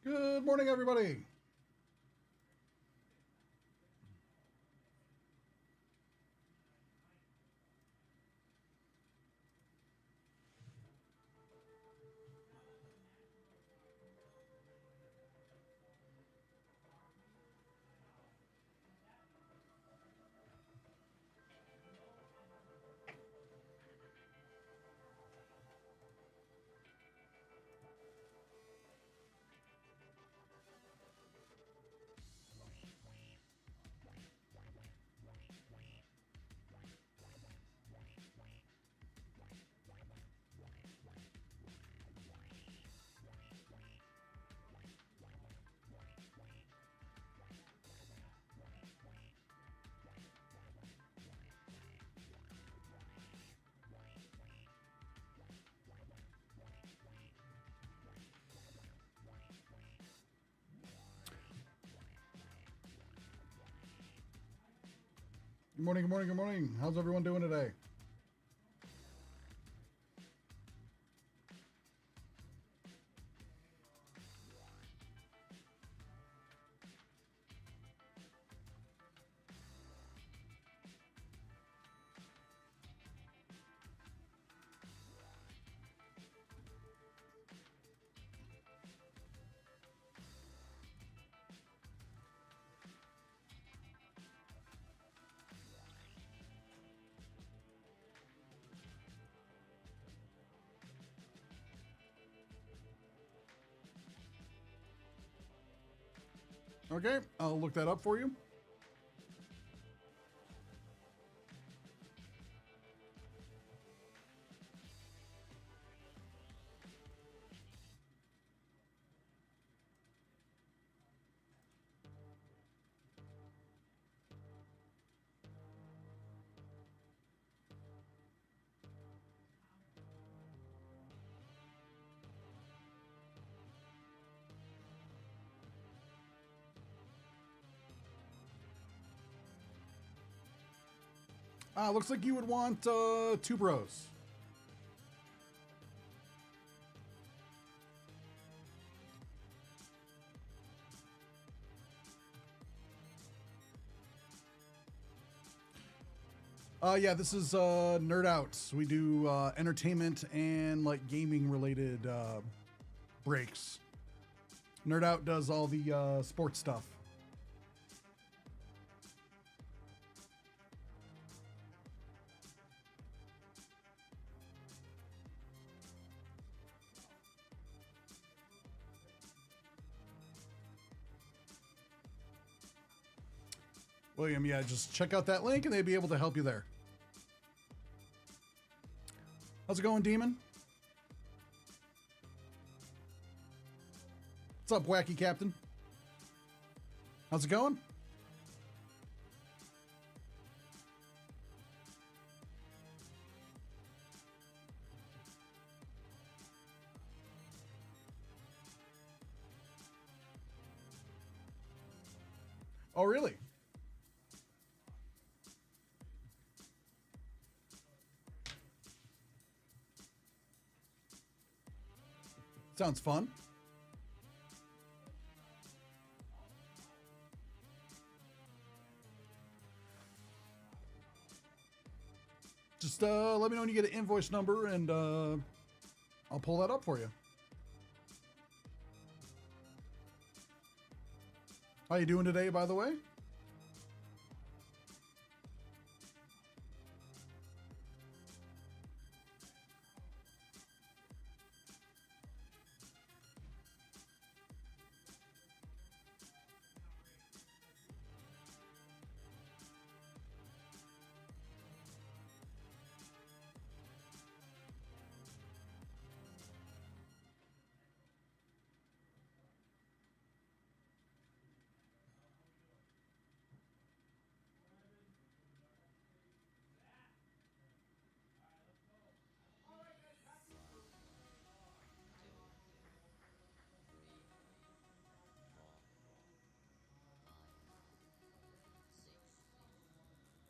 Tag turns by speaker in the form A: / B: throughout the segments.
A: Good morning, everybody. Good morning, good morning, good morning. How's everyone doing today? Okay, I'll look that up for you. Looks like you would want two bros. Yeah, this is Nerd Out. We do entertainment and like gaming related breaks. Nerd Out does all the sports stuff. William, yeah, just check out that link and they'd be able to help you there. How's it going, Demon? What's up, Wacky Captain? How's it going? Oh, really? Sounds fun. Just let me know when you get an invoice number and I'll pull that up for you. How you doing today, by the way?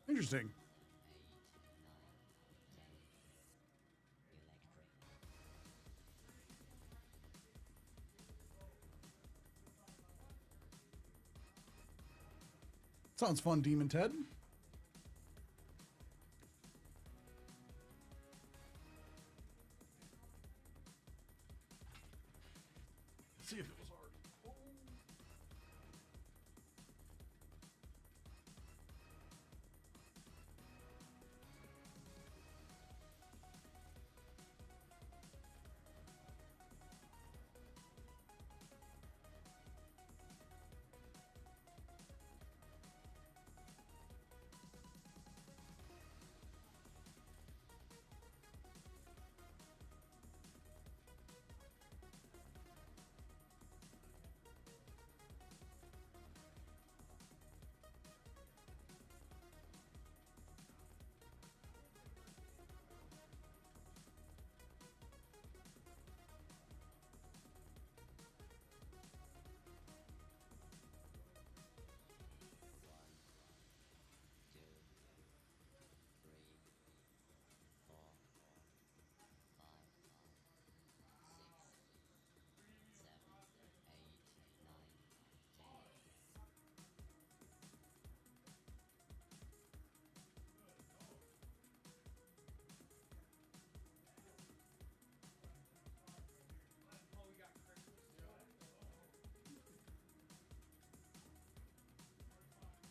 A: Interesting. Sounds fun, Demon Ted. Let's see if it was hard. Oh.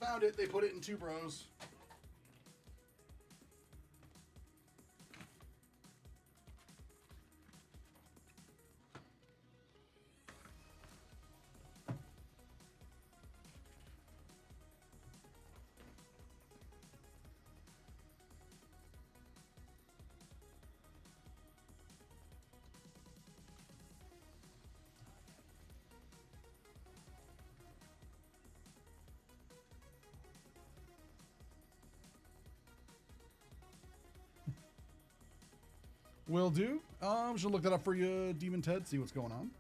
A: Found it. They put it in Two Bros. Will do. Should look that up for you, Demon Ted, see what's going on.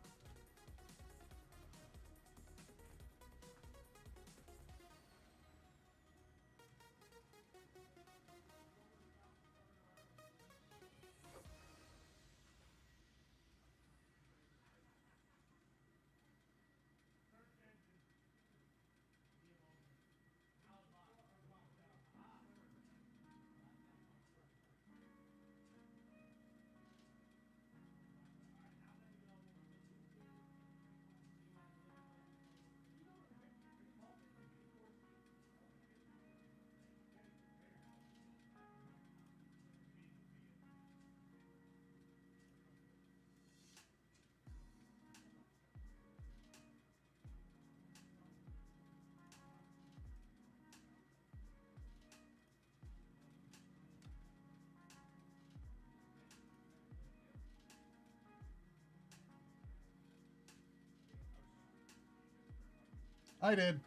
A: I did.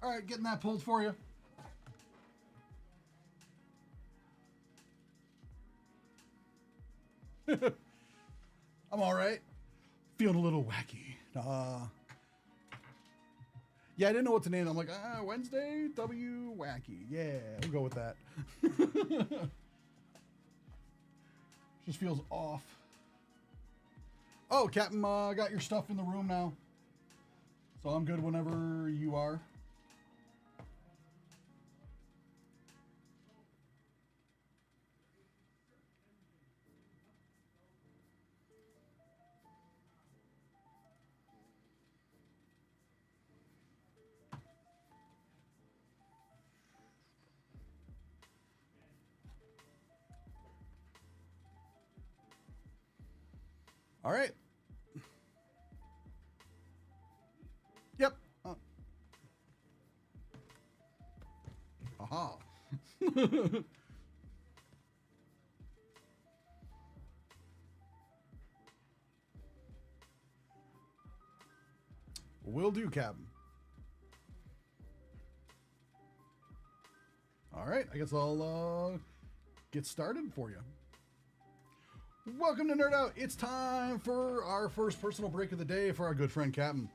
A: All right, getting that pulled for you. I'm all right. Feeling a little wacky. Yeah, I didn't know what to name. I'm like, Wednesday, W, wacky. Yeah, we'll go with that. Just feels off. Oh, Captain, got your stuff in the room now. So I'm good whenever you are. All right. Yep. ha. Will do, Captain. All right, I guess I'll get started for you. Welcome to Nerd Out. It's time for our first personal break of the day for our good friend Captain.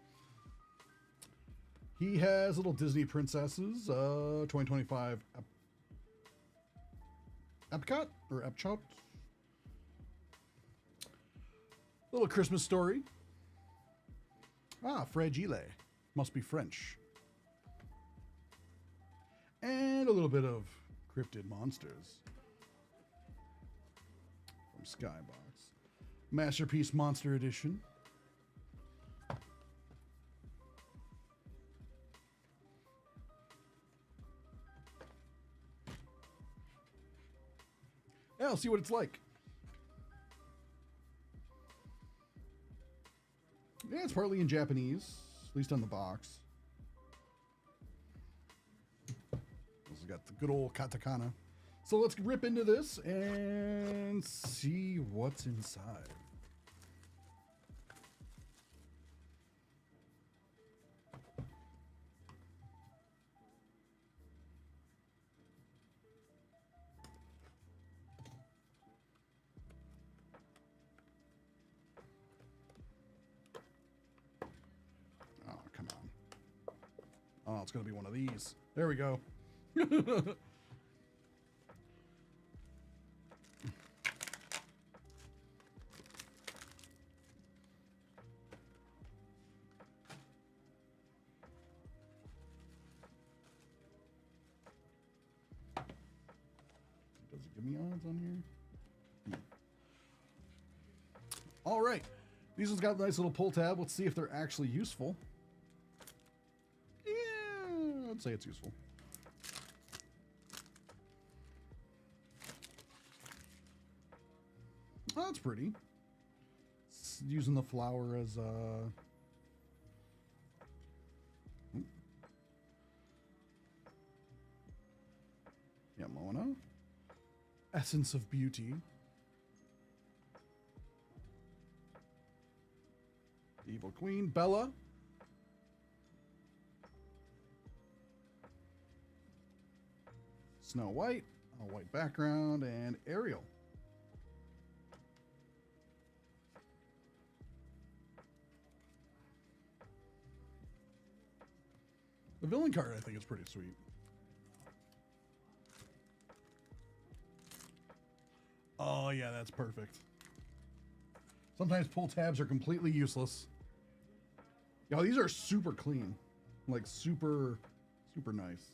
A: He has little Disney Princesses 2025 Epcot or Epcot. Little Christmas story. Ah, fragile. Must be French. And a little bit of Cryptid Monsters from Skybox. Masterpiece Monster Edition. Yeah, I'll see what it's like. Yeah, it's partly in Japanese, at least on the box. This has got the good old katakana. So let's rip into this and see what's inside. Oh, come on. Oh, it's going to be one of these. There we go. Does it give me odds on here? All right. These ones got a nice little pull tab. Let's see if they're actually useful. Yeah, I'd say it's useful. Oh, that's pretty. It's using the flower as yeah, Mona. Essence of Beauty. Evil Queen, Bella. Snow White, a white background, and Ariel. The villain card, I think, is pretty sweet. Oh, yeah, that's perfect. Sometimes pull tabs are completely useless. Yo, these are super clean. Like, super, super nice.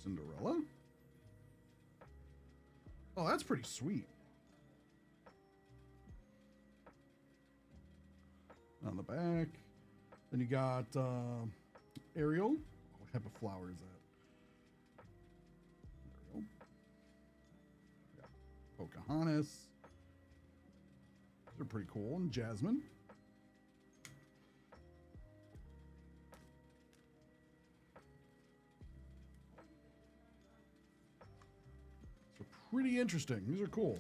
A: Cinderella? Oh, that's pretty sweet. On the back. Then you got Ariel. What type of flower is that? Ariel. Yeah. Pocahontas. They're pretty cool. And Jasmine. So pretty interesting. These are cool.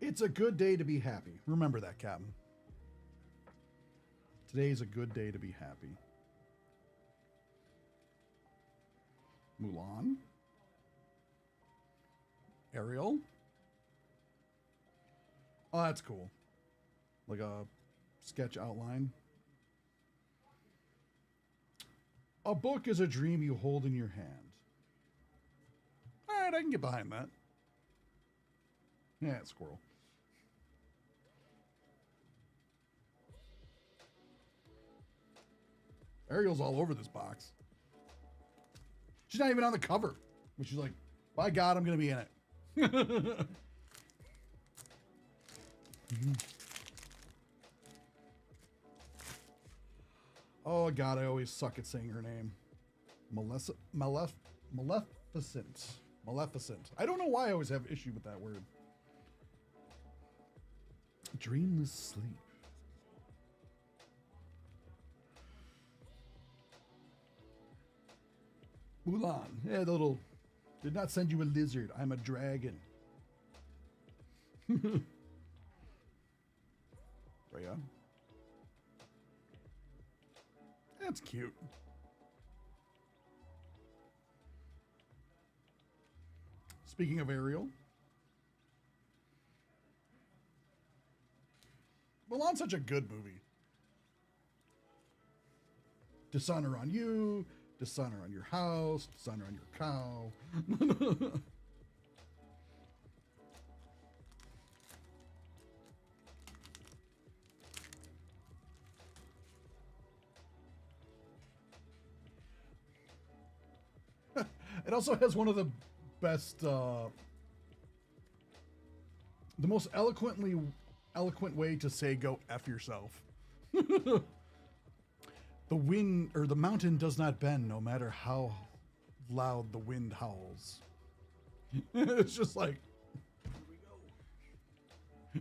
A: It's a good day to be happy. Remember that, Captain. Today's a good day to be happy. Mulan. Ariel. Oh, that's cool. Like a sketch outline. A book is a dream you hold in your hand. All right, I can get behind that. Yeah, squirrel. Ariel's all over this box. She's not even on the cover. But she's like, by God, I'm going to be in it. Oh, God, I always suck at saying her name. Maleficent. I don't know why I always have issue with that word. Dreamless sleep. Mulan. Yeah, the little. Did not send you a lizard. I'm a dragon. Rhea. That's cute. Speaking of Ariel. Mulan's such a good movie. Dishonor on you, dishonor on your house, dishonor on your cow. It also has one of the best, the most eloquent way to say "go F yourself." The wind or the mountain does not bend, no matter how loud the wind howls. It's just like, here we go.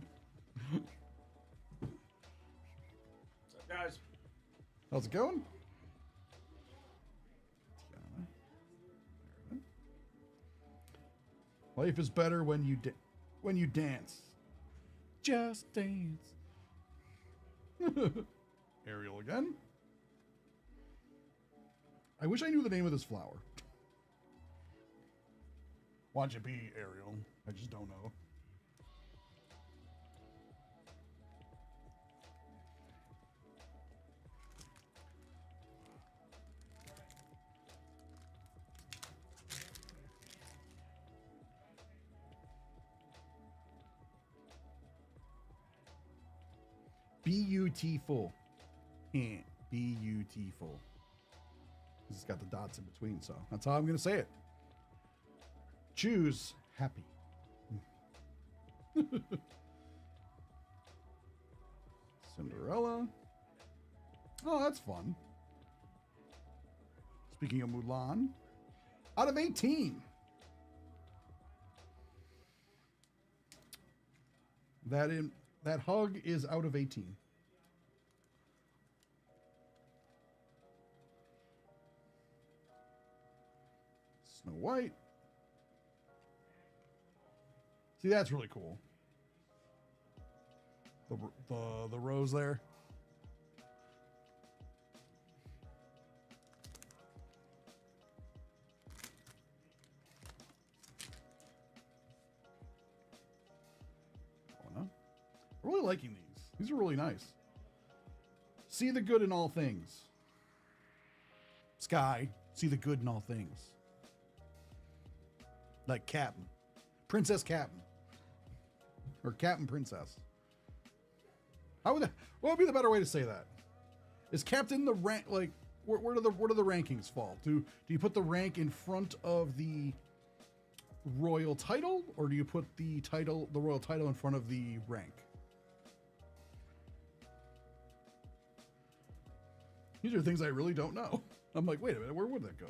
B: What's up, guys?
A: How's it going? Life is better when you dance. Just dance. Ariel again. I wish I knew the name of this flower. Watch it be Ariel. I just don't know. Beautiful. Beautiful. It's got the dots in between, so that's how I'm going to say it. Choose happy. Cinderella. Oh, that's fun. Speaking of Mulan, out of 18. That hug is out of 18. Snow White. See, that's really cool. The rose there. I'm really liking these. These are really nice. See the good in all things. Sky, see the good in all things. Like Captain. Princess Captain. Or Captain Princess. What would be the better way to say that? Is Captain the rank, like, where do the rankings fall? Do you put the rank in front of the royal title, or do you put the royal title in front of the rank? These are things I really don't know. I'm like, wait a minute, where would that go?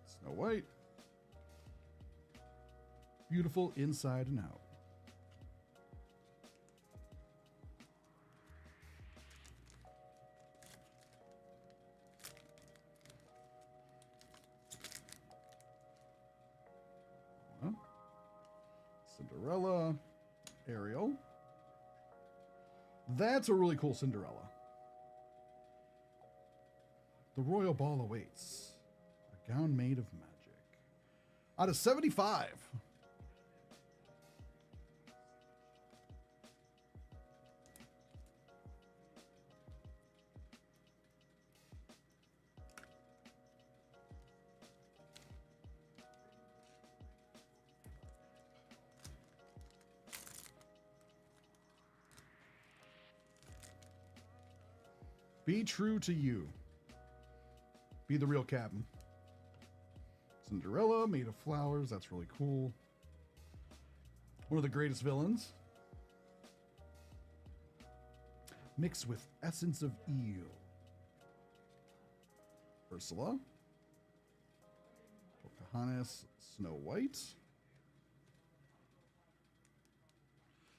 A: Snow White. Beautiful inside and out. Cinderella. Ariel. That's a really cool Cinderella. The royal ball awaits. A gown made of magic. Out of 75. Be true to you. Be the real Captain. Cinderella, made of flowers. That's really cool. One of the greatest villains. Mixed with essence of eel. Ursula. Pocahontas, Snow White.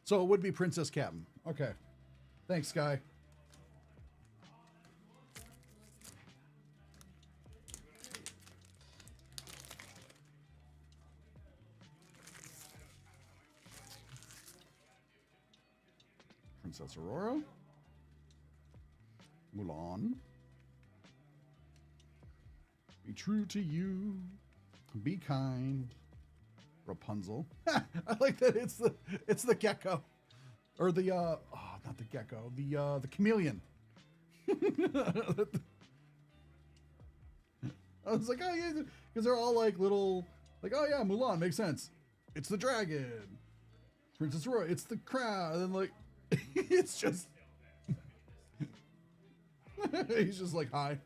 A: So it would be Princess Captain. Okay. Thanks, Sky. Princess Aurora. Mulan. Be true to you. Be kind. Rapunzel. I like that it's the gecko. Or the not the gecko. The chameleon. I was like, oh yeah, because they're all like little, like, oh yeah, Mulan makes sense. It's the dragon. Princess Aurora, it's the crown. And then like it's just he's just like, hi.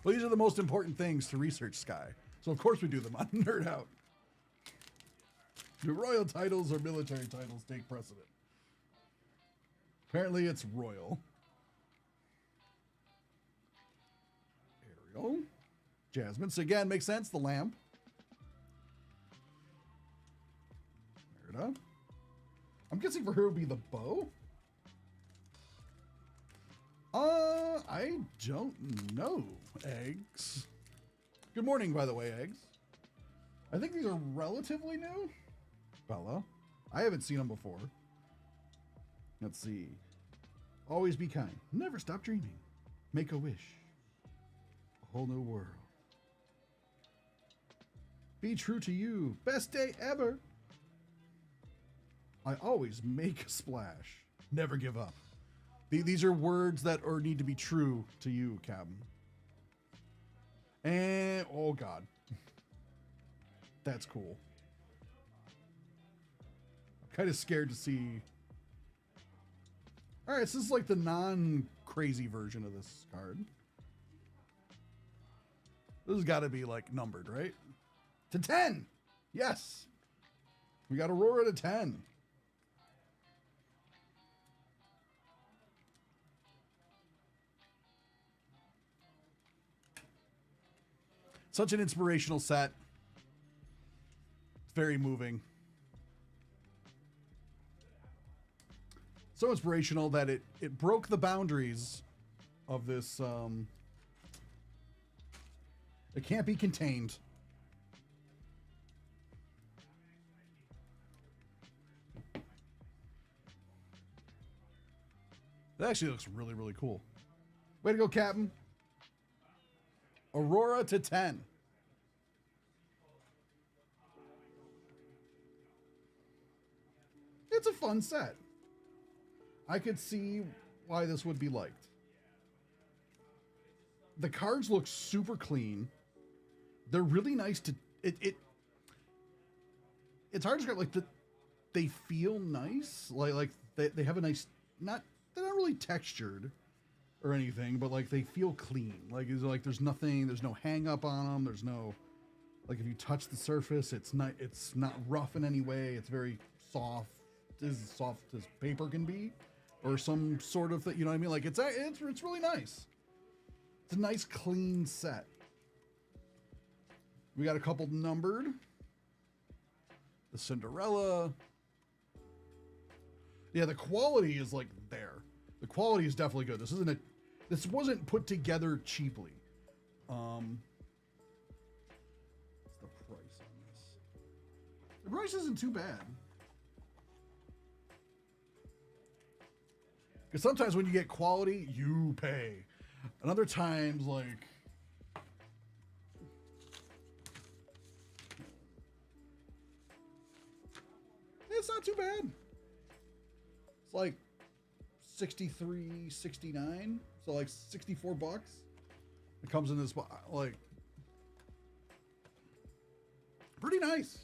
A: Well, these are the most important things to research, Sky. So of course we do them on Nerd Out. Do royal titles or military titles take precedent? Apparently it's royal. Ariel. Jasmine. So again, makes sense. The lamp. Merida. I'm guessing for her it would be the bow. I don't know. Eggs. Good morning, by the way, Eggs. I think these are relatively new. Bella. I haven't seen them before. Let's see. Always be kind. Never stop dreaming. Make a wish. A whole new world. Be true to you. Best day ever. I always make a splash. Never give up. These are words that need to be true to you, Captain. And, oh God. That's cool. I'm kind of scared to see. All right, so this is like the non-crazy version of this card. This has got to be like numbered, right? To 10. Yes. We got Aurora to 10. Such an inspirational set. It's very moving. So inspirational that it broke the boundaries of this. It can't be contained. That actually looks really, really cool. Way to go, Captain. Aurora to 10. It's a fun set. I could see why this would be liked. The cards look super clean. They're really nice to it's hard to describe, like they feel nice. Like they have a nice, they're not really textured or anything, but like they feel clean. Like it's like there's no hang up on them. There's no, like, if you touch the surface, it's not rough in any way. It's very soft, as soft as paper can be, or some sort of thing. You know what I mean? Like it's really nice. It's a nice clean set. We got a couple numbered. The Cinderella. Yeah, the quality is like there. The quality is definitely good. This wasn't put together cheaply. What's the price on this? The price isn't too bad. Because sometimes when you get quality, you pay. And other times, like, it's not too bad. It's like 63, 69, so like $64. It comes in this, like, pretty nice.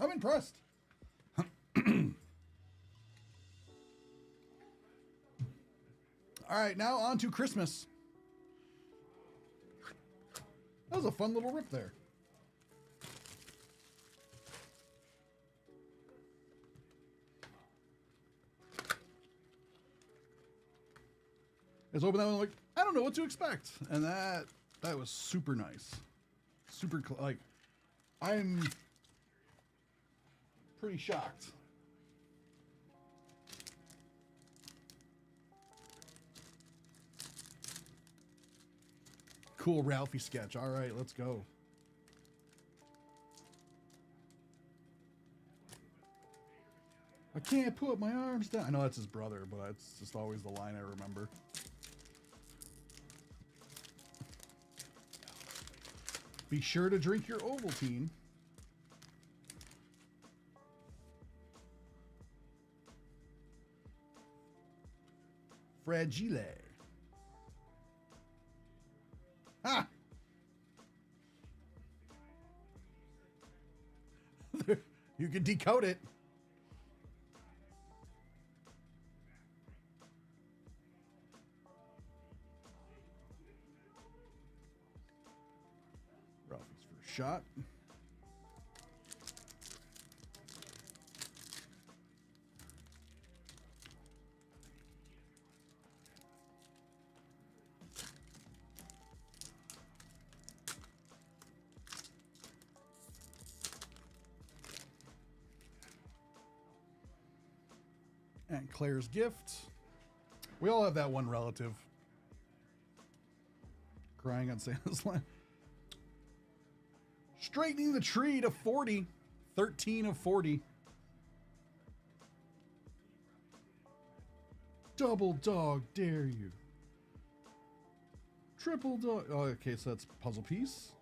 A: I'm impressed. All right, now on to Christmas. That was a fun little rip there. It's open that one like, I don't know what to expect. And that was super nice. Super, like, I'm pretty shocked. Cool Ralphie sketch. All right, let's go. I can't put my arms down. I know that's his brother, but that's just always the line I remember. Be sure to drink your Ovaltine. Fragile. Ah! You can decode it. Ralphie's first shot. And Claire's gift. We all have that one relative crying on Santa's line. Straightening the tree to 40. 13 of 40. Double dog dare you. Triple dog. Oh, okay, so that's puzzle piece.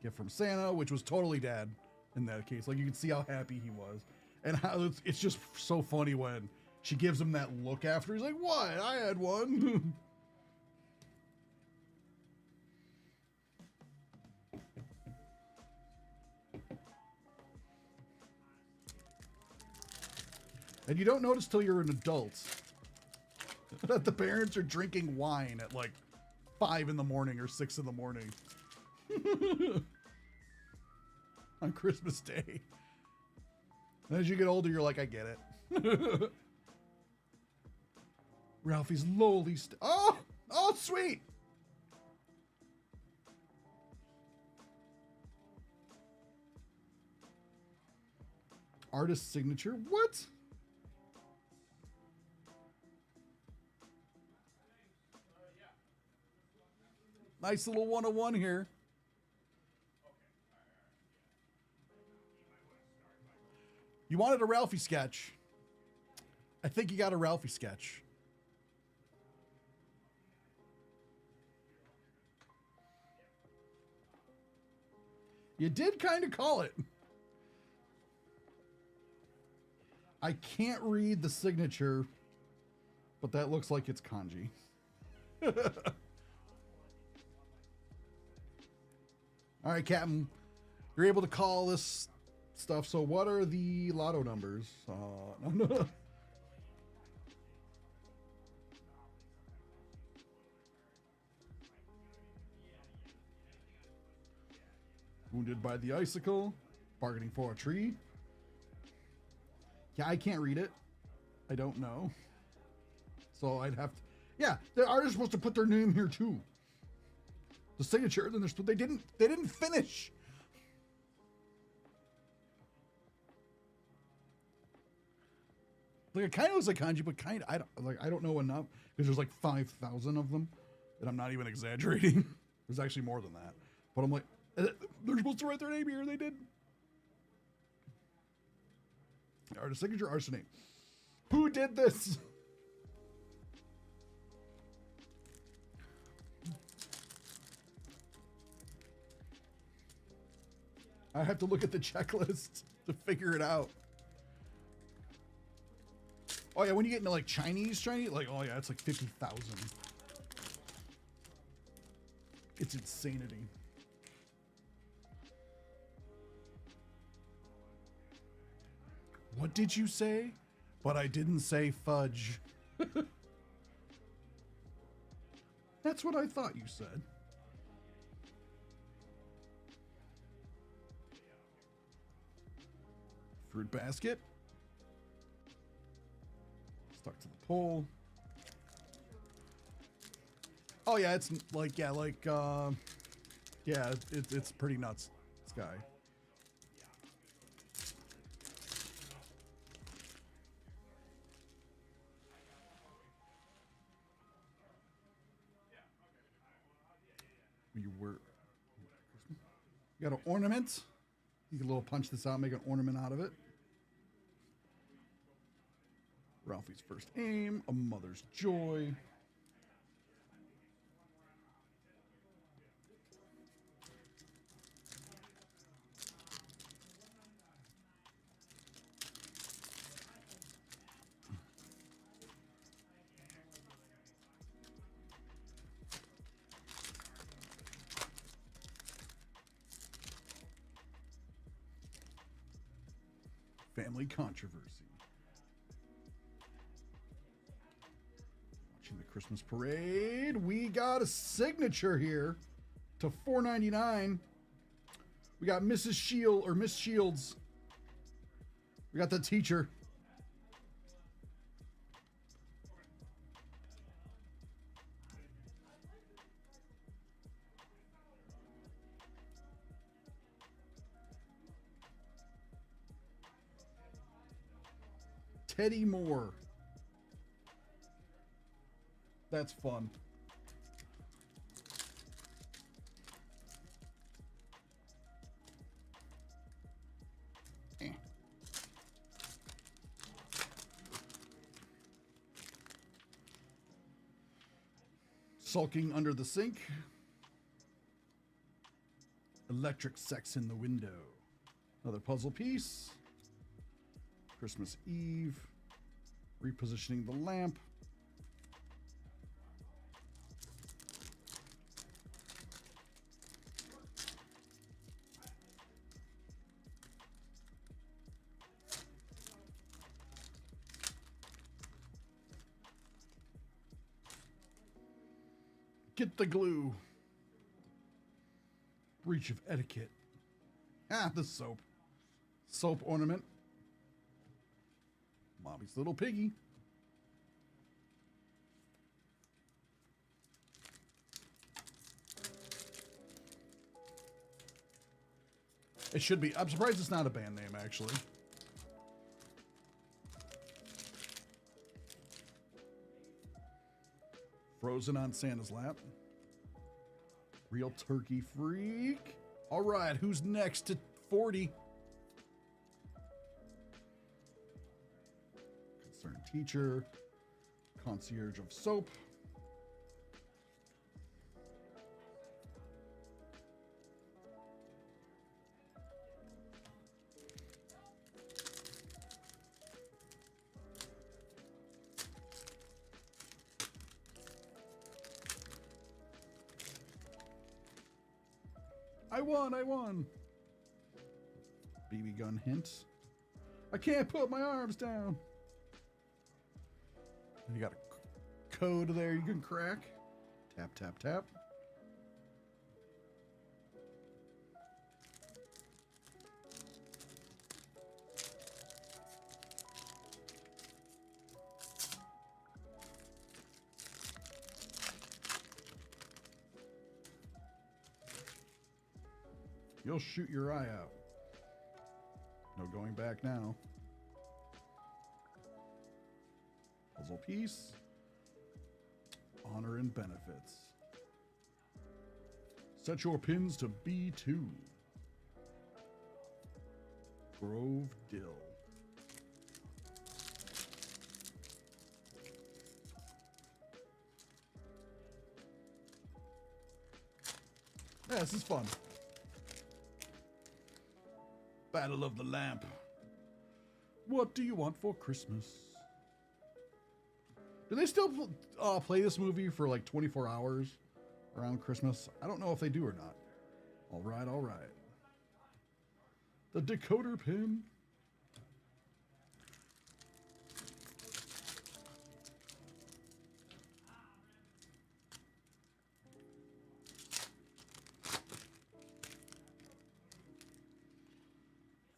A: Gift from Santa, which was totally dad in that case. Like, you can see how happy he was. And how it's just so funny when she gives him that look after. He's like, what? I had one. And you don't notice till you're an adult that the parents are drinking wine at like 5 in the morning or 6 in the morning on Christmas Day. And as you get older, you're like, I get it. Ralphie's lowly oh, sweet. Artist signature. What? Nice little 101 here. You wanted a Ralphie sketch. I think you got a Ralphie sketch. You did kind of call it. I can't read the signature, but that looks like it's kanji. All right, Captain, you're able to call this stuff. So what are the lotto numbers? No. Wounded by the icicle, bargaining for a tree. Yeah, I can't read it. I don't know. So I'd have to. Yeah, the artist supposed to put their name here too. The signature. Then they didn't finish. Like, it kind of looks like kanji, but I don't know enough because there's like 5,000 of them, and I'm not even exaggerating. There's actually more than that. But I'm like, they're supposed to write their name here. They did. Artist signature, artist name. Who did this? I have to look at the checklist to figure it out. Oh yeah, when you get into like Chinese, like, oh yeah, it's like 50,000. It's insanity. What did you say? But I didn't say fudge. That's what I thought you said. Fruit basket. Stuck to the pole. Oh yeah, it's like yeah, it's pretty nuts. This guy. You got an ornament. You can little punch this out, make an ornament out of it. Ralphie's first aim, a mother's joy. Family controversy. Watching the Christmas parade. We got a signature here to $4.99. We got Mrs. Shield or Miss Shields. We got the teacher. Teddy Moore. That's fun. Sulking under the sink. Electric sex in the window. Another puzzle piece. Christmas Eve. Repositioning the lamp. Get the glue. Breach of etiquette. Ah, the soap. Soap ornament. Mommy's little piggy. It should be. I'm surprised it's not a band name, actually. Frozen on Santa's lap. Real turkey freak. All right, who's next to 40? Concerned teacher. Concierge of soap. I won. BB gun hint. I can't put my arms down. You got a code there you can crack. Tap, tap, tap. You'll shoot your eye out. No going back now. Puzzle piece. Honor and benefits. Set your pins to B2. Grove Dill. Yeah, this is fun. Battle of the Lamp. What do you want for Christmas? Do they still play this movie for like 24 hours around Christmas? I don't know if they do or not. All right, all right. The decoder pin.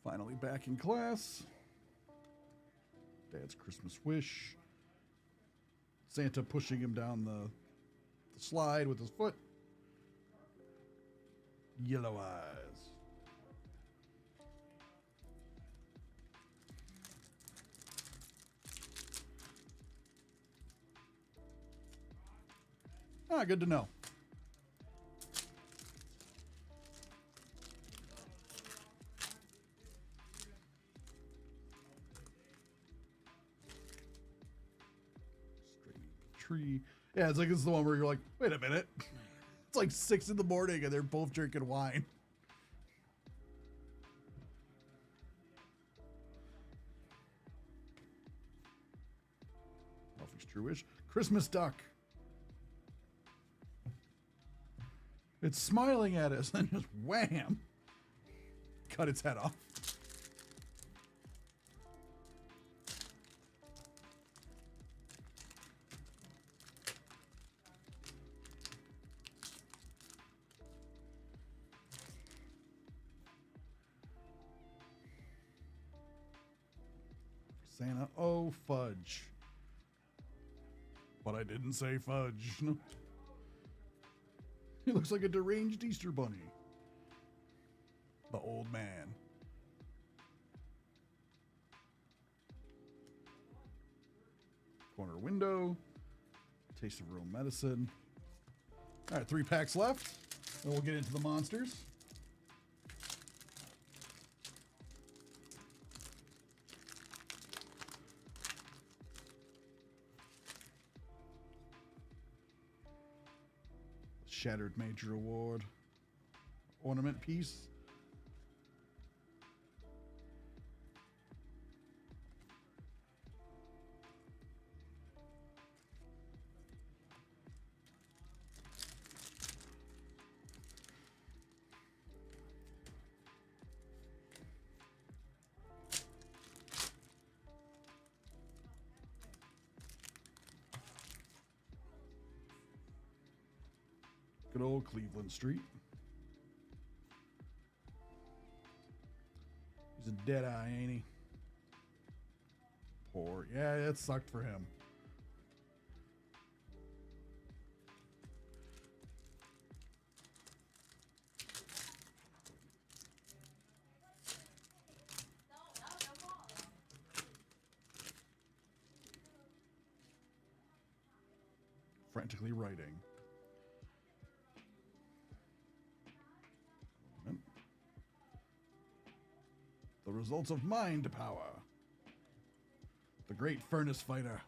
A: Finally back in class. Dad's Christmas wish. Santa pushing him down the the slide with his foot. Yellow eyes. Ah, good to know. Tree. Yeah, it's like it's the one where you're like, wait a minute. It's like 6 in the morning and they're both drinking wine. Ralphie's True-ish. Christmas duck. It's smiling at us and just wham. Cut its head off. Santa. Oh, fudge. But I didn't say fudge. No. He looks like a deranged Easter bunny. The old man. Corner window. Taste of real medicine. All right, 3 packs left. Then we'll get into the monsters. Shattered Major Award. Ornament piece. Good old Cleveland Street. He's a dead eye, ain't he? Poor. Yeah, it sucked for him. Frantically writing. The results of mind power. The great furnace fighter.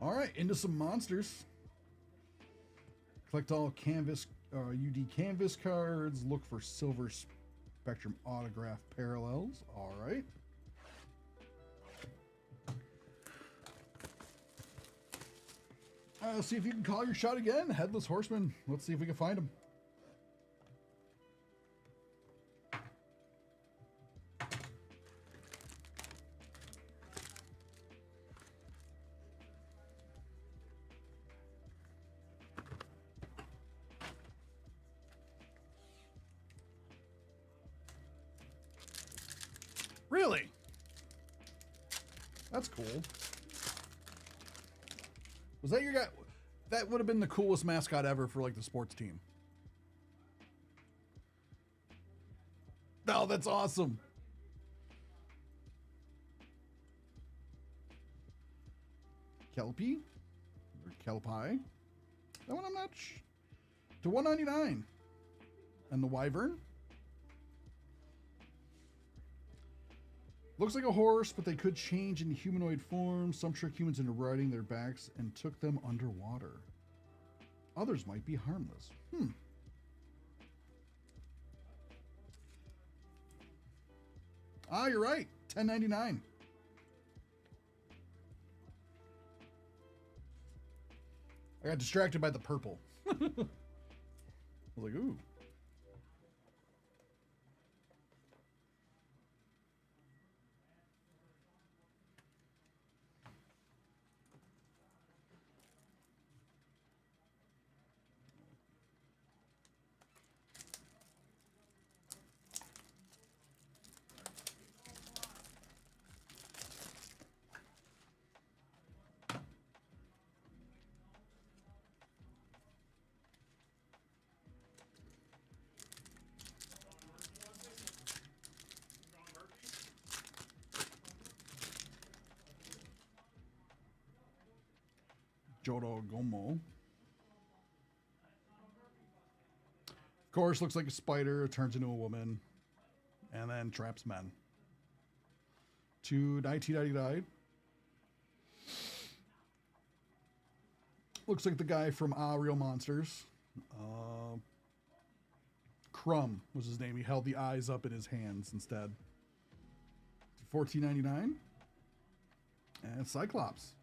A: All right, into some monsters. Collect all canvas, UD canvas cards. Look for silver spectrum autograph parallels. All right. See if you can call your shot again. Headless Horseman. Let's see if we can find him. Really? That's cool. Was that your guy? That would have been the coolest mascot ever for like the sports team. Oh, that's awesome. Kelpie or Kelpie. That one I'm not to $1.99. And the Wyvern. Looks like a horse, but they could change into humanoid form. Some trick humans into riding their backs and took them underwater. Others might be harmless. Ah, you're right. $10.99. I got distracted by the purple. I was like, ooh. Jorogomo. Of course, looks like a spider, turns into a woman, and then traps men. To 1999. Looks like the guy from Real Monsters. Crumb was his name. He held the eyes up in his hands instead. $14.99. And Cyclops.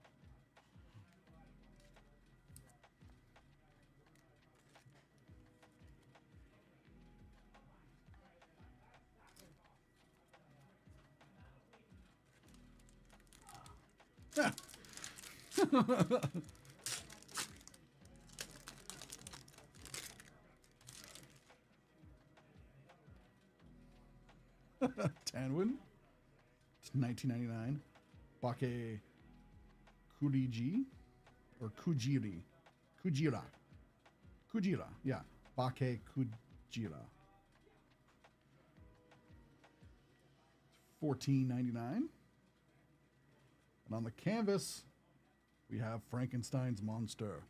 A: Yeah. Tanwin. It's 1999. Bake Kuriji or Kujiri. Kujira. Kujira. Yeah. Bake Kujira. $14.99. And on the canvas, we have Frankenstein's monster.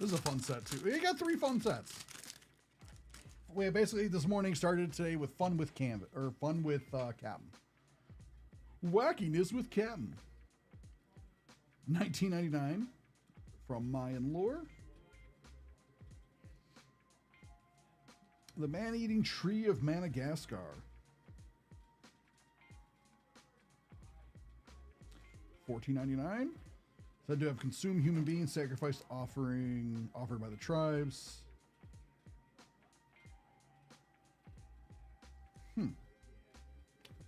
A: This is a fun set too. We got 3 fun sets. We basically this morning started today with fun with Canvas or fun with Captain. Wackiness with Captain. 1999 from Mayan lore. The man-eating tree of Madagascar. $14.99. Said to have consumed human beings, sacrificed offered by the tribes.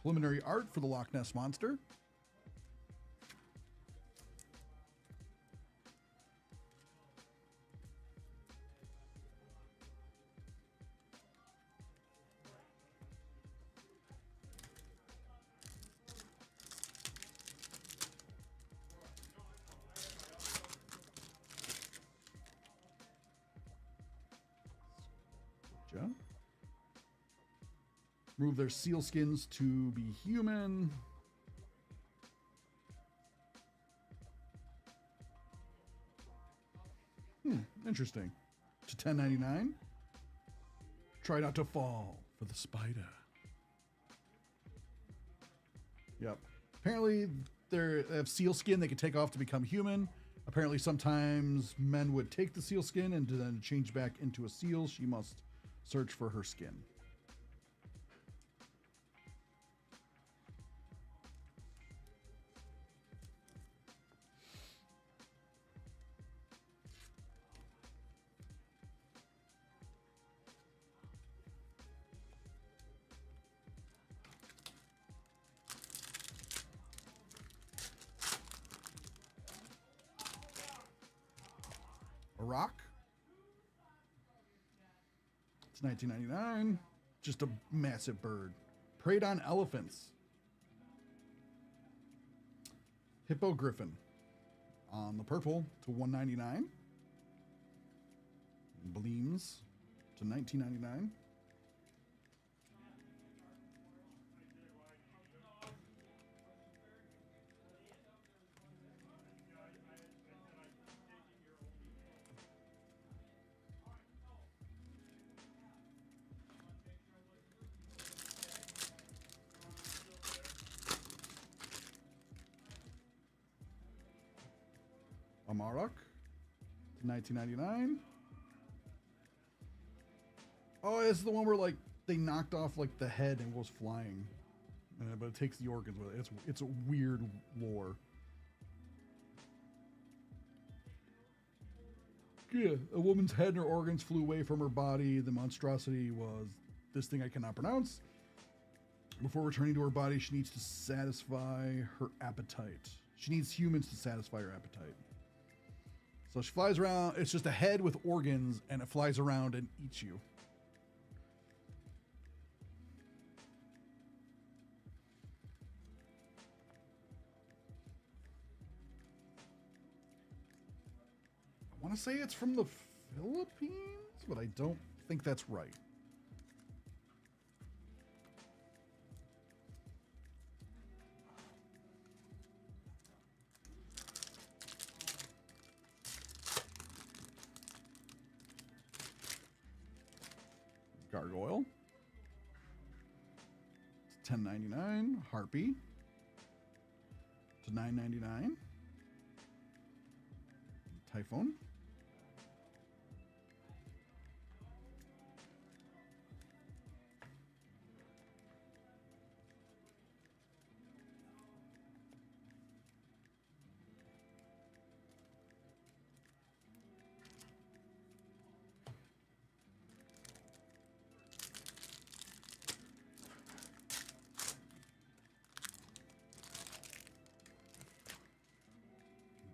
A: Preliminary art for the Loch Ness Monster. Remove their seal skins to be human. Interesting. To $10.99. Try not to fall for the spider. Yep. Apparently they have seal skin they can take off to become human. Apparently sometimes men would take the seal skin and then change back into a seal. She must search for her skin. A rock. It's $19.99. Just a massive bird. Preyed on elephants. Hippogriffin. On the purple to $1.99. Bleams to $19.99. Amarok, $19.99. Oh, this is the one where like they knocked off like the head and was flying, but it takes the organs with it. It's a weird lore. Yeah, a woman's head and her organs flew away from her body. The monstrosity was this thing I cannot pronounce. Before returning to her body, she needs to satisfy her appetite. She needs humans to satisfy her appetite. So she flies around. It's just a head with organs, and it flies around and eats you. want to say it's from the Philippines, but I don't think that's right. Gargoyle. It's $10.99. Harpy. To $9.99. Typhoon.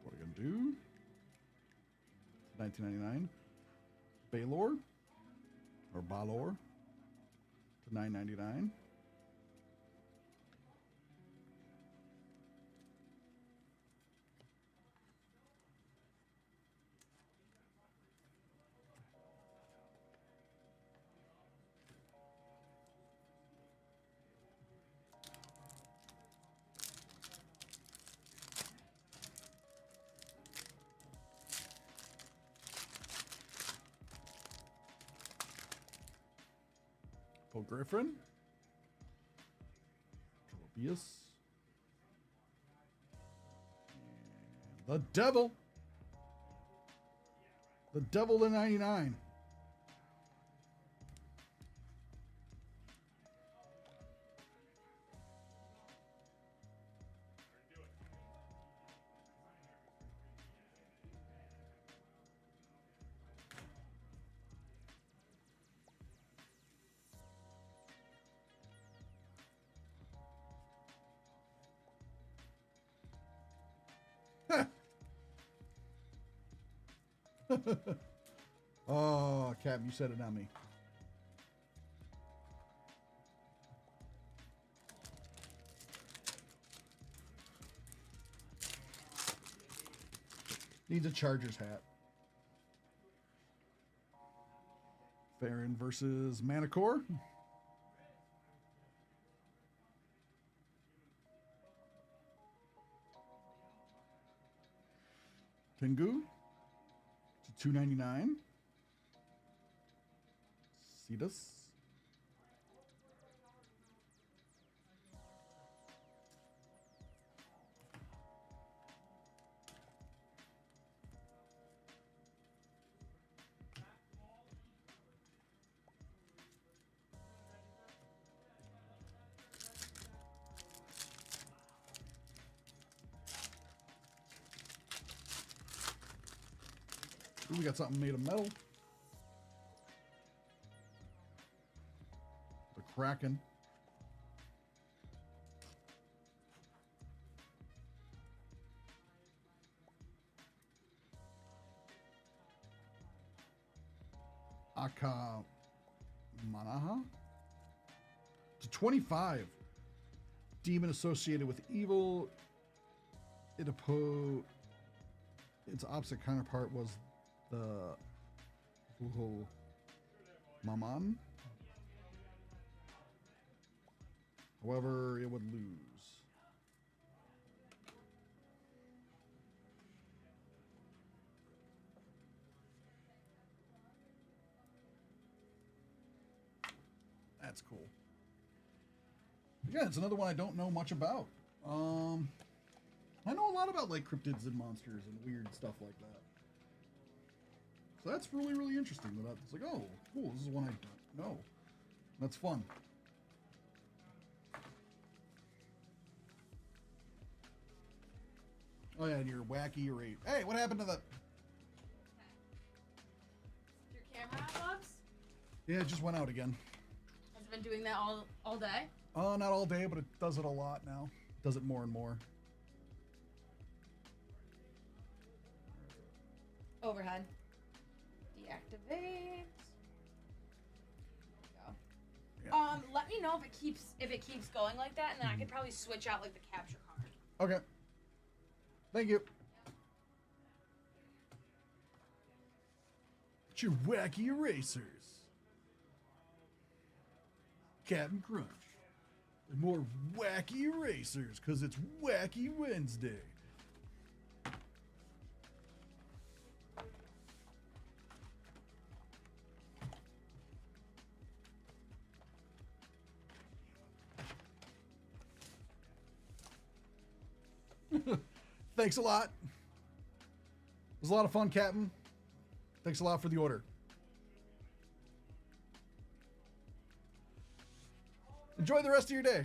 A: What are we gonna do? $19.99. Baylor or Balor to $9.99. Paul Griffin. Colobius. And the Devil. The Devil to 99. Oh, Cap, you said it, not me. Needs a Chargers hat. Farron versus Manticore. Tengu to $2.99. Cetus. Ooh, we got something made of metal. The Kraken. Aka Manaha to 25. Demon associated with evil. Its opposite counterpart was the Fuhul Maman. However, it would lose. That's cool. Yeah, it's another one I don't know much about. I know a lot about like cryptids and monsters and weird stuff like that. So that's really, really interesting. That it's like, oh, cool, this is one I don't know. That's fun. Oh yeah, and your wacky rate. Hey, what happened to the...
B: Your camera loves?
A: Yeah, it just went out again.
B: Has it been doing that all day?
A: Oh, not all day, but it does it a lot now. It does it more and more.
B: Overhead. Deactivate. There we go. Yeah. Let me know if it keeps going like that, and then I could probably switch out like the capture card.
A: Okay. Thank you. It's your wacky erasers. Captain Crunch. And more wacky erasers, because it's Wacky Wednesday. Thanks a lot. It was a lot of fun, Captain. Thanks a lot for the order. Enjoy the rest of your day.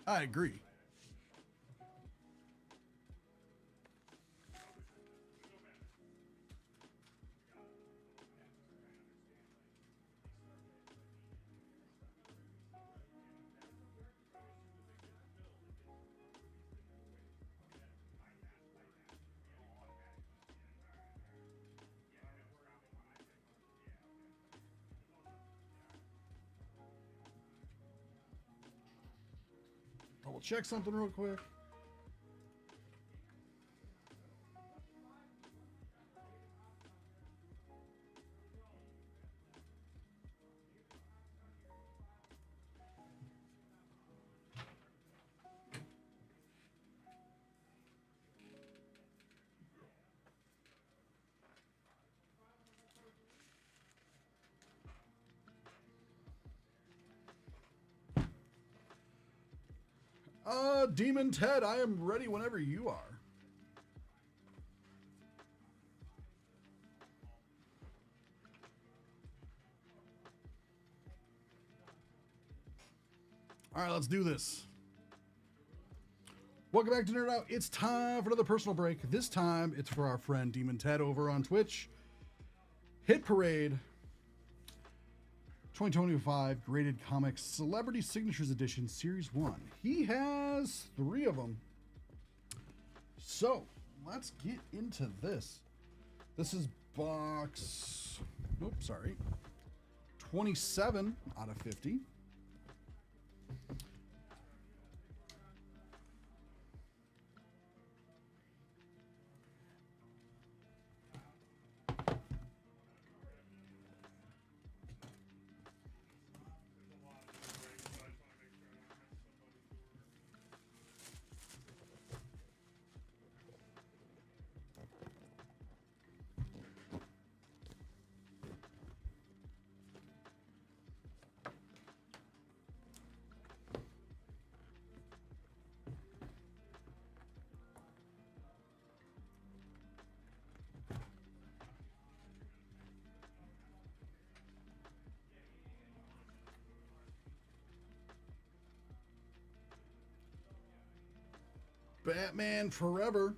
A: I agree. Double check something real quick. Demon Ted, I am ready whenever you are. All right, let's do this. Welcome back to Nerd Out. It's time for another personal break. This time, it's for our friend Demon Ted over on Twitch. Hit Parade 2025 Graded Comics Celebrity Signatures Edition Series 1. He has 3 of them. So, let's get into this. This is box, 27 out of 50. Batman Forever.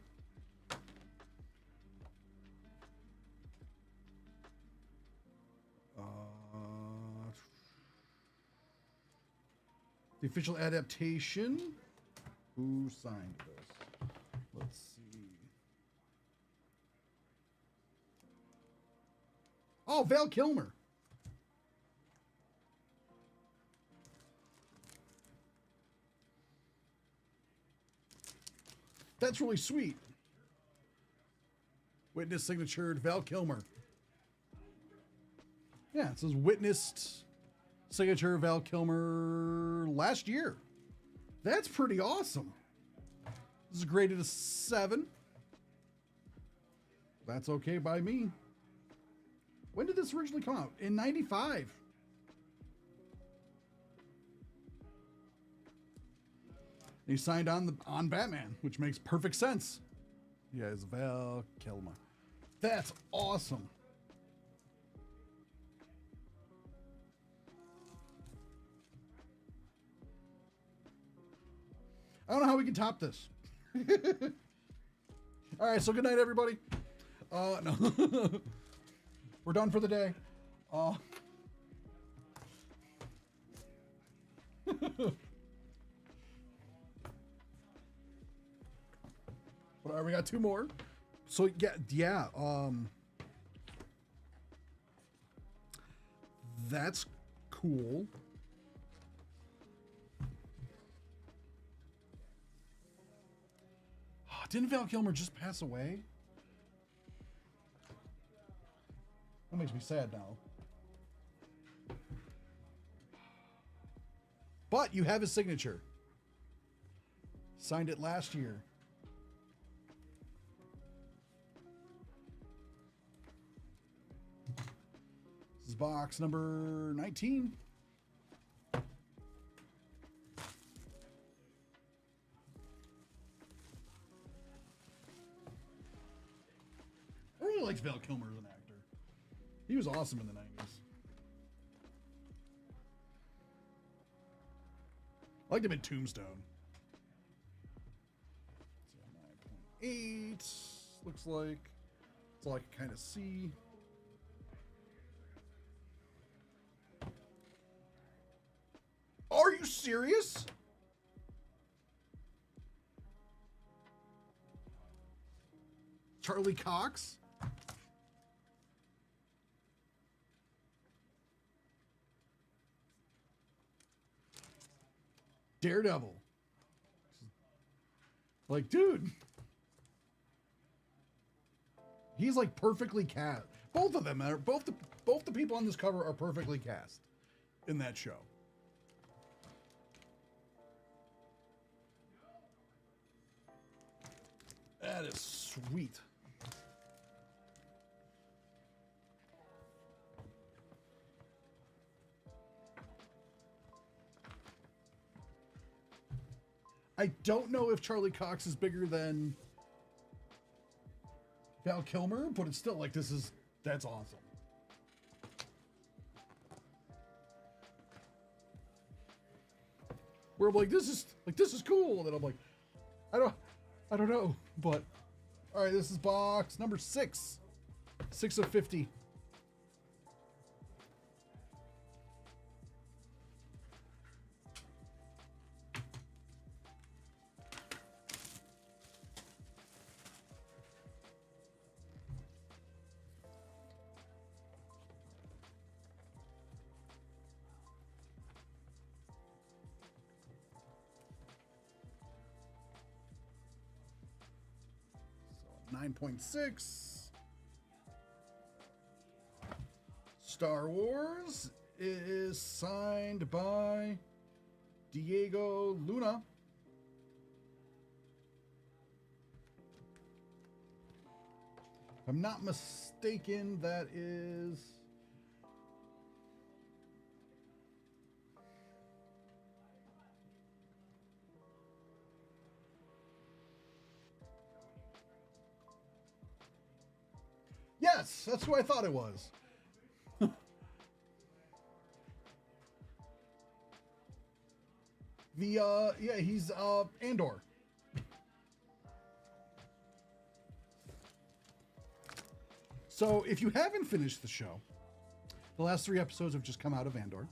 A: The official adaptation. Who signed this? Let's see. Oh, Val Kilmer. That's really sweet. Witness signatured Val Kilmer. Yeah, it says witnessed signature Val Kilmer last year. That's pretty awesome. This is graded a 7. That's okay by me. When did this originally come out? In 95. He signed on Batman, which makes perfect sense. Yeah, it's Val Kilmer. That's awesome. I don't know how we can top this. All right, so good night, everybody. No. We're done for the day. But all right, we got 2 more. So yeah. That's cool. Didn't Val Kilmer just pass away? That makes me sad now. But you have his signature. Signed it last year. This is box number 19. I really liked Val Kilmer as an actor. He was awesome in the 90s. I liked him in Tombstone. 9.8 looks like. That's all I can kind of see. Are you serious? Charlie Cox? Daredevil. Like, dude. He's like perfectly cast. Both of them are both the people on this cover are perfectly cast in that show. That is sweet. I don't know if Charlie Cox is bigger than Val Kilmer, but it's still like that's awesome. Where I'm like, this is cool, and then I'm like, I don't know, but all right, this is box number 6. 6 of 50. So 9.6. Star Wars is signed by Diego Luna. If I'm not mistaken, that is... Yes, that's who I thought it was. Yeah, he's Andor. So if you haven't finished the show, the last 3 episodes have just come out of Andor.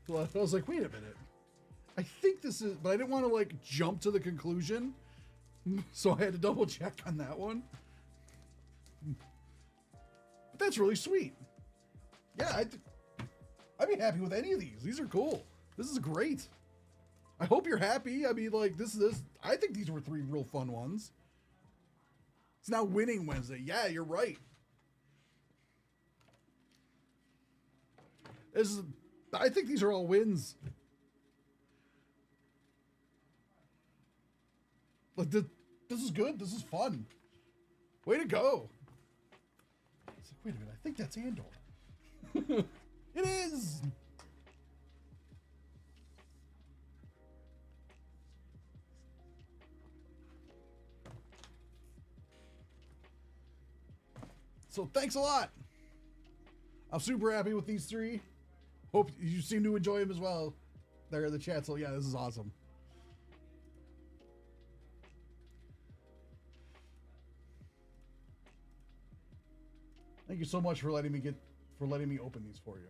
A: So I was like, wait a minute. I think this is, but I didn't want to like jump to the conclusion. So I had to double check on that one. But that's really sweet. Yeah, I'd be happy with any of these. These are cool. This is great. I hope you're happy. I mean, like, I think these were 3 real fun ones. It's now Winning Wednesday. Yeah, you're right. I think these are all wins. Like, this is good. This is fun. Way to go. It's like, wait a minute. I think that's Andor. It is. So thanks a lot. I'm super happy with these 3. Hope you seem to enjoy them as well. There in the chat. So yeah, this is awesome. Thank you so much for letting me open these for you.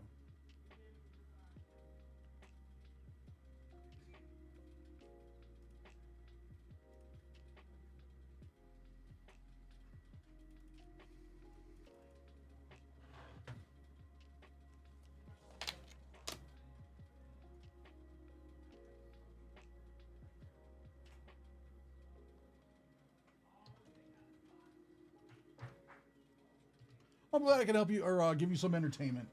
A: I'm glad I can help you or give you some entertainment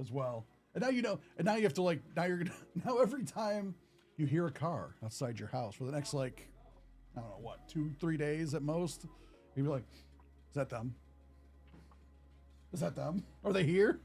A: as well. And now you know, and now you have to like, now every time you hear a car outside your house for the next like, I don't know what, 2-3 days at most, you'll be like, is that them? Is that them? Are they here?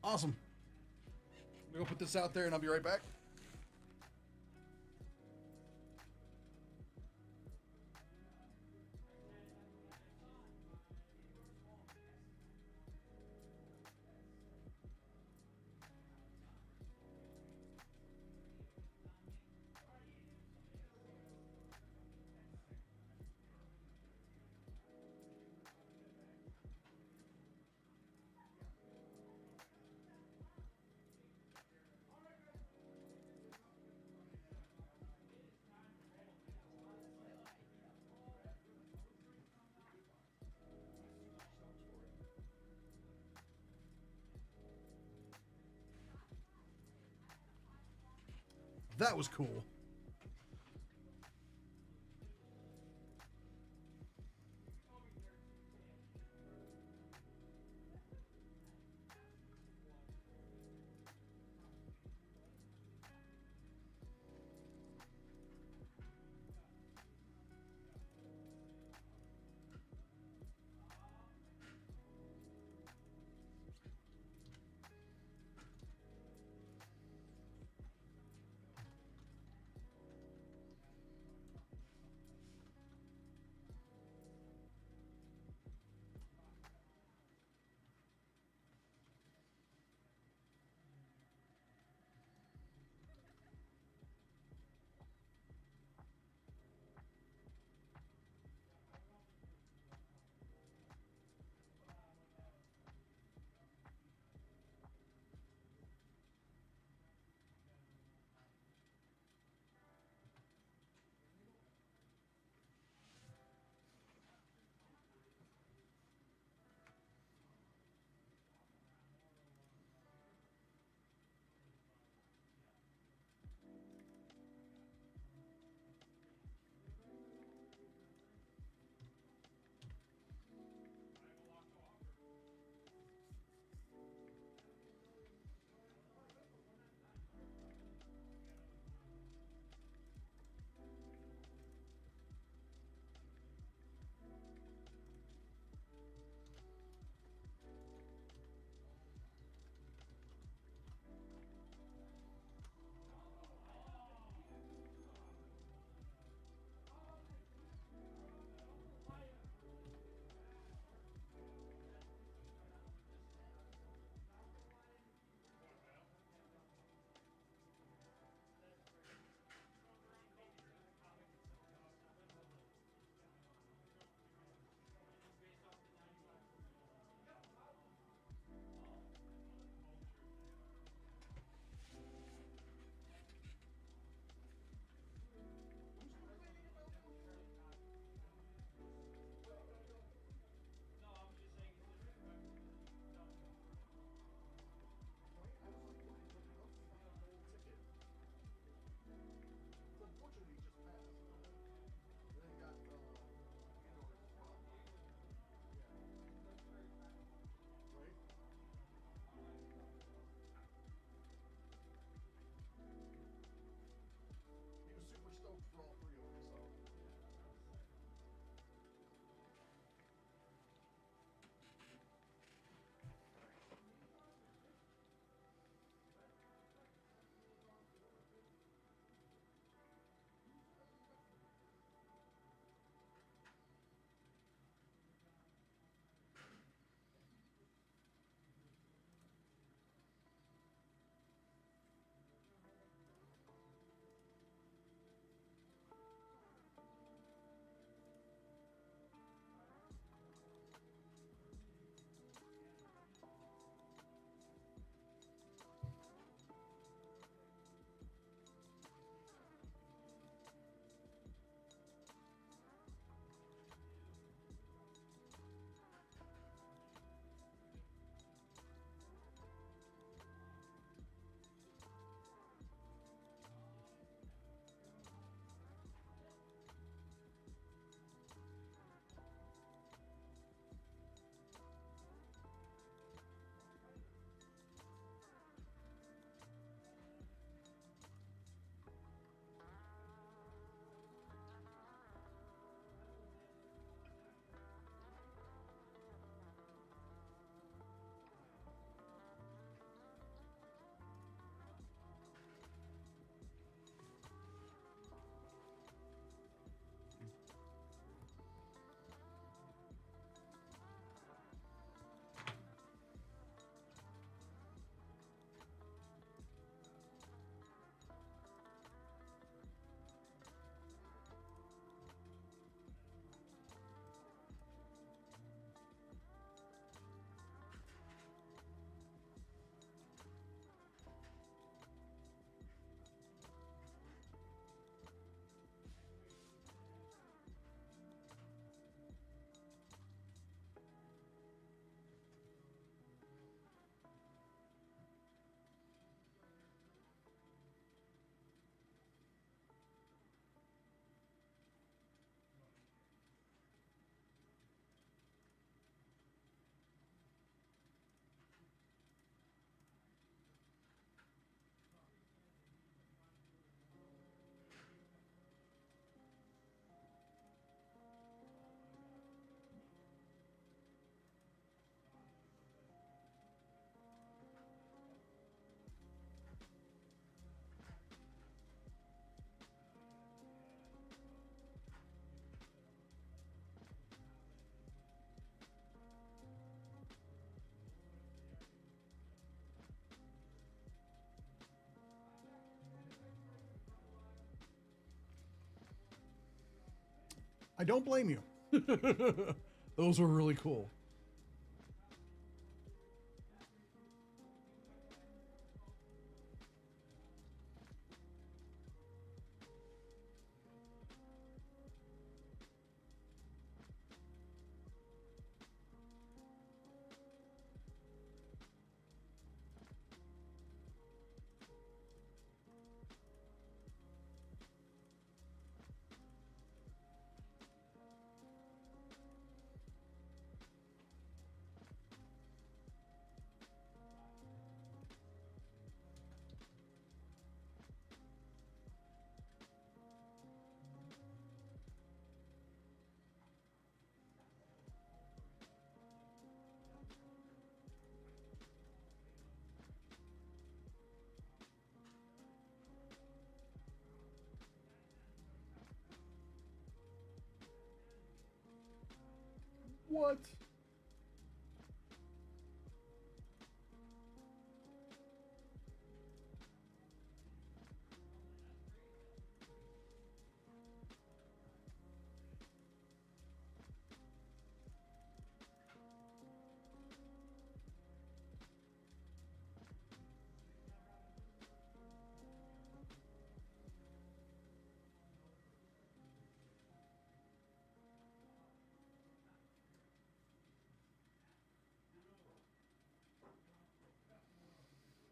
A: Awesome. I'm gonna go put this out there and I'll be right back. That was cool. I don't blame you. Those were really cool. What?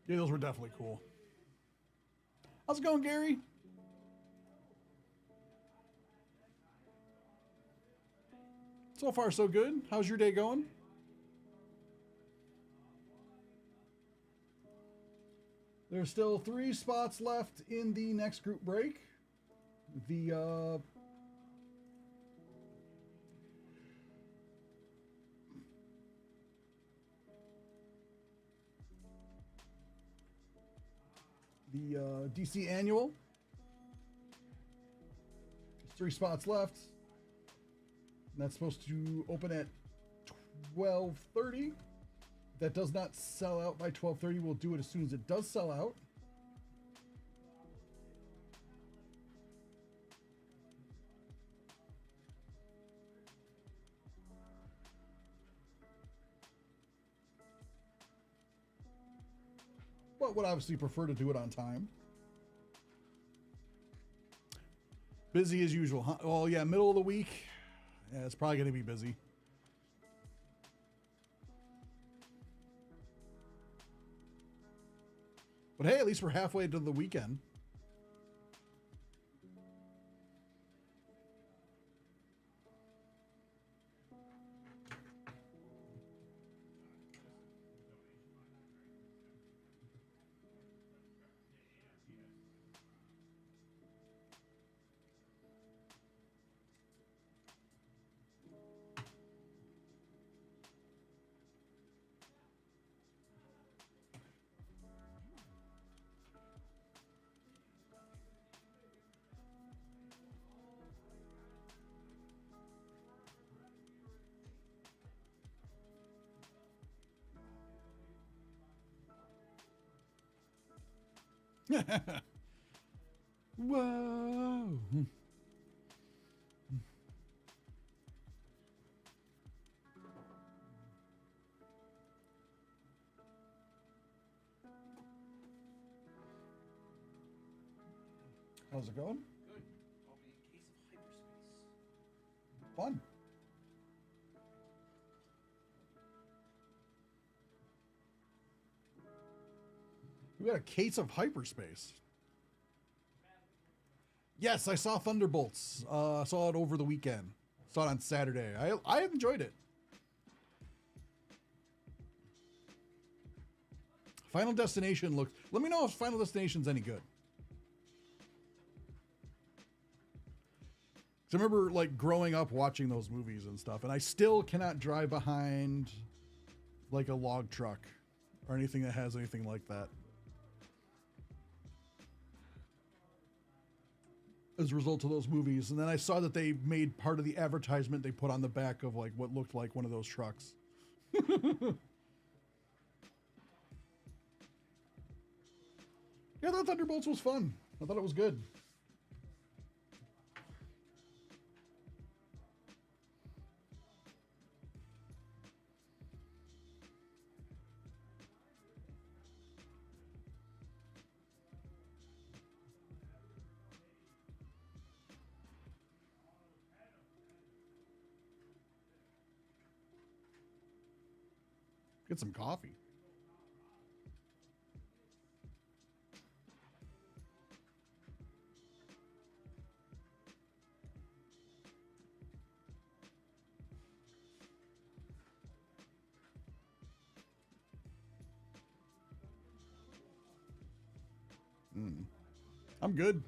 A: Yeah, those were definitely cool. How's it going, Gary? So far, so good. How's your day going? There's still 3 spots left in the next group break. The DC annual. There's 3 spots left. And that's supposed to open at 12:30. That does not sell out by 12:30. We'll do it as soon as it does sell out. But would obviously prefer to do it on time. Busy as usual, huh? Well, yeah, middle of the week. Yeah, it's probably going to be busy. But hey, at least we're halfway to the weekend. Whoa. How's it going?
C: Good. Call me a case of hyperspace.
A: Fun. We got a case of hyperspace. Yes, I saw Thunderbolts. Saw it over the weekend. Saw it on Saturday. I enjoyed it. Final Destination looks... Let me know if Final Destination's any good. 'Cause I remember like growing up watching those movies and stuff, and I still cannot drive behind like a log truck or anything that has anything like that. As a result of those movies. And then I saw that they made part of the advertisement they put on the back of like what looked like one of those trucks. Yeah, that Thunderbolts was fun. I thought it was good. Get some coffee. I'm good.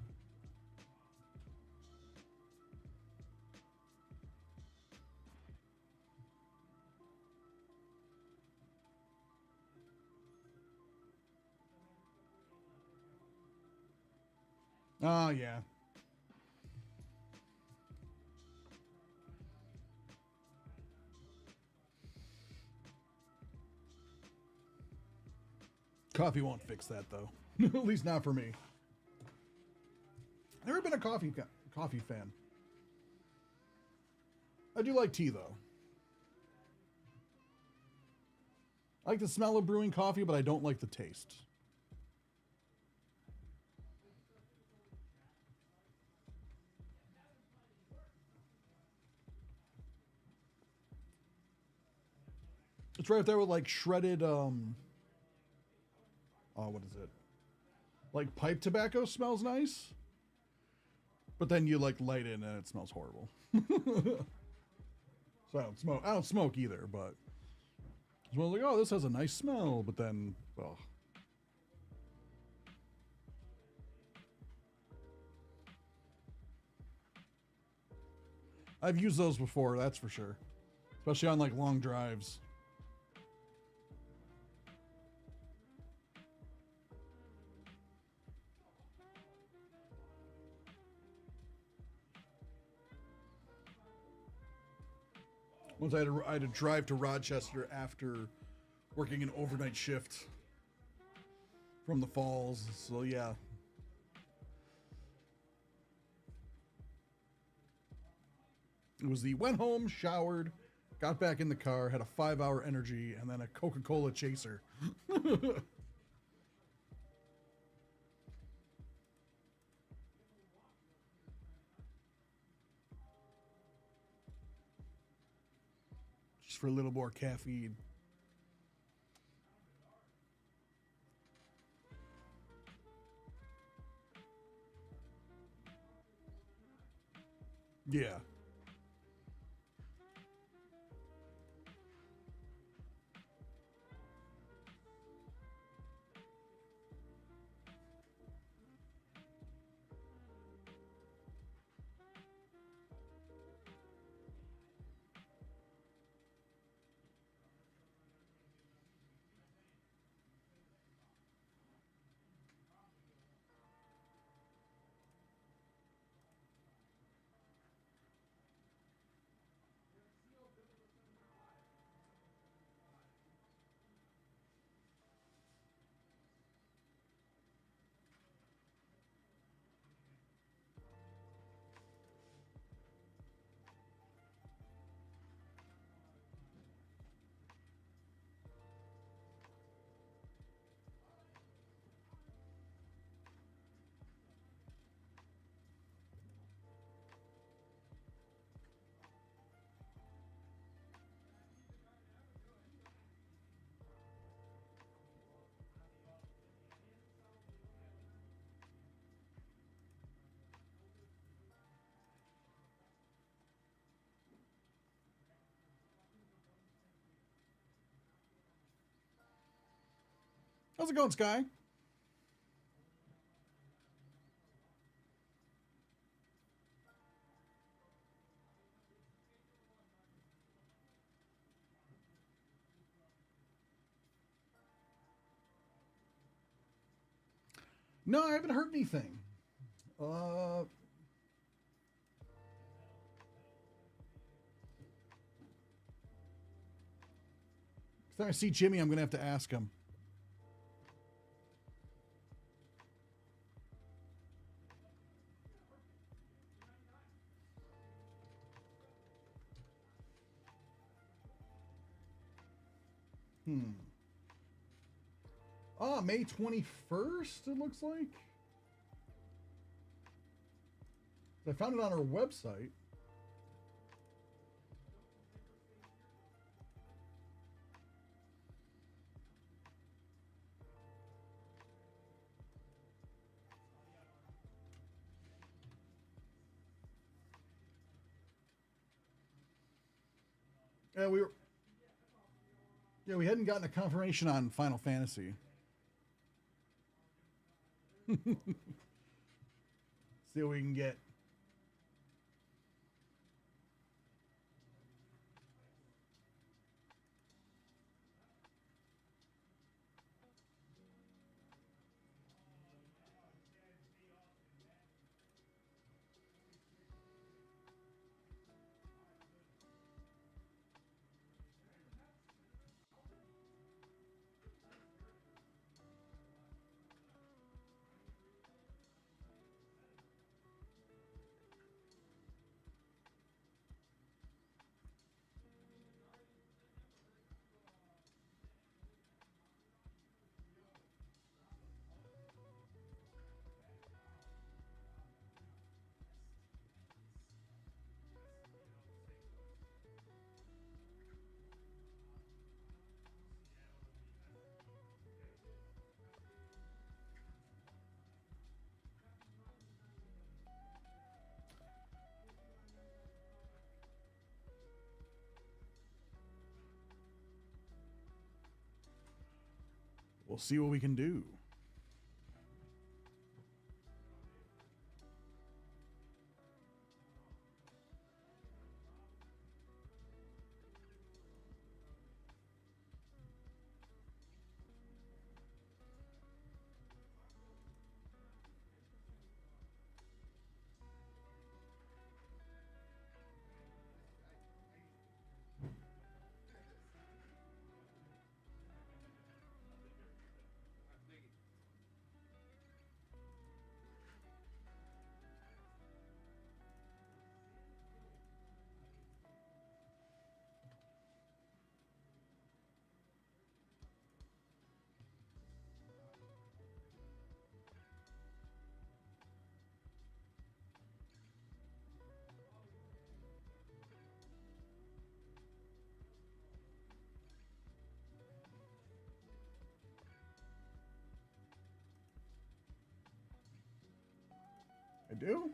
A: Oh, yeah. Coffee won't fix that, though. At least not for me. Never been a coffee fan. I do like tea, though. I like the smell of brewing coffee, but I don't like the taste. It's right there with like shredded, oh, what is it? Like pipe tobacco smells nice, but then you like light it and it smells horrible. So I don't smoke. I don't smoke either, but it's like, oh, this has a nice smell, but then, well. I've used those before, that's for sure. Especially on like long drives. Once I had to drive to Rochester after working an overnight shift from the falls. So yeah. It was the went home, showered, got back in the car, had a 5-hour energy, and then a Coca-Cola chaser. Just for a little more caffeine. Yeah. How's it going, Sky? No, I haven't heard anything. Next time I see Jimmy, I'm gonna have to ask him. May 21st, it looks like. I found it on our website. Yeah, we hadn't gotten a confirmation on Final Fantasy. See what we can get. We'll see what we can do. I do?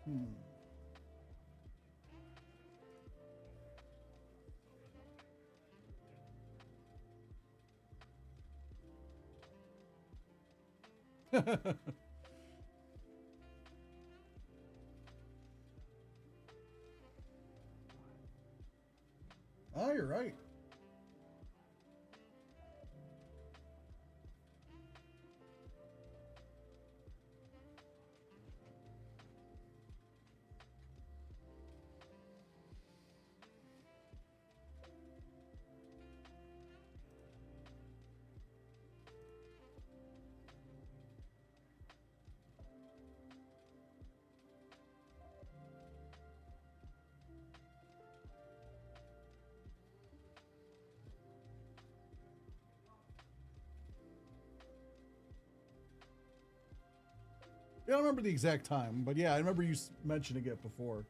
A: Hmm. Oh, you're right. Yeah, I don't remember the exact time, but yeah, I remember you mentioning it before.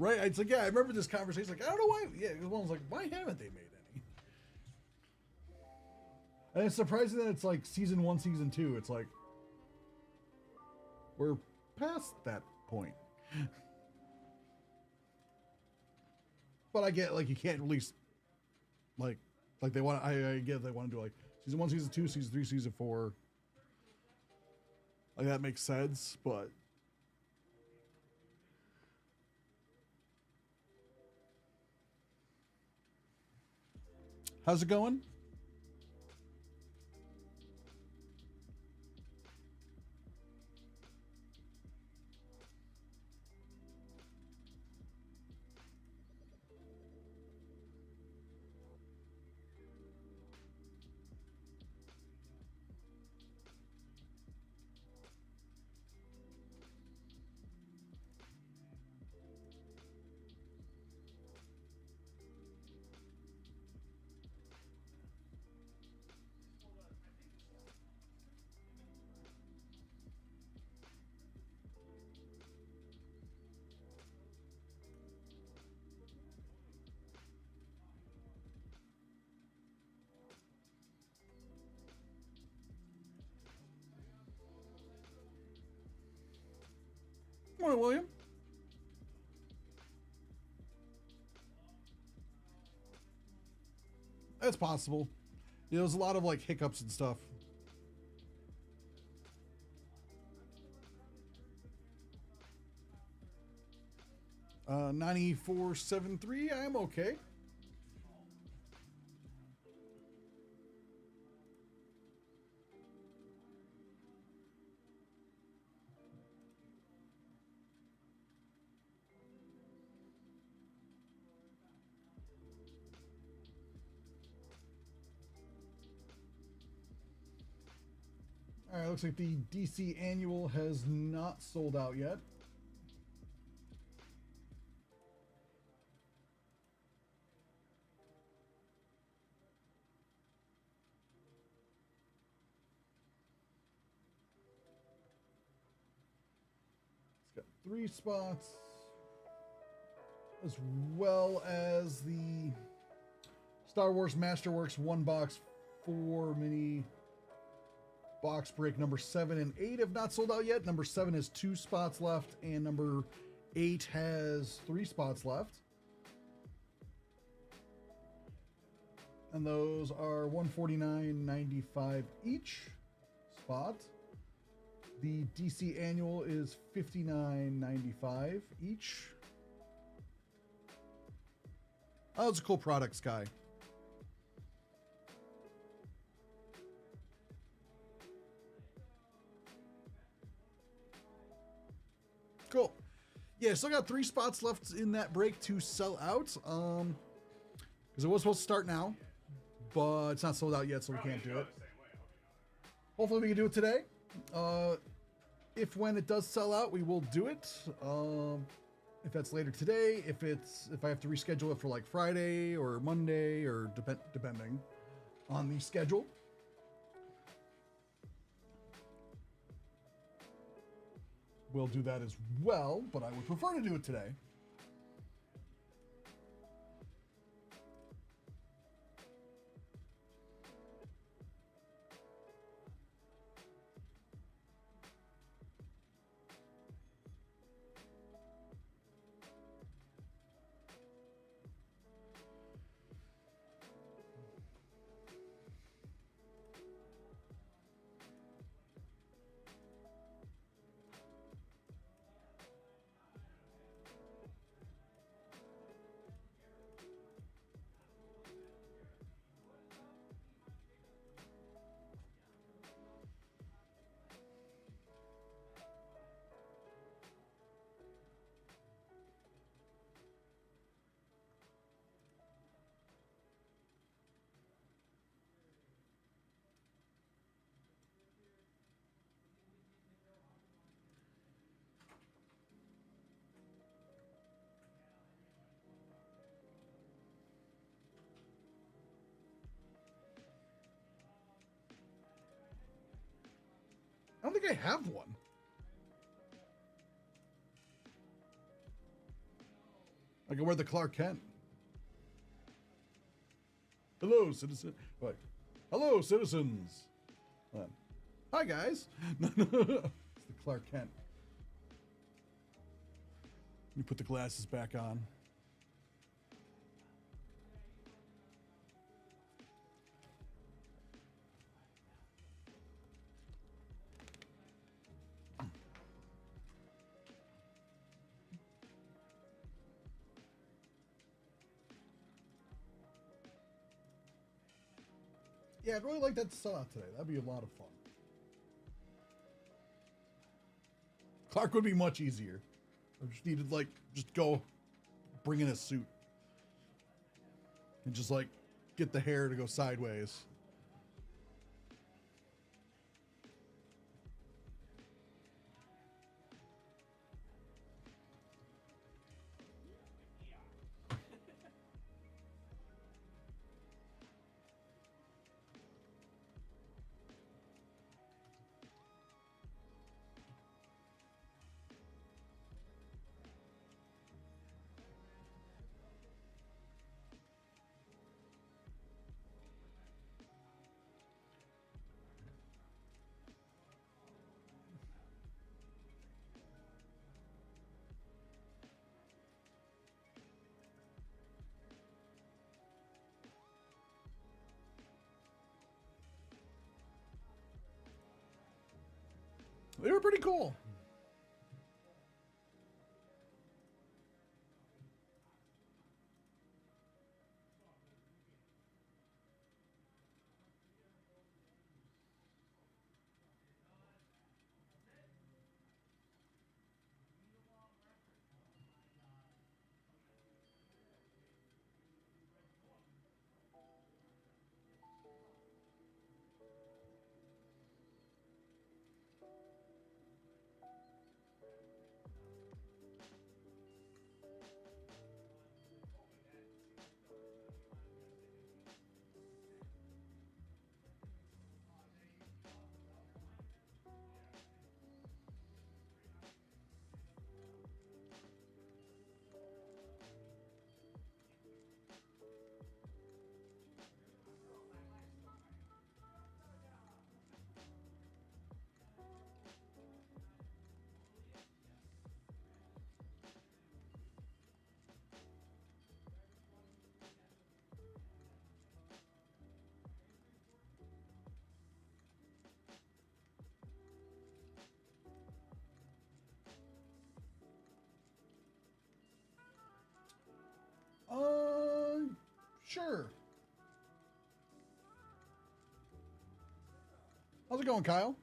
A: Right? It's like, yeah, I remember this conversation. Like, I don't know why. Yeah, one was like, why haven't they made any? And it's surprising that it's like season 1, season 2. It's like we're past that point. But I get like you can't release like they want. I get they want to do like season 1, season 2, season 3, season 4. Like that makes sense, but. How's it going? Morning, William. That's possible. Yeah, there's a lot of like hiccups and stuff. Uh, 9473. I am okay. All right, looks like the DC annual has not sold out yet. It's got 3 spots, as well as the Star Wars Masterworks 1 box 4 mini box break. Number 7 and 8 have not sold out yet. Number 7 has 2 spots left, and number 8 has 3 spots left. And those are $149.95 each spot. The DC annual is $59.95 each. Oh, it's a cool product, Sky. Cool. Yeah, still got 3 spots left in that break to sell out. Because it was supposed to start now, but it's not sold out yet, so we can't do it. Hopefully we can do it today. If when it does sell out, we will do it. If that's later today, if I have to reschedule it for like Friday or Monday or depending on the schedule. We'll do that as well, but I would prefer to do it today. I don't think I have one. I can wear the Clark Kent. Hello, citizen. What? Hello, citizens. Hi, guys. It's the Clark Kent. You put the glasses back on. Yeah, I'd really like that to sell out today. That'd be a lot of fun. Clark would be much easier. I just needed, like, just go bring in a suit. And just, like, get the hair to go sideways. They were pretty cool. Sure. How's it going, Kyle?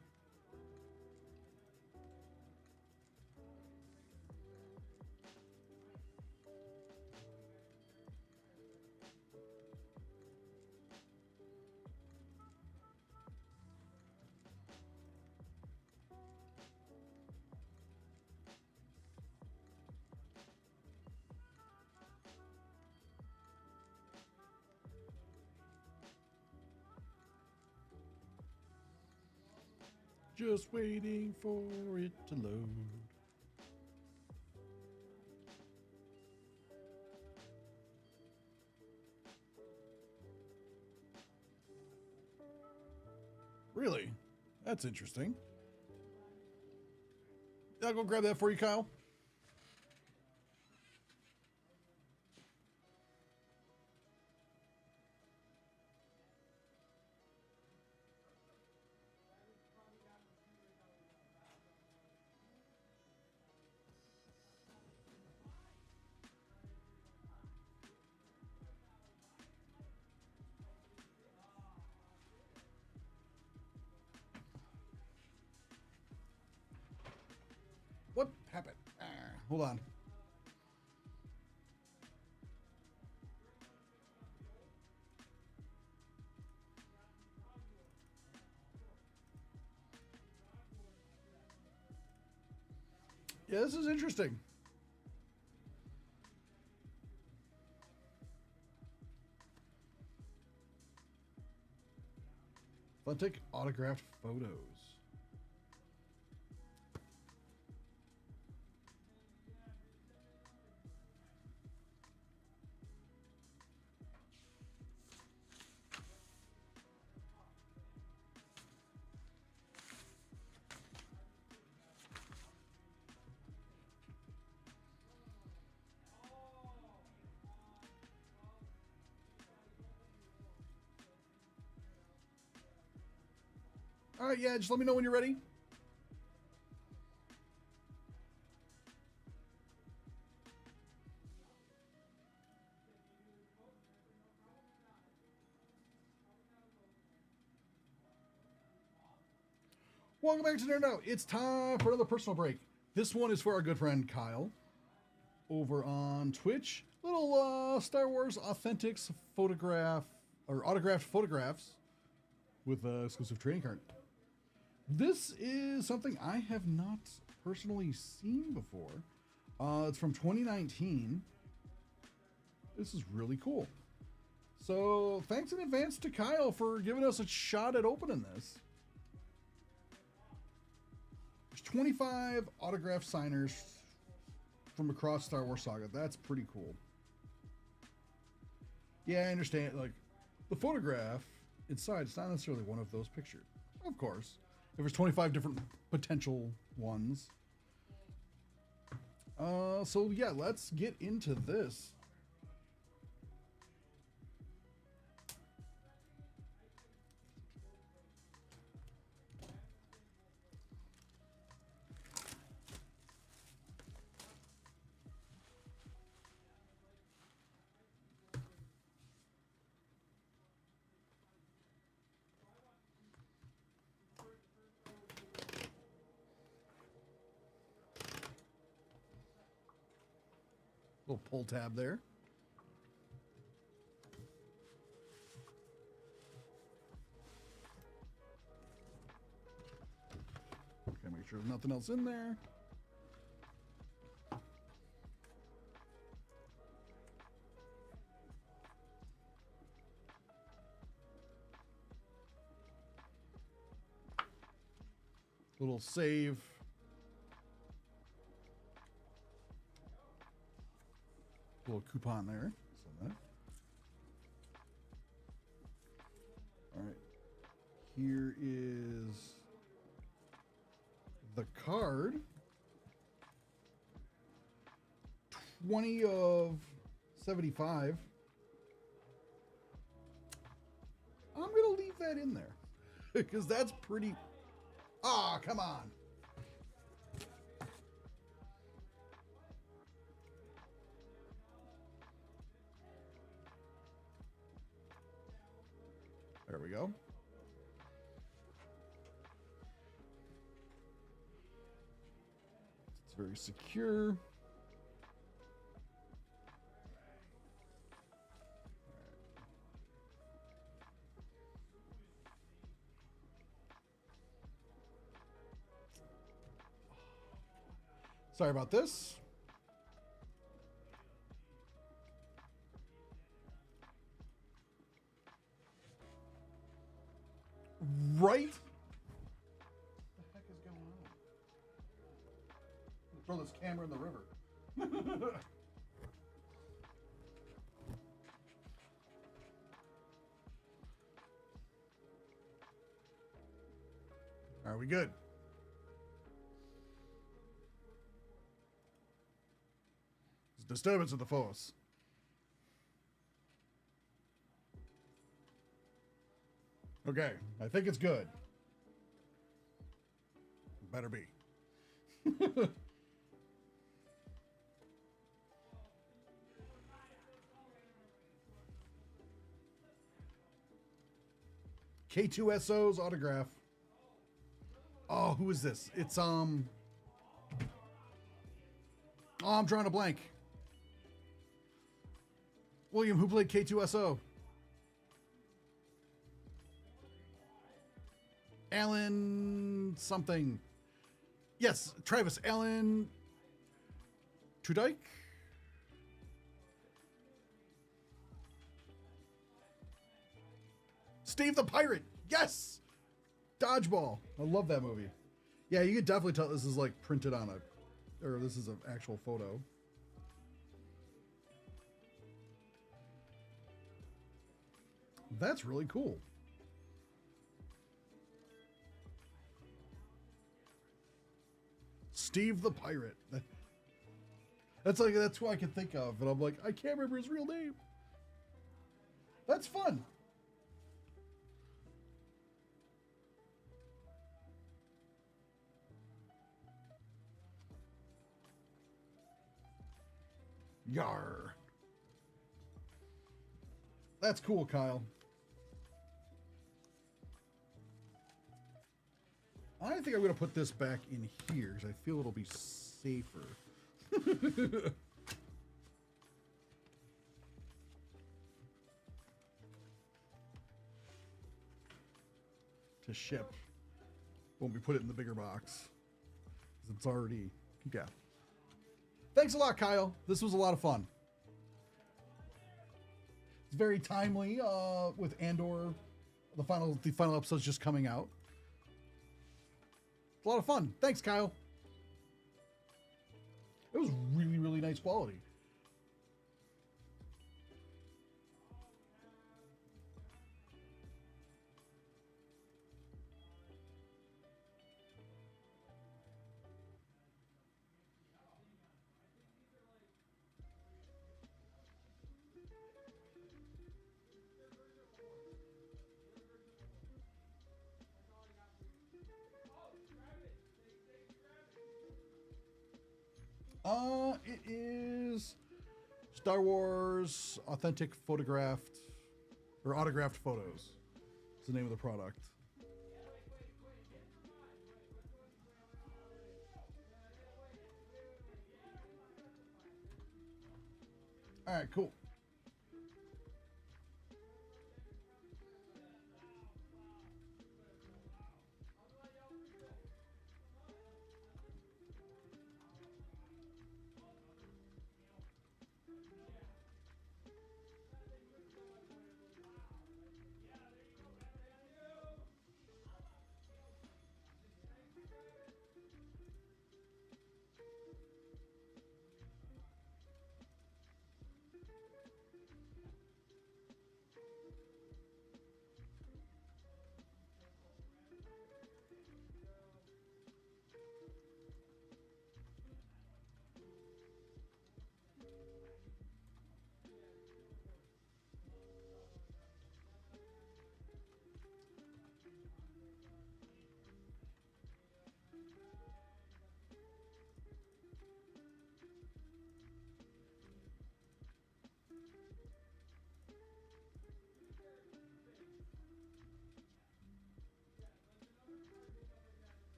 A: Just waiting for it to load. Really? That's interesting. I'll go grab that for you, Kyle. What happened? Hold on. Yeah, this is interesting. Authentic autographed photos. All right, yeah, just let me know when you're ready. Welcome back to Nerd Out. It's time for another personal break. This one is for our good friend Kyle over on Twitch. Little Star Wars Authentics photograph or autographed photographs with exclusive trading card. This is something I have not personally seen before. It's from 2019. This is really cool. So thanks in advance to Kyle for giving us a shot at opening this. There's 25 autograph signers from across Star Wars Saga. That's pretty cool. Yeah, I understand. Like, the photograph inside, it's not necessarily one of those pictures. Of course. If there's 25 different potential ones. So yeah, let's get into this. Little pull tab there. Okay, make sure there's nothing else in there. Little save. Little coupon there. So that. All right. Here is the card. 20 of 75. I'm going to leave that in there because that's pretty. Ah, come on. There we go. It's very secure. Sorry about this. Right? What the heck is going on? Throw this camera in the river. Are we good? There's disturbance of the force. Okay, I think it's good. Better be. K2SO's autograph. Oh, who is this? It's Oh, I'm drawing a blank. William, who played K2SO? Alan something. Yes, Travis. Alan Tudyk? Steve the Pirate. Yes! Dodgeball. I love that movie. Yeah, you could definitely tell this is like printed on a, or this is an actual photo. That's really cool. Steve the Pirate. That's who I can think of, and I'm like, I can't remember his real name. That's fun. Yar. That's cool, Kyle. I think I'm going to put this back in here because I feel it'll be safer. To ship when we put it in the bigger box. It's already, yeah. Thanks a lot, Kyle. This was a lot of fun. It's very timely with Andor. The final episode's just coming out. It's a lot of fun. Thanks, Kyle. It was really, really nice quality. It is Star Wars authentic photographed or autographed photos. It's the name of the product. All right, cool.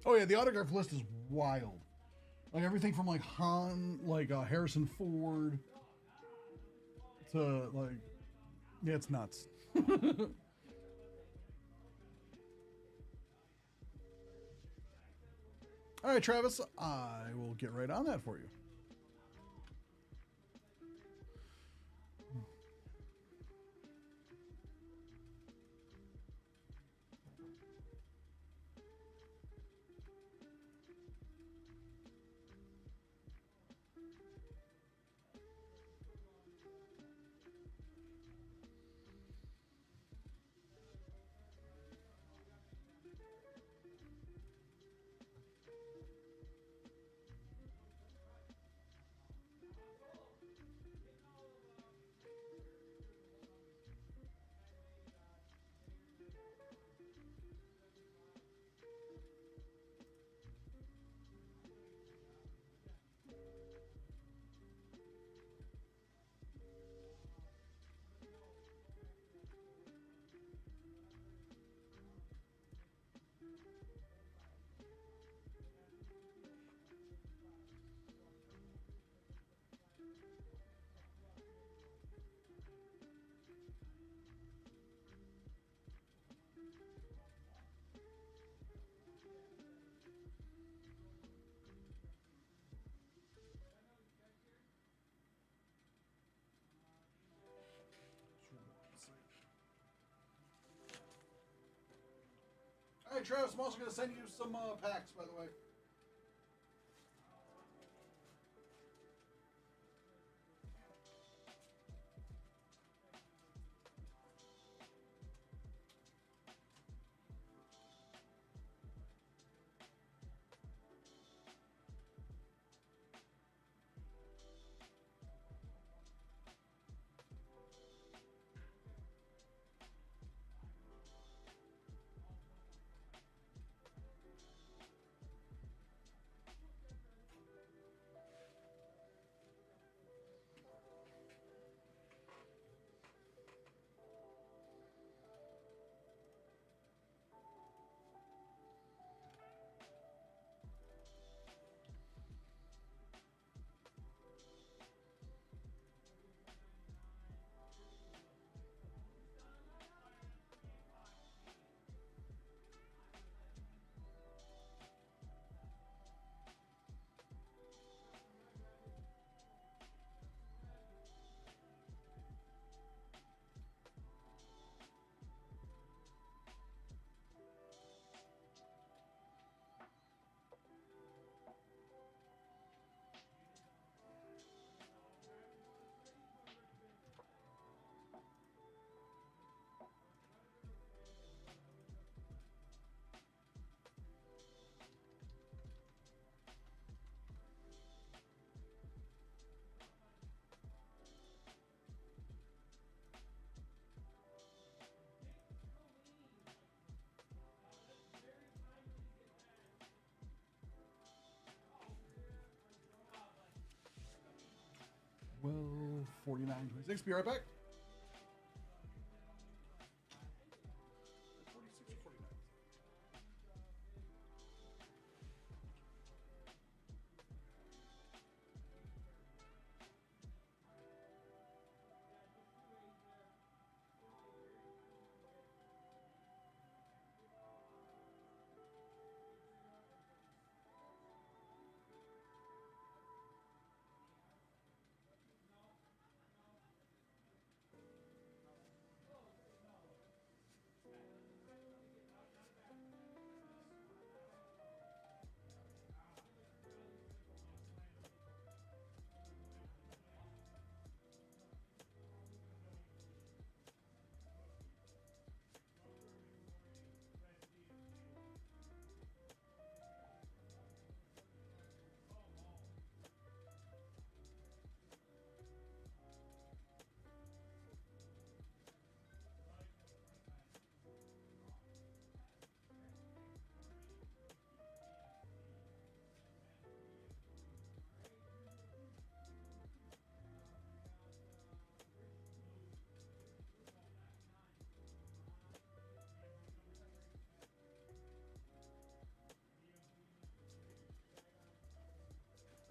A: Oh yeah, the autograph list is wild. Like everything from like Han, like Harrison Ford, to like, yeah, it's nuts. All right, Travis, I will get right on that for you. All right, Travis, I'm also going to send you some packs, by the way. 49.26. Be right back. 46 or 49.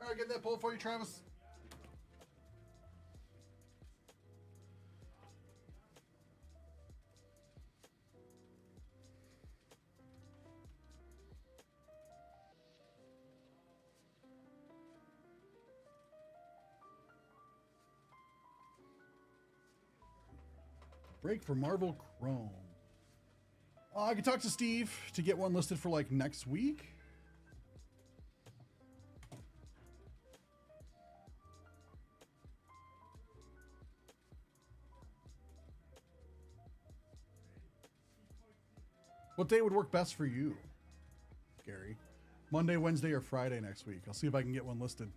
A: All right, get that pull for you, Travis. Break for Marvel Chrome. I can talk to Steve to get one listed for like next week. What day would work best for you, Gary? Monday, Wednesday, or Friday next week? I'll see if I can get one listed.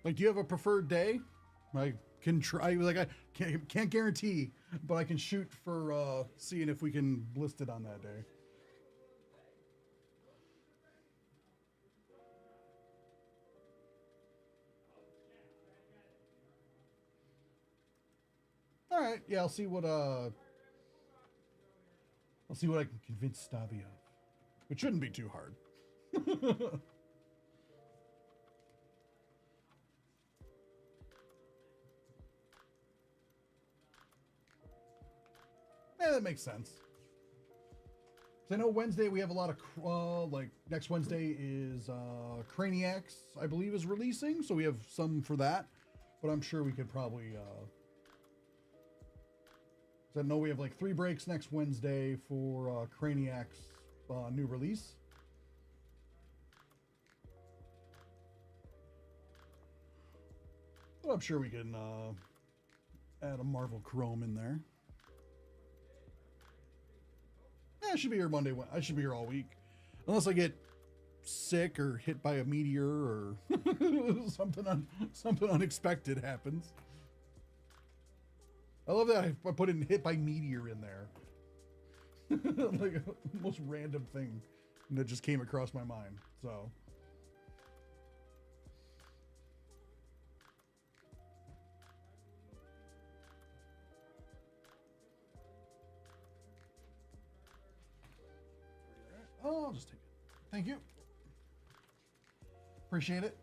A: Like, do you have a preferred day? I can try. Like, I can't guarantee, but I can shoot for seeing if we can list it on that day. All right. Yeah, I'll see what I can convince Stavi of. It shouldn't be too hard. Yeah, that makes sense. So I know Wednesday we have a lot of like next Wednesday is Craniacs, I believe, is releasing, so we have some for that. But I'm sure we could probably. So I know we have like 3 breaks next Wednesday for Craniacs new release. But I'm sure we can add a Marvel Chrome in there. I should be here Monday. I should be here all week, unless I get sick or hit by a meteor or something unexpected happens. I love that I put in hit by meteor in there, like the most random thing that just came across my mind. So. Oh, I'll just take it. Thank you. Appreciate it.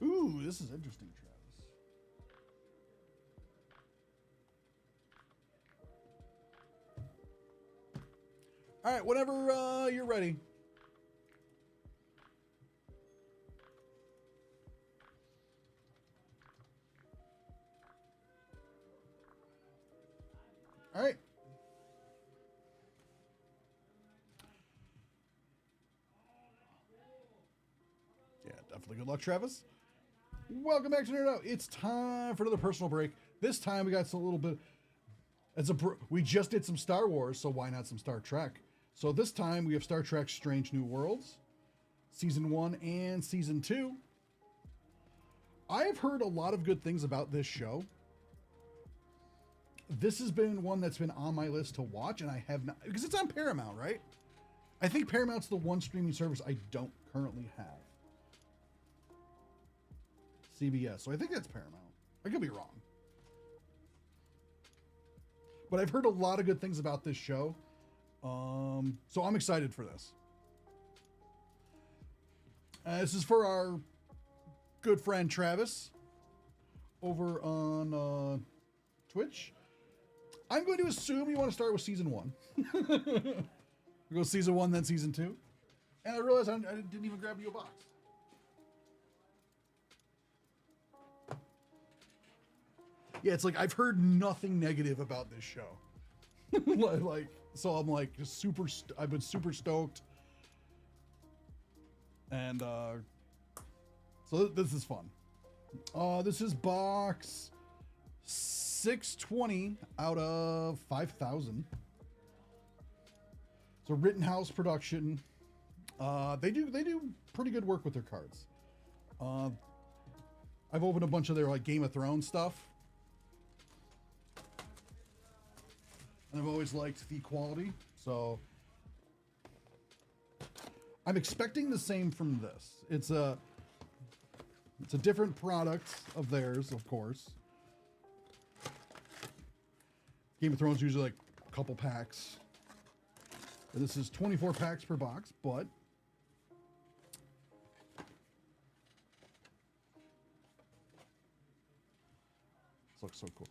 A: Ooh, this is interesting, Travis. All right, whenever you're ready. All right. Yeah, definitely good luck, Travis. Welcome back to Nerd Out. It's time for another personal break. This time we got a little bit. We just did some Star Wars, so why not some Star Trek? So this time we have Star Trek: Strange New Worlds, Season 1 and Season 2. I have heard a lot of good things about this show. This has been one that's been on my list to watch, and I have not, because it's on Paramount, right? I think Paramount's the one streaming service I don't currently have. CBS, so I think that's Paramount. I could be wrong. But I've heard a lot of good things about this show. So I'm excited for this. This is for our good friend Travis over on Twitch. I'm going to assume you want to start with Season 1. We'll go Season 1, then Season 2. And I realized I didn't even grab you a box. Yeah, it's like I've heard nothing negative about this show. So I'm like I've been super stoked. And so this is fun. This is box 620 out of 5,000. It's a Rittenhouse production. They do pretty good work with their cards. I've opened a bunch of their like Game of Thrones stuff. And I've always liked the quality, so I'm expecting the same from this. It's a different product of theirs, of course. Game of Thrones usually like a couple packs. And this is 24 packs per box, but this looks so cool.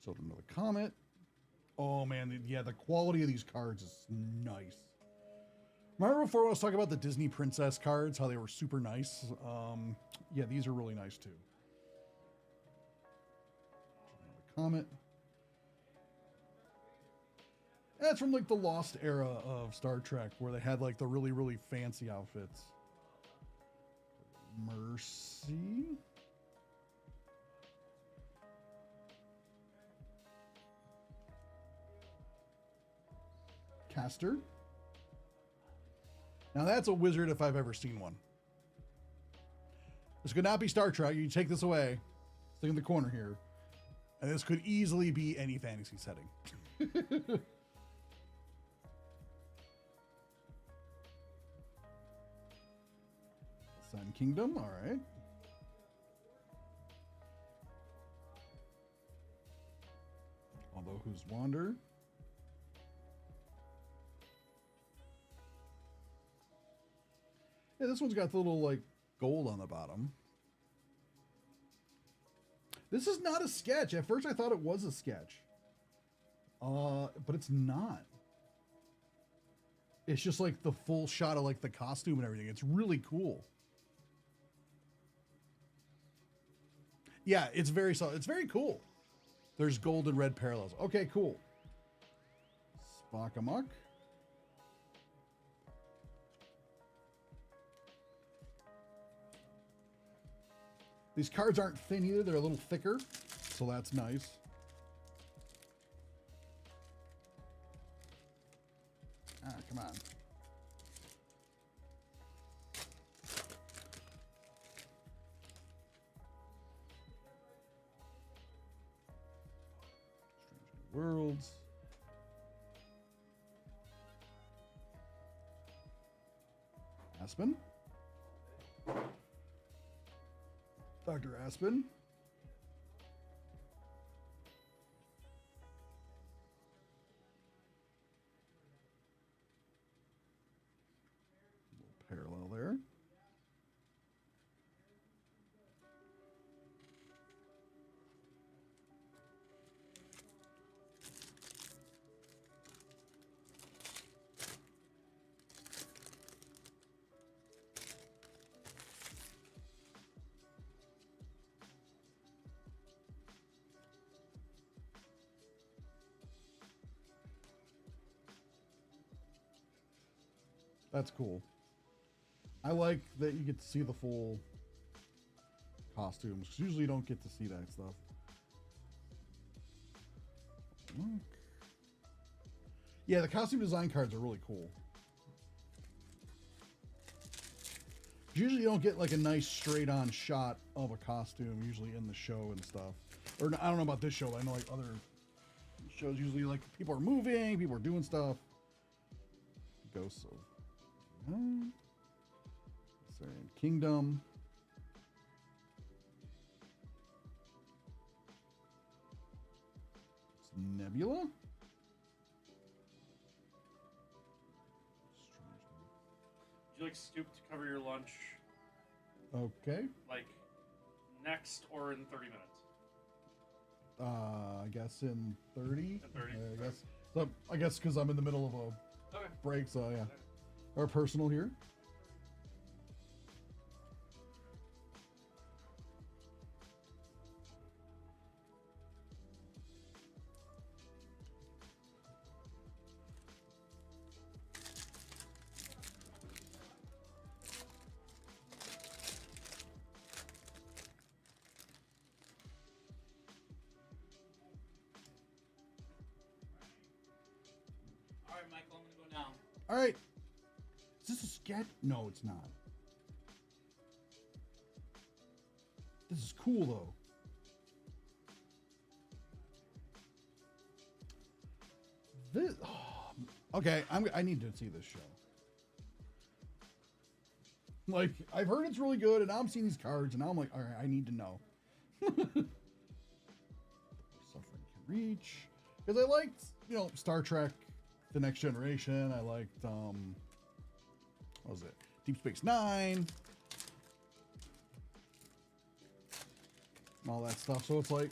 A: So another Comet. Oh man, yeah, the quality of these cards is nice. Remember before when I was talking about the Disney Princess cards, how they were super nice? Yeah, these are really nice too. Another Comet. That's from like the Lost era of Star Trek, where they had like the really, really fancy outfits. Mercy. Caster. Now that's a wizard if I've ever seen one. This could not be Star Trek. You take this away, stick in the corner here, and this could easily be any fantasy setting. Sun Kingdom, all right. Although Who's Wander. Yeah, this one's got the little like gold on the bottom. This is not a sketch. At first I thought it was a sketch. But it's not. It's just like the full shot of like the costume and everything. It's really cool. Yeah, it's very solid. It's very cool. There's gold and red parallels. Okay, cool. Spock Amok. These cards aren't thin either. They're a little thicker, so that's nice. Ah, come on. Strange New Worlds. Aspen. Dr. Aspen. A little parallel there. That's cool. I like that you get to see the full costumes, 'cause usually you don't get to see that stuff. Look. Yeah, the costume design cards are really cool. Usually you don't get like a nice straight on shot of a costume usually in the show and stuff. Or I don't know about this show, but I know like other shows usually like people are moving, people are doing stuff. Ghosts of Sorry, Kingdom. It's Nebula.
C: Would you like Stoop to cover your lunch,
A: Okay.
C: like, next or in 30 minutes?
A: I guess in 30.
C: In 30?
A: I guess. So I guess because I'm in the middle of a
C: Okay.
A: break, so yeah. Our personal here.
C: All right, Michael, I'm gonna go now.
A: All right. Is this a sketch? No, it's not. This is cool though. This. Okay, I need to see this show. Like I've heard it's really good, and now I'm seeing these cards, and now I'm like, all right, I need to know. Suffering Can Reach, because I liked, Star Trek, The Next Generation. I liked what was it? Deep Space Nine, and all that stuff. So it's like,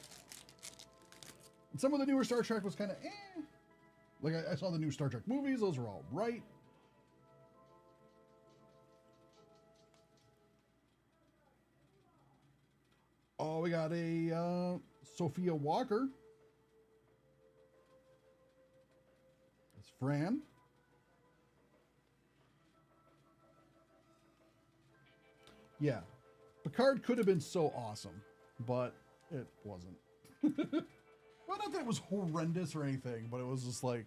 A: and some of the newer Star Trek was kind of eh. Like I saw the new Star Trek movies; those were all right. Oh, we got a Sophia Walker. That's Fran. Yeah. Picard could have been so awesome, but it wasn't. Well, not that it was horrendous or anything, but it was just like...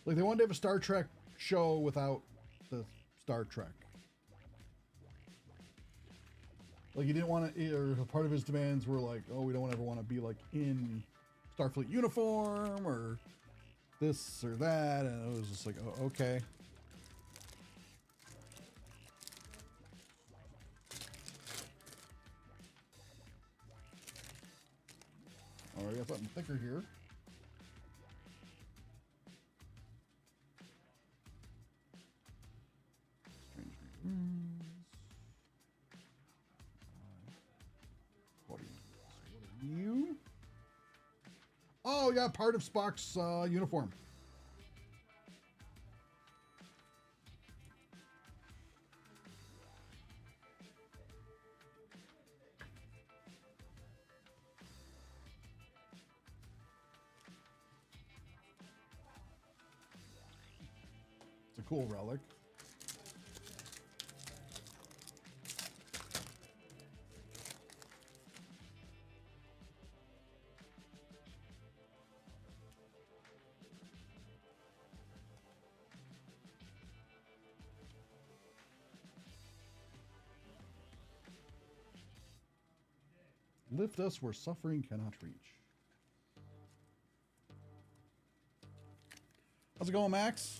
A: Like, they wanted to have a Star Trek show without the Star Trek. Like, he didn't want to, or part of his demands were like, oh, we don't ever want to be like in Starfleet uniform or this or that. And it was just like, oh, okay. All right, I got something thicker here. Strange Rooms. What are you? Oh, yeah, part of Spock's uniform. It's a cool relic. Lift us where suffering cannot reach. How's it going, Max?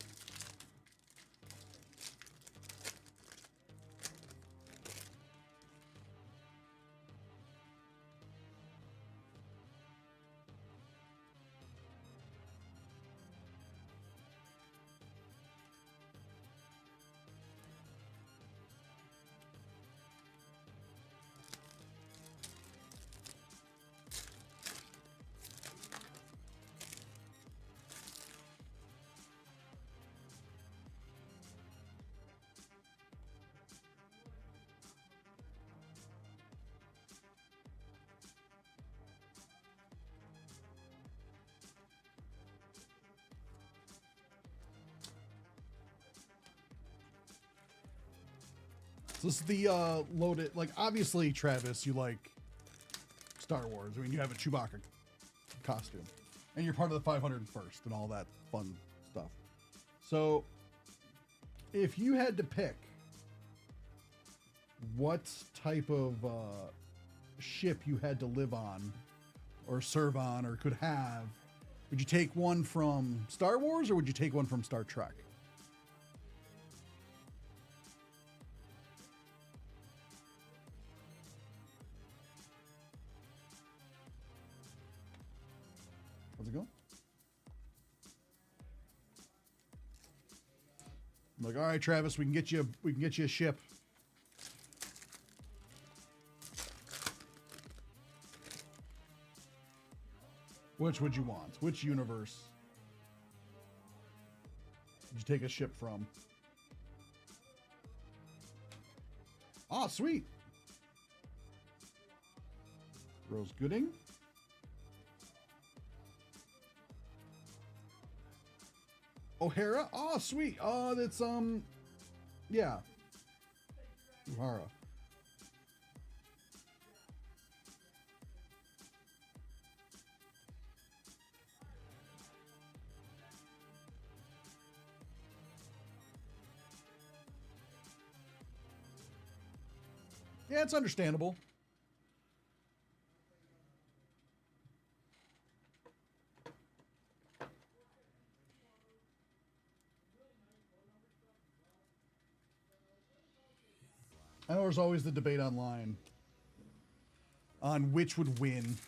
A: So this is the loaded, like, obviously, Travis, you like Star Wars. I mean, you have a Chewbacca costume. And you're part of the 501st and all that fun stuff. So, if you had to pick what type of ship you had to live on, or serve on, or could have, would you take one from Star Wars, or would you take one from Star Trek? How's it going? I'm like, all right, Travis, we can get you a ship. Which would you want? Which universe would you take a ship from? Ah, sweet. Rose Gooding. O'Hara? Oh, sweet. Oh, that's, yeah. O'Hara. Yeah, it's understandable. I know there's always the debate online on which would win.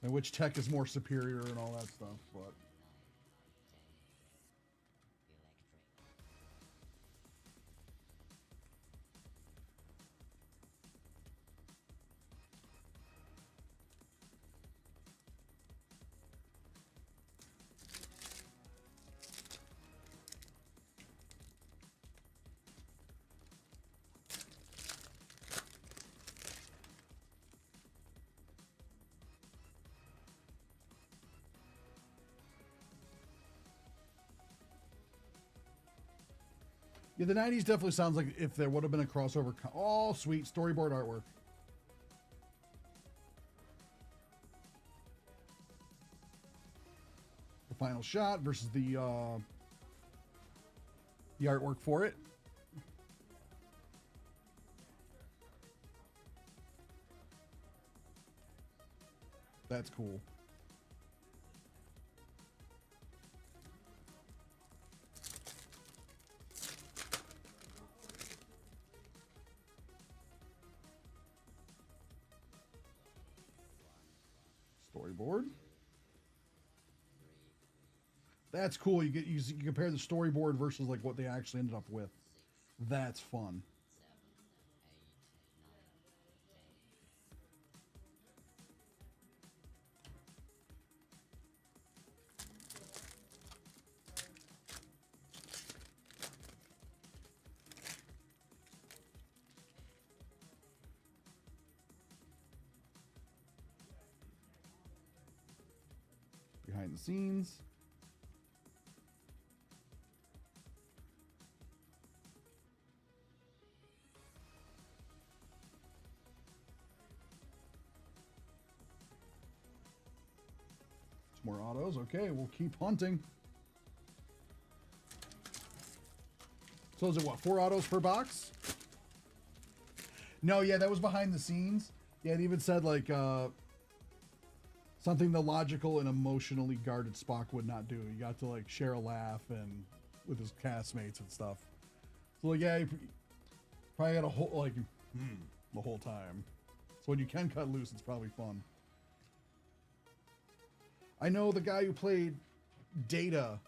A: And which tech is more superior and all that stuff, but yeah, the 90s definitely sounds like if there would have been a crossover. Oh, sweet. Storyboard artwork. The final shot versus the artwork for it. That's cool. Storyboard. That's cool. You compare the storyboard versus like what they actually ended up with. That's fun. Behind the scenes. More autos. Okay, we'll keep hunting. So is it what, 4 autos per box? No, yeah, that was behind the scenes. Yeah, it even said like something the logical and emotionally guarded Spock would not do. He got to like share a laugh and with his castmates and stuff. So like, yeah, he probably got a whole like the whole time. So when you can cut loose, it's probably fun. I know the guy who played Data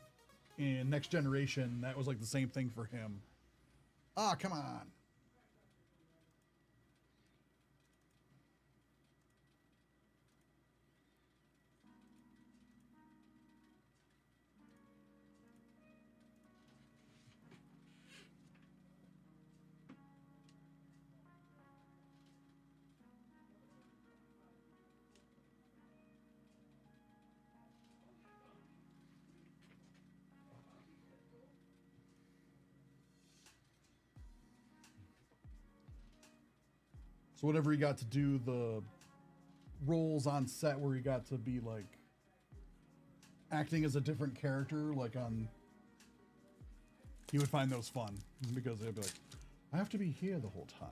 A: in Next Generation, that was like the same thing for him. Ah, come on. So whenever he got to do the roles on set where he got to be like acting as a different character, like on, he would find those fun because they'd be like, I have to be here the whole time.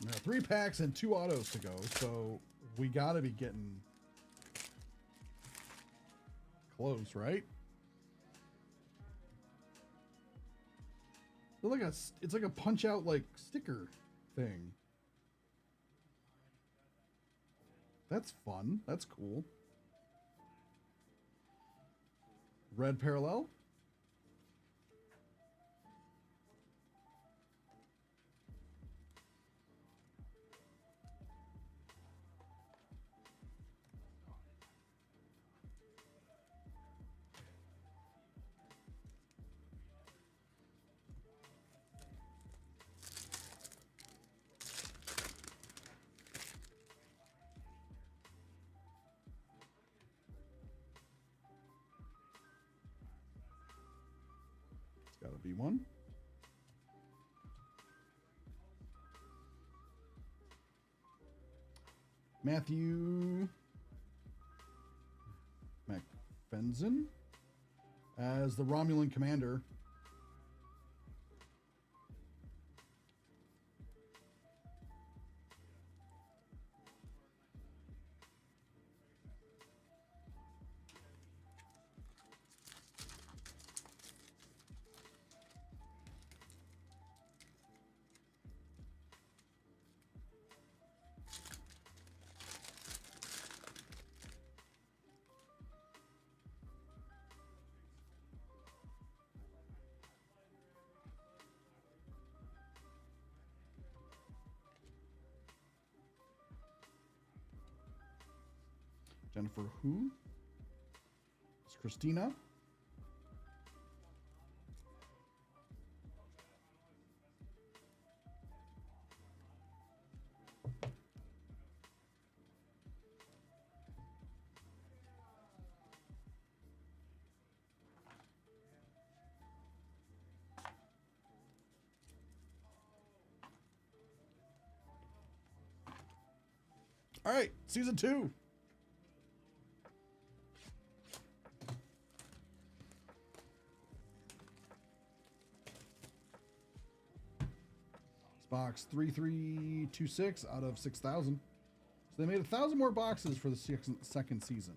A: Now, 3 packs and 2 autos to go, so we gotta be getting close, right? They're like it's like a punch out like sticker thing. That's fun. That's cool. Red parallel. Gotta be one. Matthew McFenzen as the Romulan commander. Jennifer Who? It's Christina. All right, season 2. Box 3326 out of 6,000. So they made 1,000 more boxes for the second season.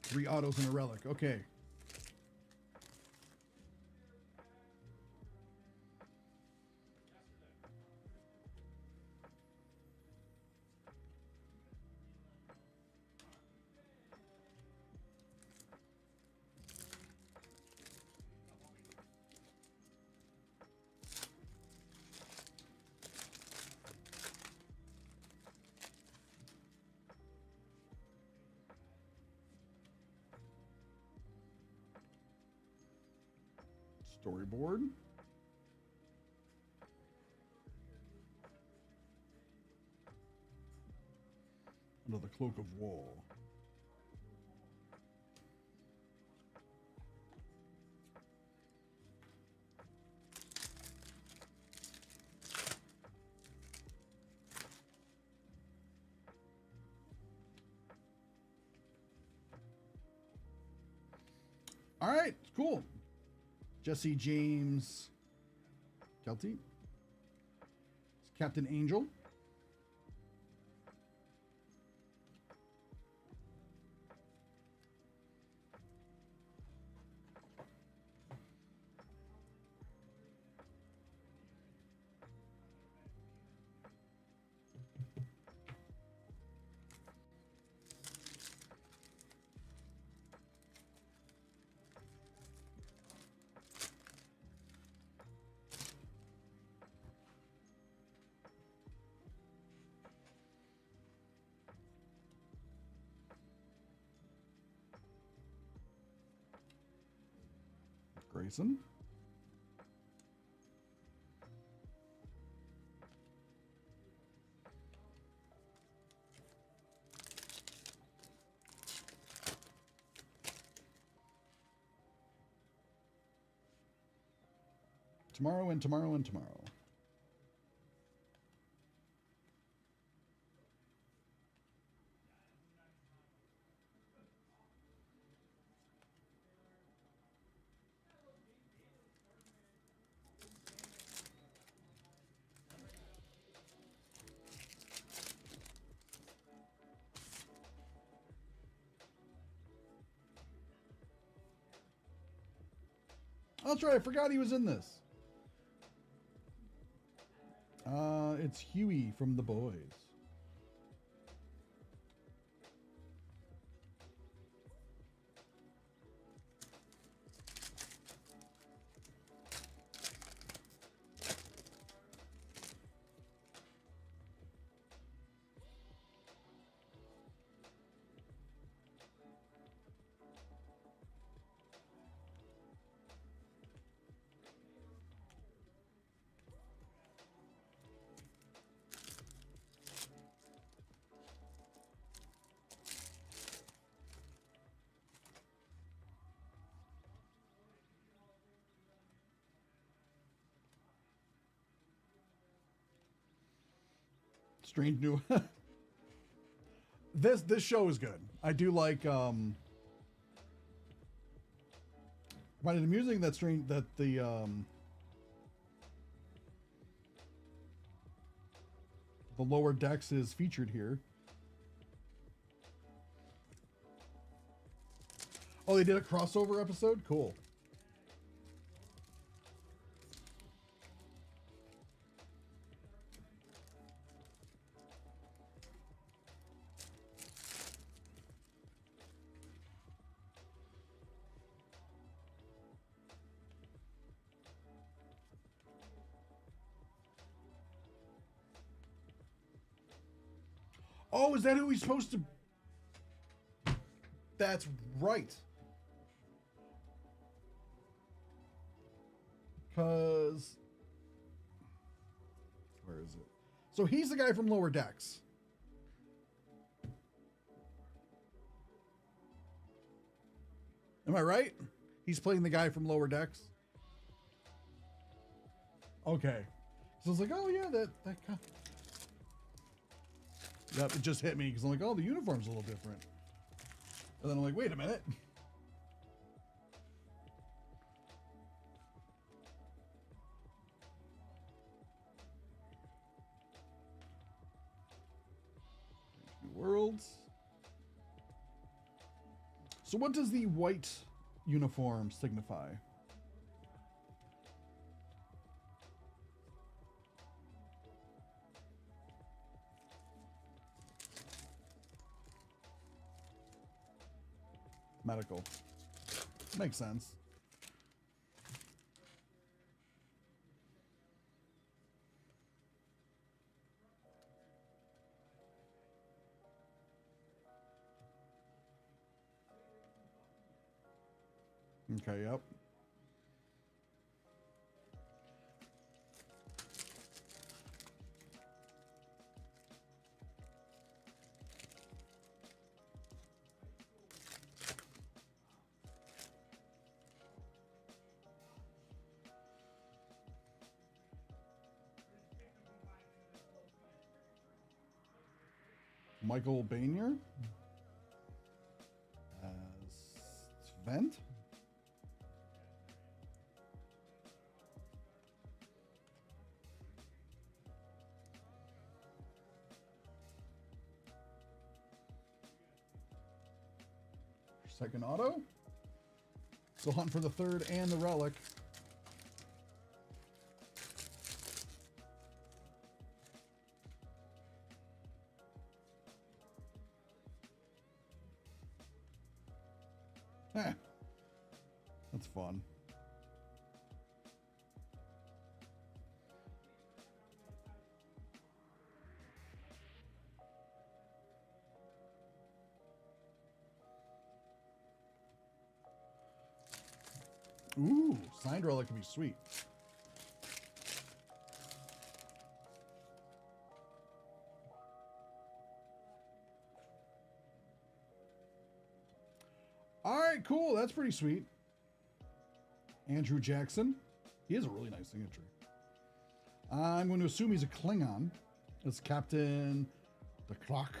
A: 3 autos and a relic. Okay. Storyboard. Under the cloak of war. All right, cool. Jesse James Kelty. Captain Angel. Grayson. Tomorrow and tomorrow and tomorrow. Oh, that's right. I forgot he was in this. It's Huey from The Boys. Strange new. This show is good. I do like find it amusing that the Lower Decks is featured here. Oh, they did a crossover episode? Cool. Oh, is that who he's supposed to... That's right. Because... Where is it? So he's the guy from Lower Decks. Am I right? He's playing the guy from Lower Decks? Okay. So I was like, oh yeah, that guy. Yep, it just hit me because I'm like, oh, the uniform's a little different. And then I'm like, wait a minute. Worlds. So what does the white uniform signify? Medical. Makes sense. Okay, yep. Michael Bainier as Svent. Second auto. Still hunting for the third and the relic. Eh, that's fun. Ooh, signed relic could be sweet. All right, cool. That's pretty sweet. Andrew Jackson. He has a really nice signature. I'm going to assume he's a Klingon. It's Captain the Clock.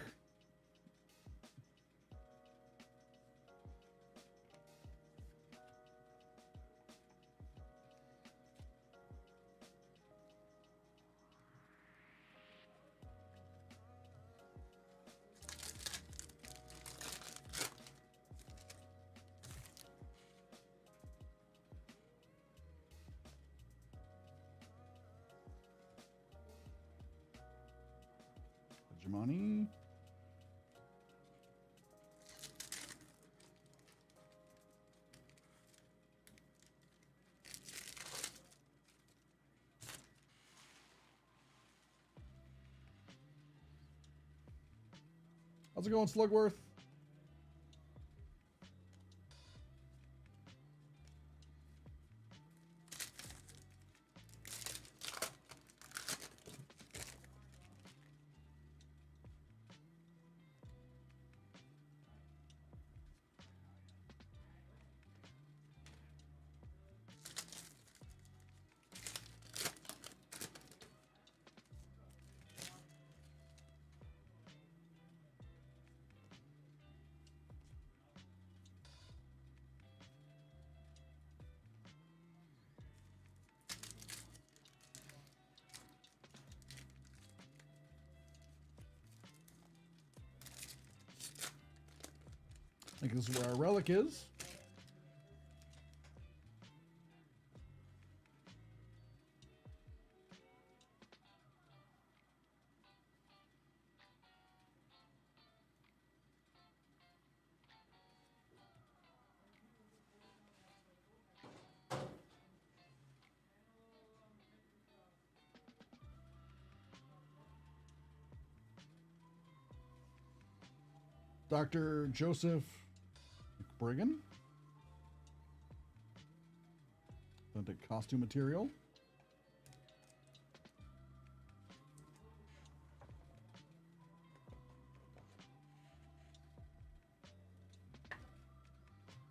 A: Hegemony. How's it going, Slugworth? I think this is where our relic is. Dr. Joseph Briggan. Authentic costume material.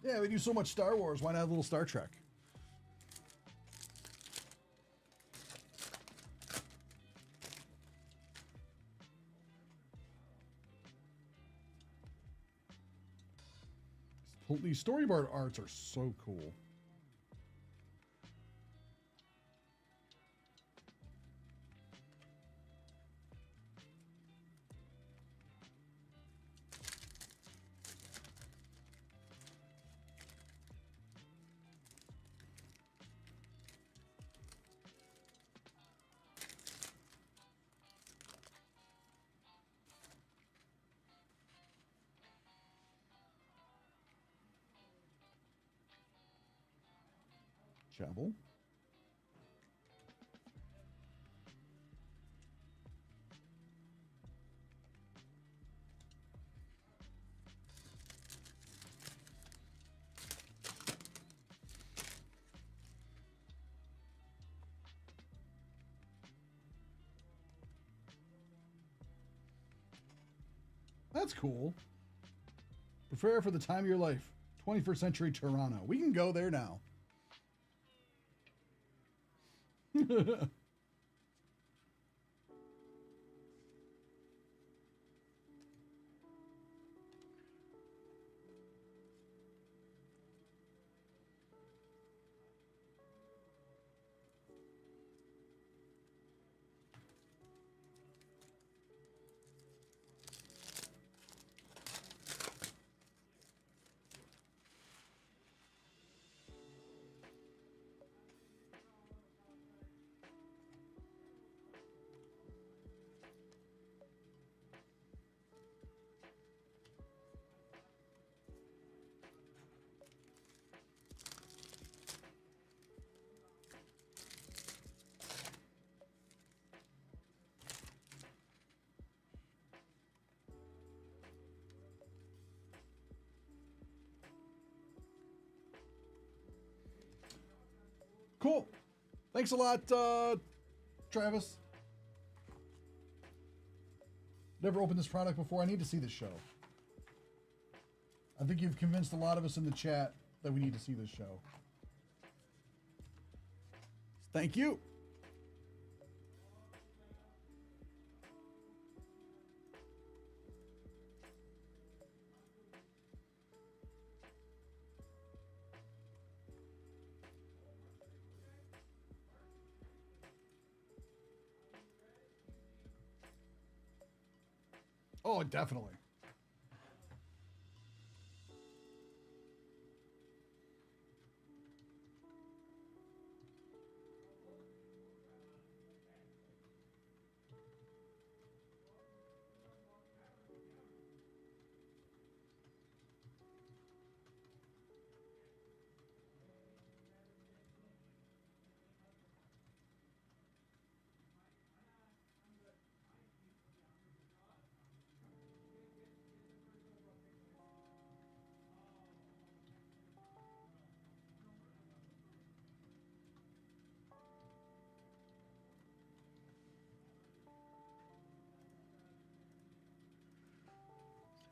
A: Yeah, we do so much Star Wars. Why not have a little Star Trek? These storyboard arts are so cool. Chapel. That's cool. Prepare for the time of your life. 21st century Toronto. We can go there now. Cool. Thanks a lot, Travis. Never opened this product before. I need to see this show. I think you've convinced a lot of us in the chat that we need to see this show. Thank you. Oh, definitely.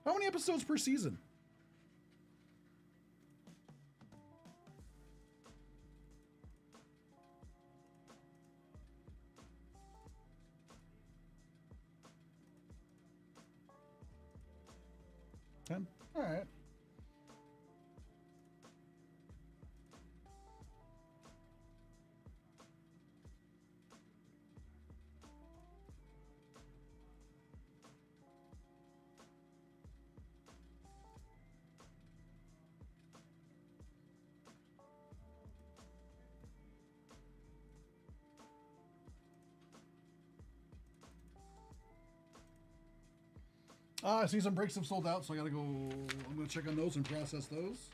A: How many episodes per season? Ten? All right. I see some breaks have sold out, so I gotta go. I'm gonna check on those and process those.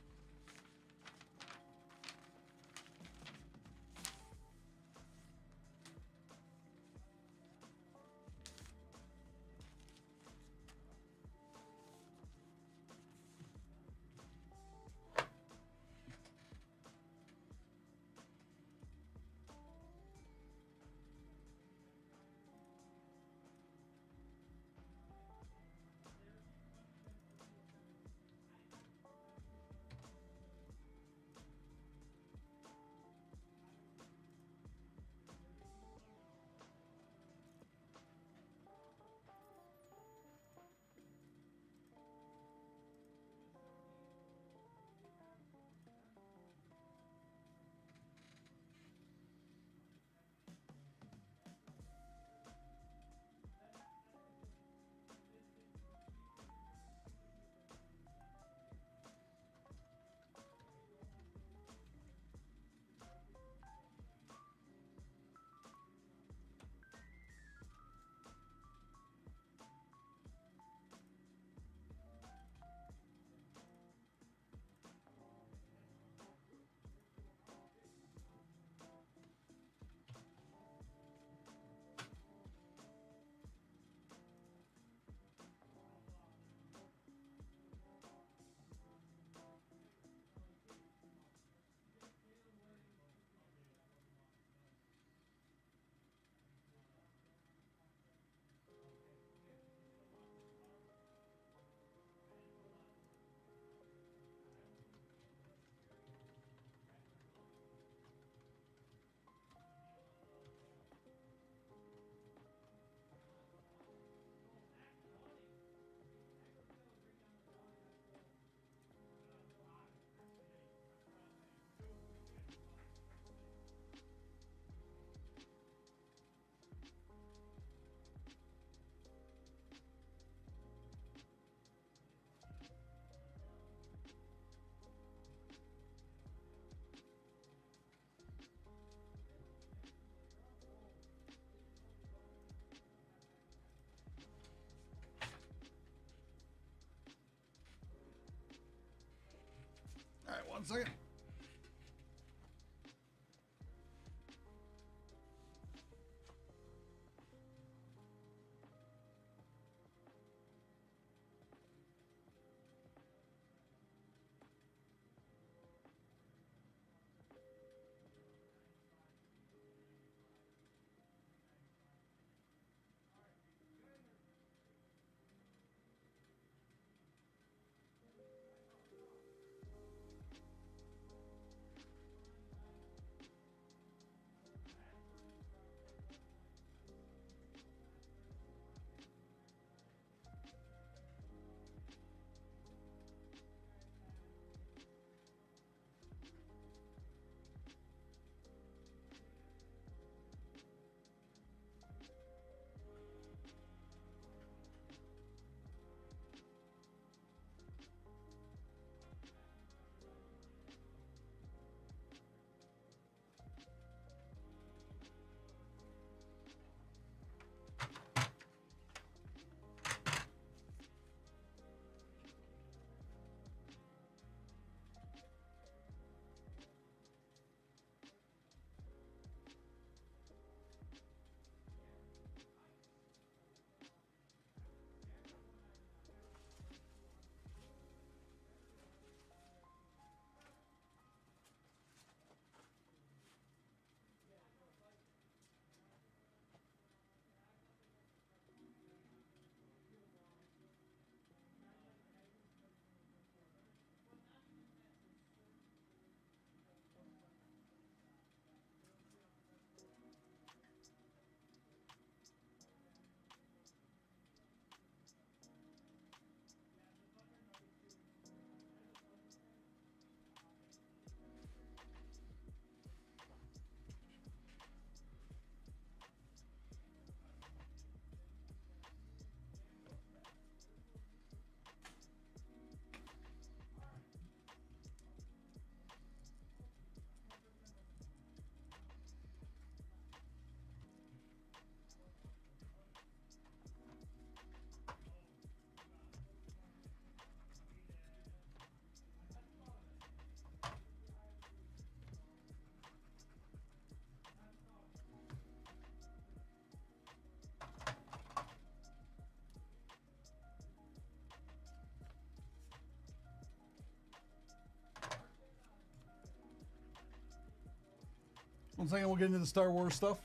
A: All right, 1 second. 1 second, we'll get into the Star Wars stuff.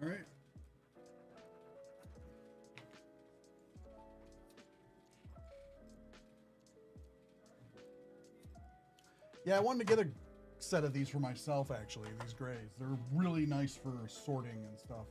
A: All right. Yeah, I wanted to get a set of these for myself, actually, these grays. They're really nice for sorting and stuff.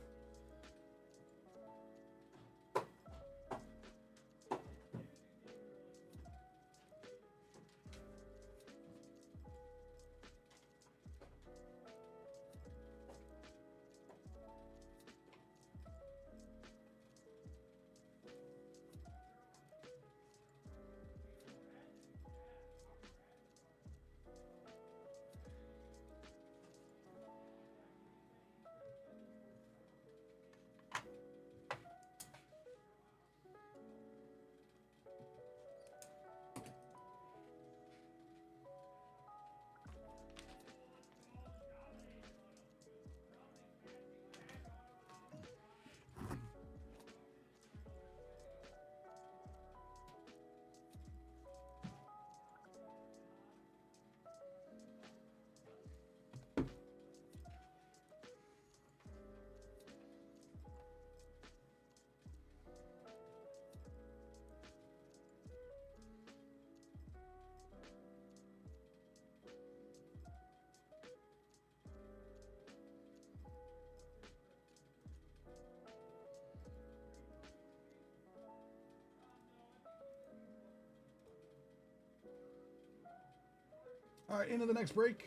A: All right, into the next break.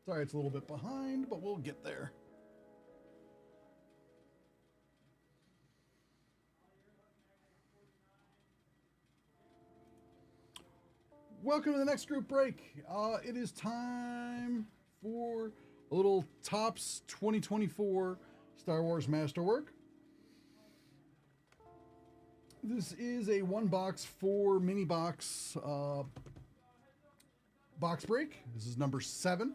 A: Sorry, it's a little bit behind, but we'll get there. Welcome to the next group break. It is time for a little Topps 2024 Star Wars Masterwork. This is a 1-box 4 mini box box break. This is number 7.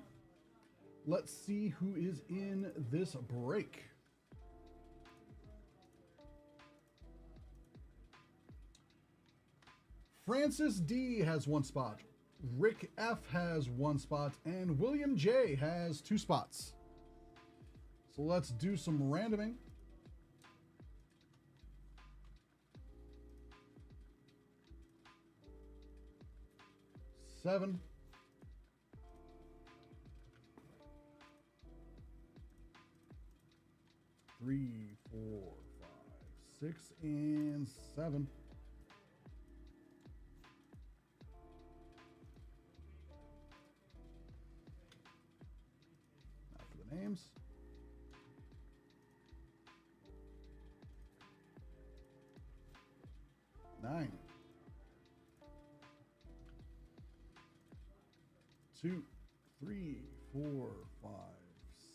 A: Let's see who is in this break. Francis D has 1 spot. Rick F has 1 spot, and William J has 2 spots. So let's do some randoming. Seven. 3, 4, 5, 6, and 7. Now for the names. Nine. 2, 3, 4, 5,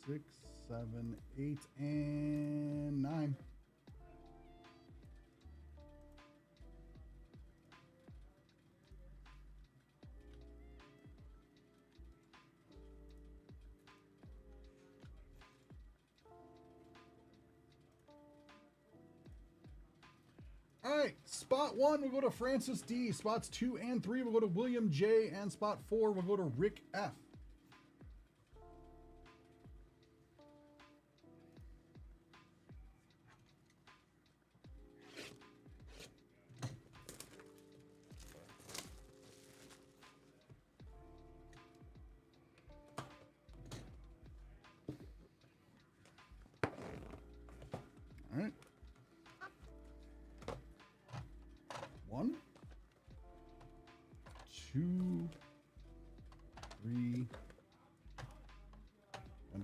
A: 6, 7, 8, and 9. All right, spot 1 will go to Francis D. Spots 2 and 3 will go to William J. And spot 4 will go to Rick F.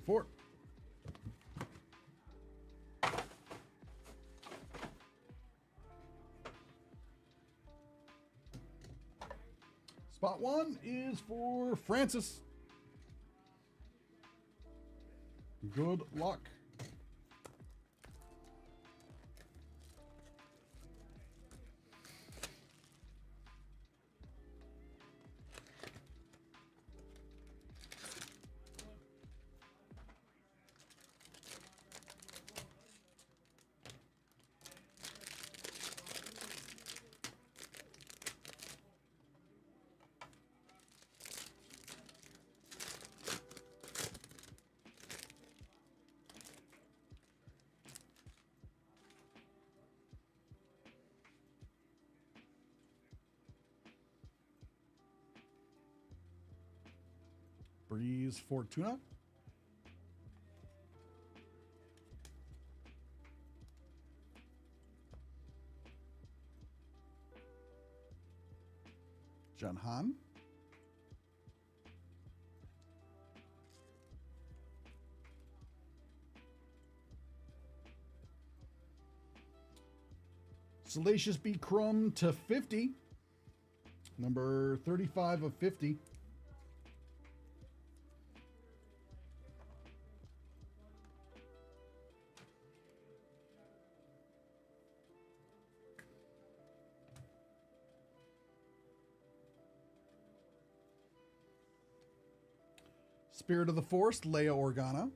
A: 4. Spot 1 is for Francis. Good luck. Breeze Fortuna. John Han. Salacious B. Crumb to 50. Number 35 of 50. Spirit of the Force, Leia Organa.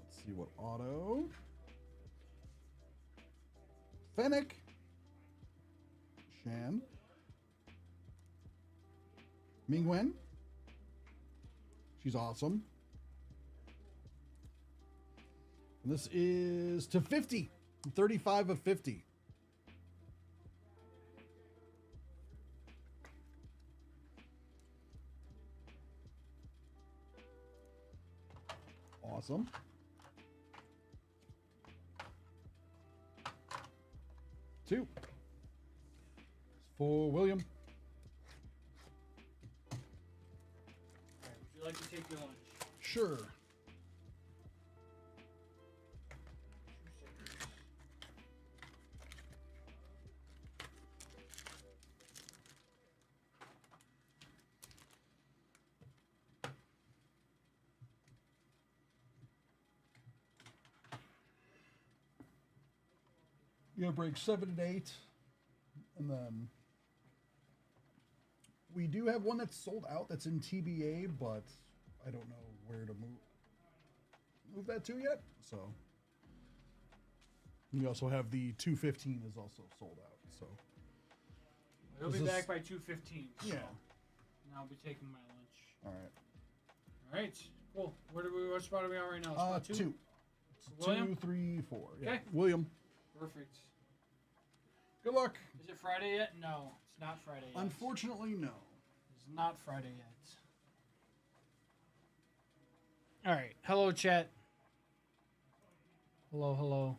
A: Let's see what auto. Fennec. Shan. Mingwen. She's awesome. And this is to 50. 35 of 50. Awesome. Two. For William.
D: Would you like to take your lunch?
A: Sure. You're gonna break 7 and 8, and then we do have one that's sold out that's in TBA, but I don't know where to move that to yet. So we also have the 215 is also sold out. So
D: We'll be back by 2:15. So
A: yeah.
D: And I'll be taking my lunch.
A: All right.
D: All right. Cool. What spot are we on right now? Spot 2?
A: 2.
D: William?
A: 2, 3, 4. Yeah.
D: Okay.
A: William.
D: Perfect.
A: Good luck.
D: Is it Friday yet? No, it's not Friday yet.
A: Unfortunately, no.
D: It's not Friday yet. All right. Hello, chat. Hello, hello.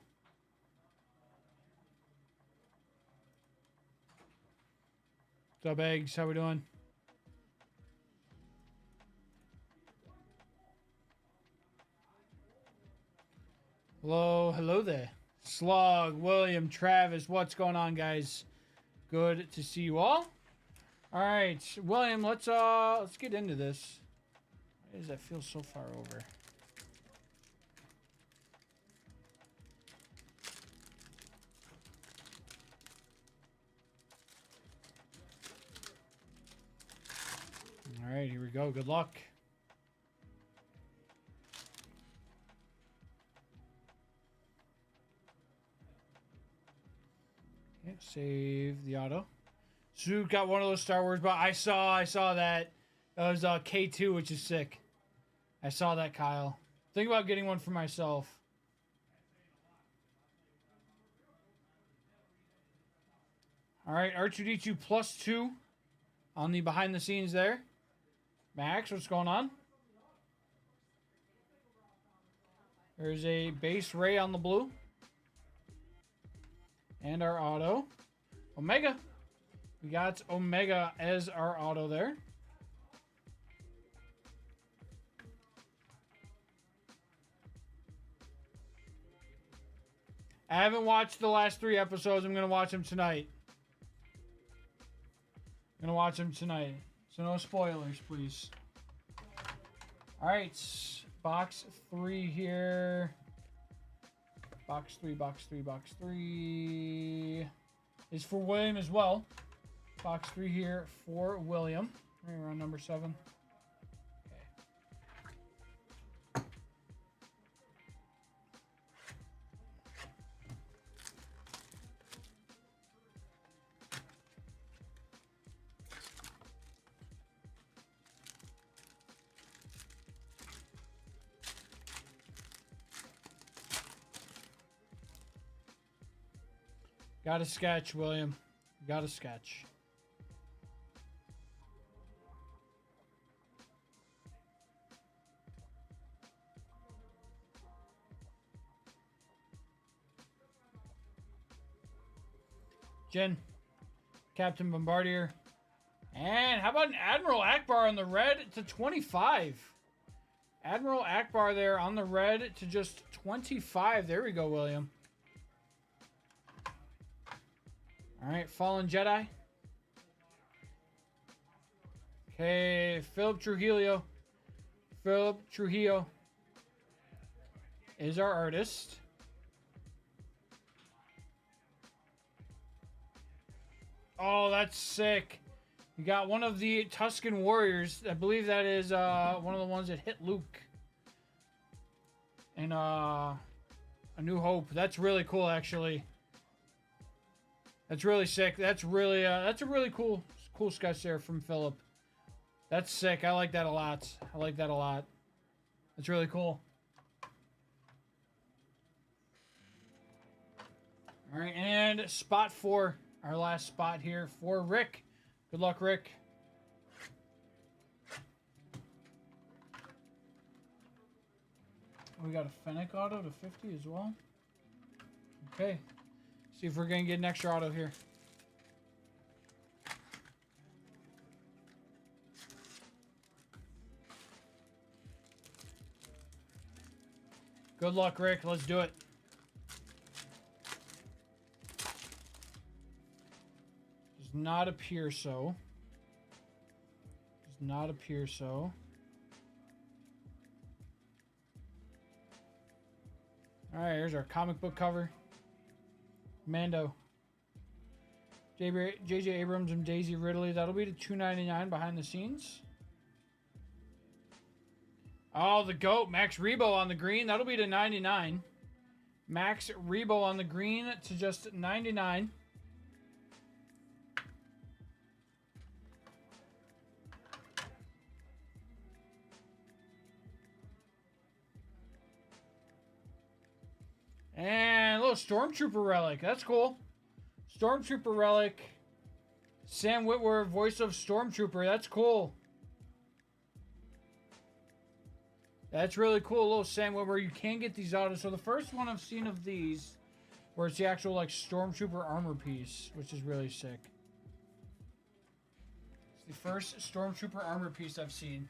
D: What's up, Eggs? How we doing? Hello, hello there. Slug, William, Travis, what's going on, guys? Good to see you all. All right, William, let's get into this. Why does that feel so far over? All right, here we go. Good luck. Okay, save the auto. Sue got one of those Star Wars, but I saw that. It was K2, which is sick. I saw that, Kyle. Think about getting one for myself. All right, R2D2 +2 on the behind the scenes there. Max, what's going on? There's a base Ray on the blue. And our auto. Omega. We got Omega as our auto there. I haven't watched the last 3 episodes. I'm going to watch them tonight. I'm going to watch them tonight. So no spoilers, please. All right. Box 3 here. Box 3, box 3, box 3 is for William as well. Box 3 here for William. Right around number 7. Got a sketch, William. Got a sketch. Jen. Captain Bombardier. And how about an Admiral Akbar on the red to 25? Admiral Akbar there on the red to just 25. There we go, William. All right, Fallen Jedi. Okay, Philip Trujillo. Philip Trujillo is our artist. Oh, that's sick. We got one of the Tusken Warriors. I believe that is one of the ones that hit Luke in A New Hope. That's really cool, actually. That's really sick. That's really that's a really cool sketch there from Philip. That's sick. I like that a lot. I like that a lot. That's really cool. All right, and spot 4, our last spot here for Rick. Good luck, Rick. We got a Fennec auto to 50 as well. Okay. See if we're going to get an extra auto here. Good luck, Rick. Let's do it. Does not appear so. Does not appear so. All right, here's our comic book cover. Mando. J.J. Abrams and Daisy Ridley. That'll be the $2.99 behind the scenes. Oh, the GOAT. Max Rebo on the green. That'll be to $99. Max Rebo on the green to just $99. And a little Stormtrooper relic. That's cool. Stormtrooper relic. Sam Witwer, voice of Stormtrooper. That's cool. That's really cool. A little Sam Witwer. You can get these autos. So the first one I've seen of these, where it's the actual like Stormtrooper armor piece, which is really sick. It's the first Stormtrooper armor piece I've seen.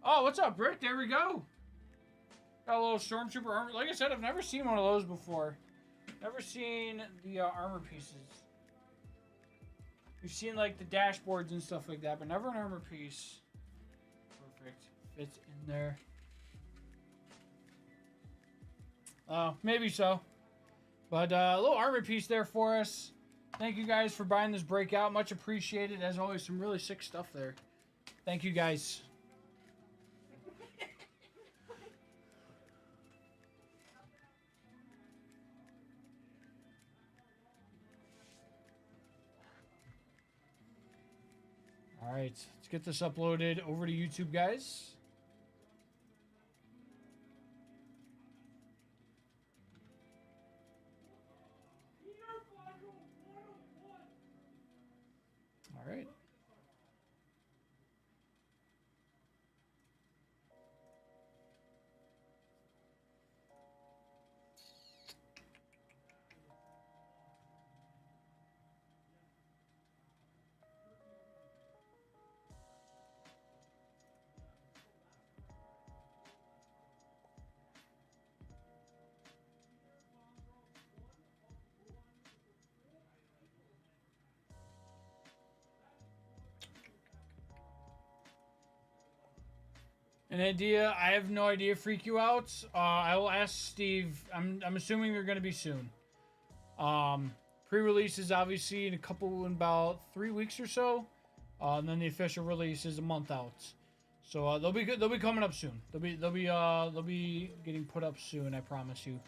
D: Oh, what's up, Rick? There we go. Got a little Stormtrooper armor. Like I said, I've never seen one of those before. Never seen the armor pieces. We've seen like the dashboards and stuff like that, but never an armor piece. Perfect. Fits in there. Maybe so. But a little armor piece there for us. Thank you guys for buying this breakout. Much appreciated. As always, some really sick stuff there. Thank you guys. All right, let's get this uploaded over to YouTube, guys. All right. An idea? I have no idea. Freak you out? I will ask Steve. I'm assuming they're going to be soon. Pre-release is obviously in about 3 weeks or so. And then the official release is a month out. So they'll be good. They'll be coming up soon. They'll be getting put up soon. I promise you.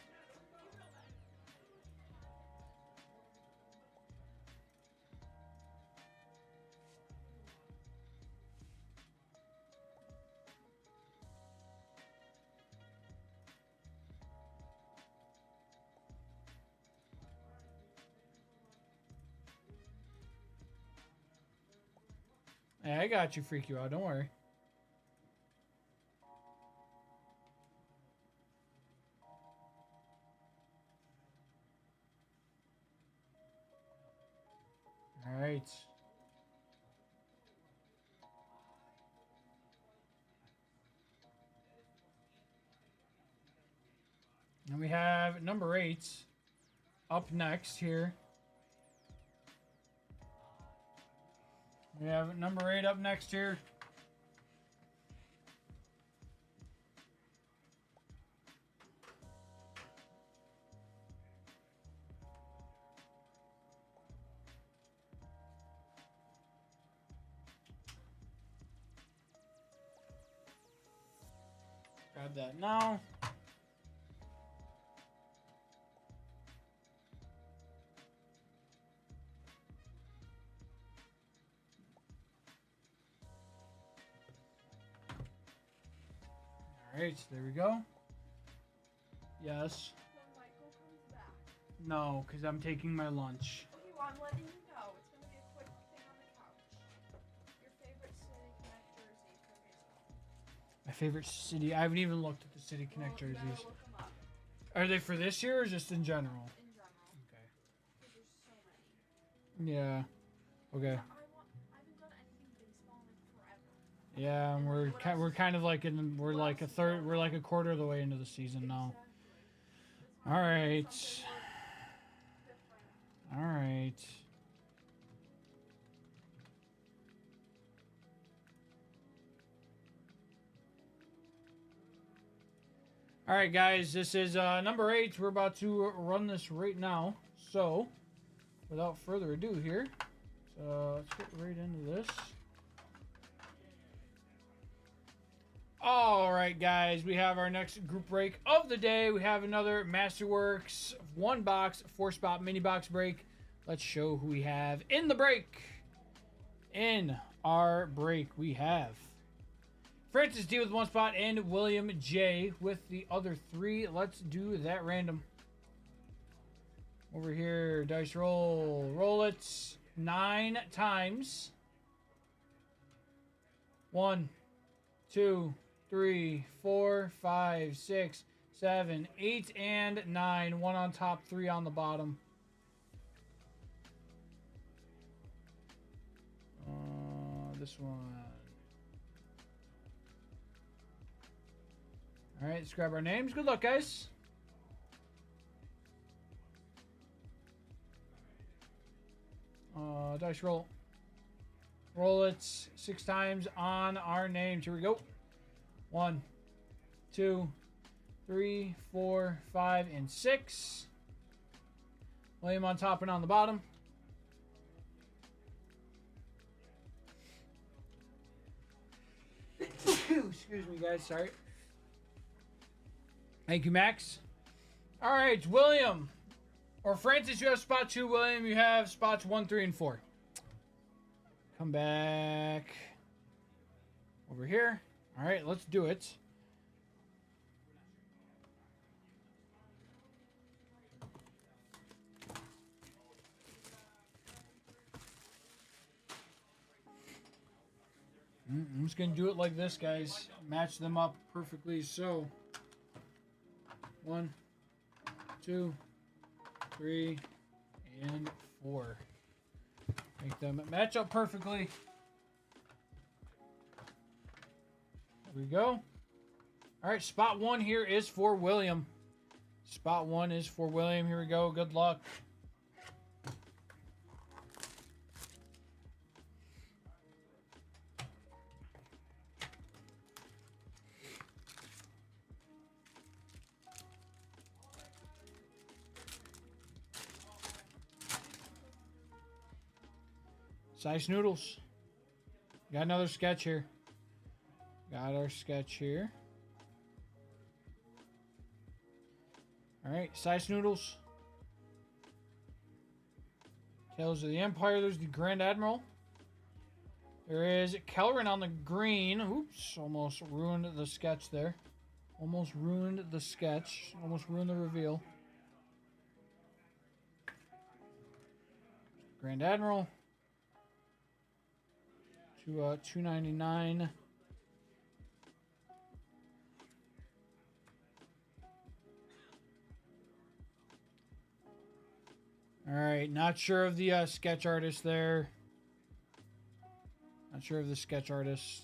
D: Hey, I got you, freak you out. Don't worry. All right. And we have number 8 up next here. We have number 8 up next here. Grab that now. All right, there we go. Yes.
B: When Michael comes back.
D: No, because I'm taking my lunch.
B: Okay, well, I'm letting you know. It's going to be a quick thing on the couch. Your favorite City Connect jersey for baseball.
D: My favorite city. I haven't even looked at the City Connect
B: Well, you
D: jerseys.
B: gotta look 'em up
D: Are they for this year or just in general?
B: in general.
D: Okay.
B: Because there's so many.
D: Yeah. Okay.
B: I haven't done anything baseball in like forever.
D: Yeah, and we're kind of like we're like a quarter of the way into the season now. All right. All right. All right, guys, this is number 8. We're about to run this right now. So, without further ado here, let's get right into this. All right, guys, we have our next group break of the day. We have another Masterworks 1-box 4-spot mini box break. Let's show who we have in the break. In our break, we have Francis D with 1 spot and William J with the other 3. Let's do that random. Over here, dice roll. Roll it 9 times. 1, 2, 3, 4, 5, 6, 7, 8, and 9. 1 on top, 3 on the bottom. This one. All right, let's grab our names. Good luck, guys. Dice roll. Roll it 6 times on our names. Here we go. 1, 2, 3, 4, 5, and 6. William on top and on the bottom. Excuse me, guys. Sorry. Thank you, Max. All right, William. Or Francis, you have spot 2. William, you have spots 1, 3, and 4. Come back over here. All right, let's do it. I'm just going to do it like this, guys. Match them up perfectly. So, 1, 2, 3, and 4. Make them match up perfectly. There we go. All right, spot 1 here is for William. Spot 1 is for William. Here we go. Good luck. Size Noodles. Got another sketch here. Got our sketch here. All right, Size Noodles. Tales of the Empire. There's the Grand Admiral. There is Kelrin on the green. Oops, almost ruined the sketch there. Almost ruined the sketch. Almost ruined the reveal. Grand Admiral. To $2.99. All right, not sure of the sketch artist there. Not sure of the sketch artist.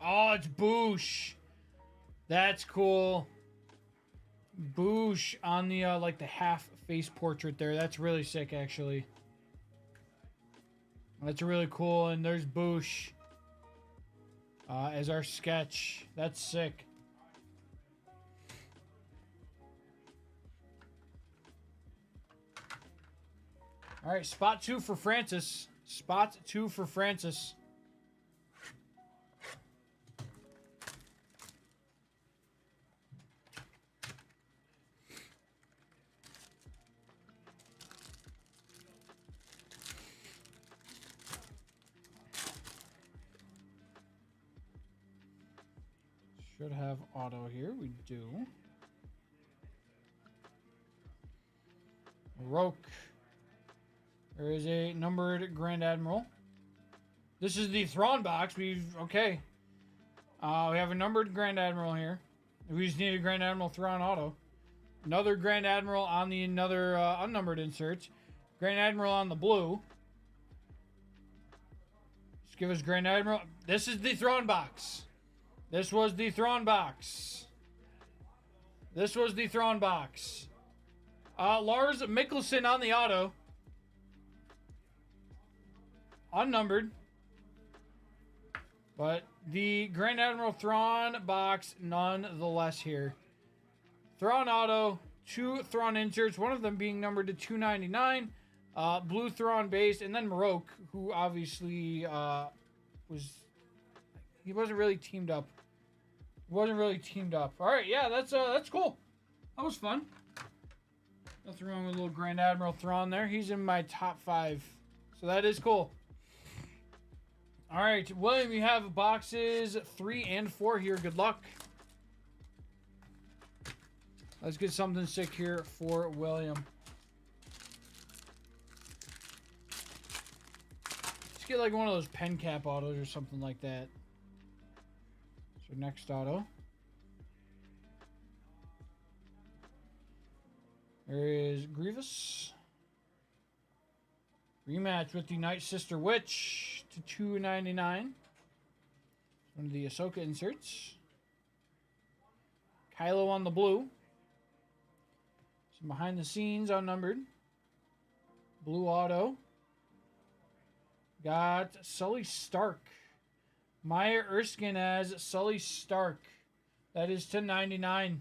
D: Oh, it's Boosh. That's cool. Boosh on the like the half face portrait there. That's really sick, actually. That's really cool. And there's Boosh as our sketch. That's sick. All right, spot 2 for Francis. Spot 2 for Francis. Should have auto here. We do. Roke. There is a numbered Grand Admiral. This is the Thrawn box. Okay. We have a numbered Grand Admiral here. We just need a Grand Admiral Thrawn auto. Another Grand Admiral on the unnumbered insert. Grand Admiral on the blue. Just give us Grand Admiral. This is the Thrawn box. This was the Thrawn box. This was the Thrawn box. Lars Mikkelsen on the auto. Unnumbered. But the Grand Admiral Thrawn box nonetheless here. Thrawn auto, 2 Thrawn inserts, one of them being numbered to $2.99. Blue Thrawn base, and then Marok, who obviously he wasn't really teamed up. All right, yeah, that's cool. That was fun. Nothing wrong with a little Grand Admiral Thrawn there. He's in my top 5. So that is cool. All right, William, you have boxes 3 and 4 here. Good luck. Let's get something sick here for William. Let's get like one of those pen cap autos or something like that. So next auto. There is Grievous. Rematch with the Night Sister Witch to $2.99. One of the Ahsoka inserts. Kylo on the blue. Some behind the scenes unnumbered. Blue auto. Got Sully Stark. Maya Erskine as Sully Stark. That is $10.99.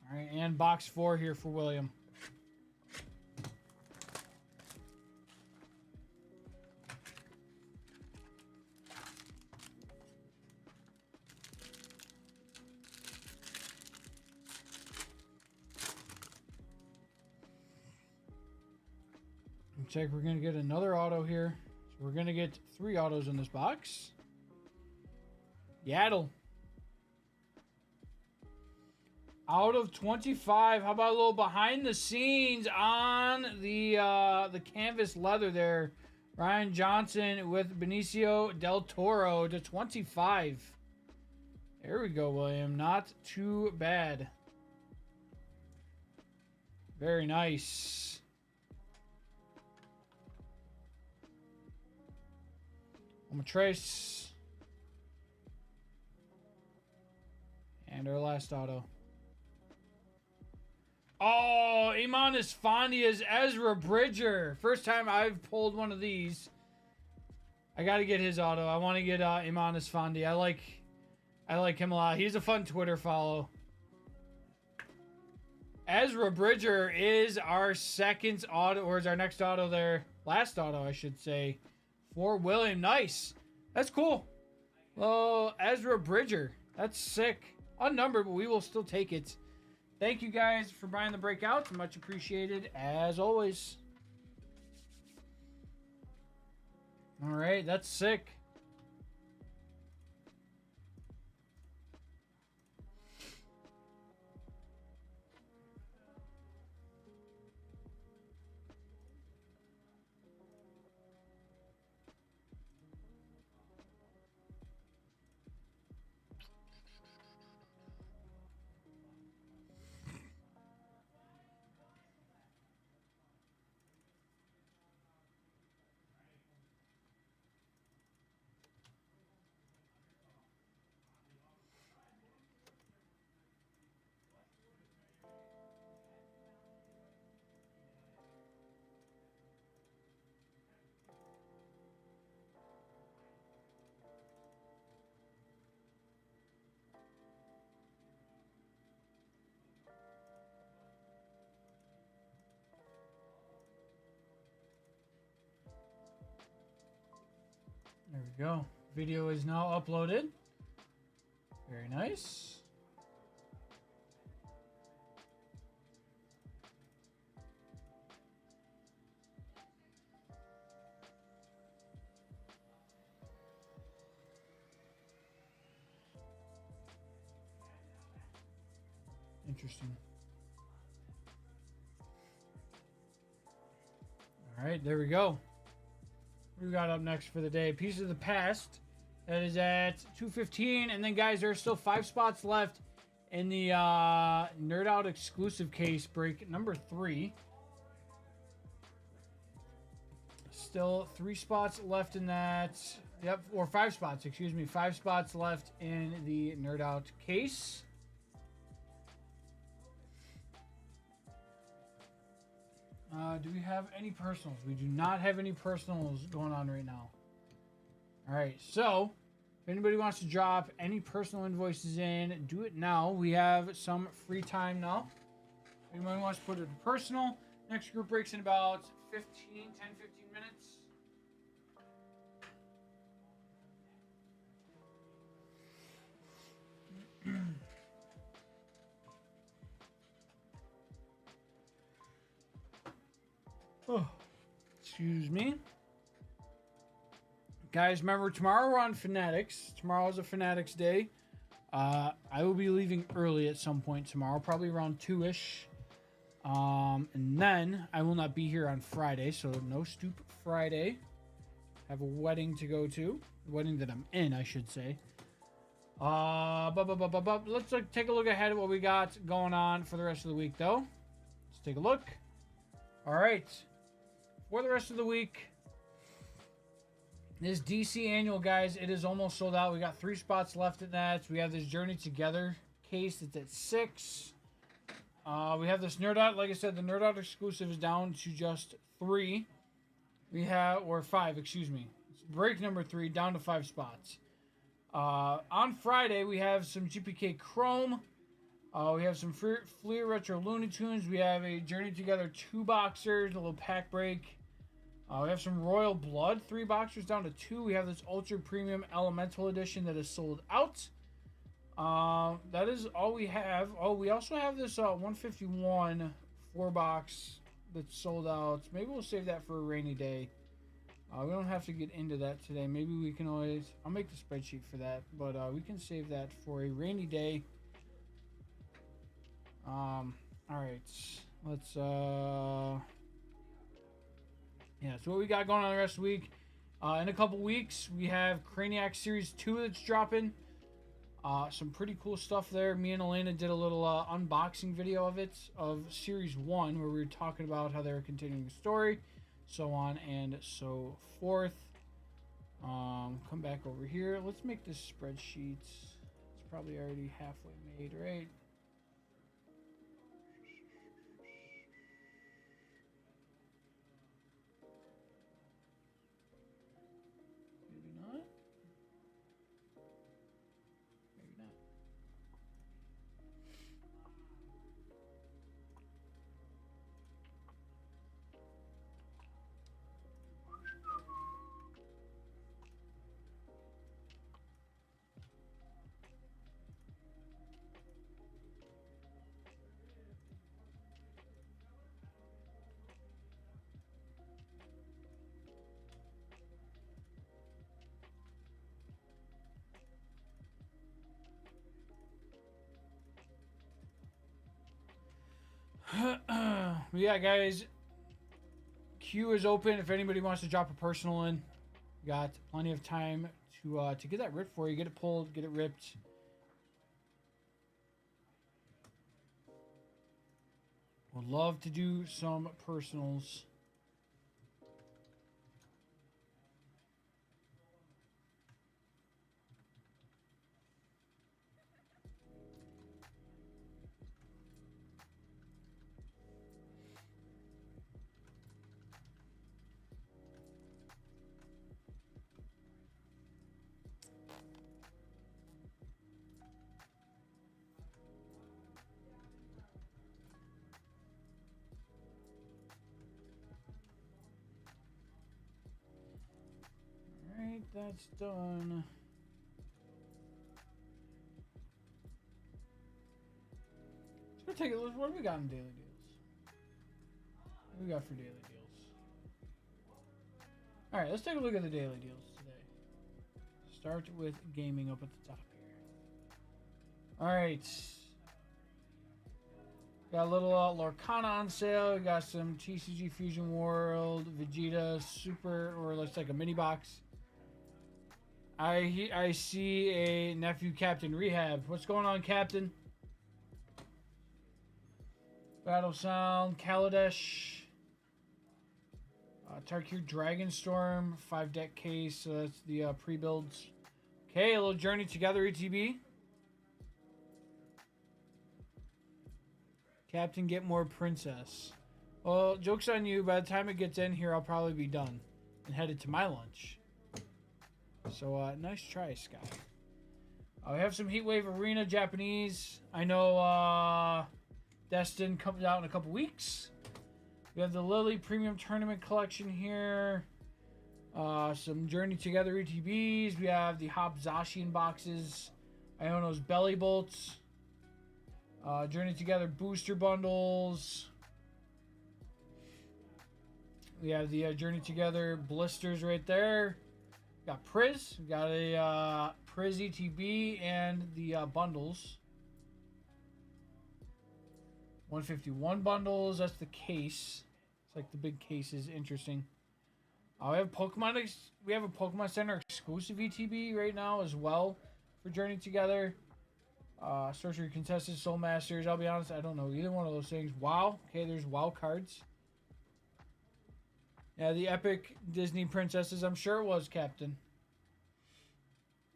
D: All right, and box 4 here for William. Looks like we're going to get another auto here. So we're going to get 3 autos in this box. Yaddle. Out of 25. How about a little behind the scenes on the canvas leather there? Ryan Johnson with Benicio del Toro to 25. There we go, William. Not too bad. Very nice. I'm gonna trace. And our last auto. Oh, Iman Esfandia's Ezra Bridger. First time I've pulled one of these. I gotta get his auto. I want to get Imanis Fondi. I like him a lot. He's a fun Twitter follow. Ezra Bridger is our second auto, or is our next auto there? Last auto, I should say, for William. Nice. That's cool. Oh, Ezra Bridger. That's sick. Unnumbered, but we will still take it. Thank you guys for buying the breakouts. Much appreciated, as always. All right, that's sick. There we go. Video is now uploaded. Very nice. Interesting. All right, there we go. What we got up next for the day? Piece of the Past. That is at 2:15. And then, guys, there are still 5 spots left in the Nerd Out exclusive case break number 3. Still 3 spots left in that. Yep, or 5 spots, excuse me. 5 spots left in the Nerd Out case. Do we have any personals? We do not have any personals going on right now. All right, so if anybody wants to drop any personal invoices in, do it now. We have some free time now. If anybody wants to put it in personal, next group breaks in about 10, 15 minutes. Oh, excuse me. Guys, remember, tomorrow we're on Fanatics. Tomorrow is a Fanatics day. I will be leaving early at some point tomorrow, probably around 2-ish. And then I will not be here on Friday, so no Stoop Friday. Have a wedding to go to. The wedding that I'm in, I should say. Let's take a look ahead at what we got going on for the rest of the week, though. Let's take a look. All right. For the rest of the week, this DC annual, guys, it is almost sold out. We got 3 spots left in that. We have this Journey Together case that's at 6. We have this Nerd Out. Like I said, the Nerd Out exclusive is down to just 3. We have, or 5, excuse me. It's break number 3, down to 5 spots. On Friday, we have some GPK Chrome. We have some Fleer Retro Looney Tunes. We have a Journey Together 2 boxers, a little pack break. We have some Royal Blood 3 boxers down to 2. We have this Ultra Premium Elemental Edition that is sold out. That is all we have. Oh, we also have this 151 4-box that's sold out. Maybe we'll save that for a rainy day. We don't have to get into that today. Maybe we can always... I'll make the spreadsheet for that. But we can save that for a rainy day. Alright. Let's... Yeah, so what we got going on the rest of the week. In a couple weeks, we have Craniac Series 2 that's dropping. Some pretty cool stuff there. Me and Elena did a little unboxing video of it, of Series 1, where we were talking about how they were continuing the story, so on and so forth. Come back over here. Let's make this spreadsheet. It's probably already halfway made, right? Yeah, guys. Queue is open if anybody wants to drop a personal in. Got plenty of time to get that ripped for you. Get it pulled, get it ripped. Would love to do some personals. Alright, that's done. Let's go take a look. What do we got in daily deals? What do we got for daily deals? Alright, let's take a look at the daily deals today. Start with gaming up at the top here. Alright. Got a little Lorcana on sale. We got some TCG Fusion World, Vegeta Super, or looks like a mini box. I see a nephew Captain Rehab. What's going on, Captain? Battle Sound, Kaladesh, Tarkir Dragonstorm, 5-deck case. So that's the pre-builds. Okay, a little Journey Together ETB. Captain, get more princess. Well, joke's on you. By the time it gets in here, I'll probably be done and headed to my lunch. So, nice try, Sky. We have some Heatwave Arena Japanese. I know Destin comes out in a couple weeks. We have the Lily Premium Tournament Collection here. Some Journey Together ETBs. We have the Hop Zacian boxes. Iono's Belly Bolts. Journey Together booster bundles. We have the Journey Together blisters right there. Got Priz. We got a Priz ETB and the bundles. 151 bundles. That's the case. It's like the big case is interesting. We have Pokemon. We have a Pokemon Center exclusive ETB right now as well for Journey Together. Sorcery Contested, Soul Masters. I'll be honest, I don't know either one of those things. WoW. Okay, there's WoW cards. Yeah, the epic Disney princesses. I'm sure it was, Captain.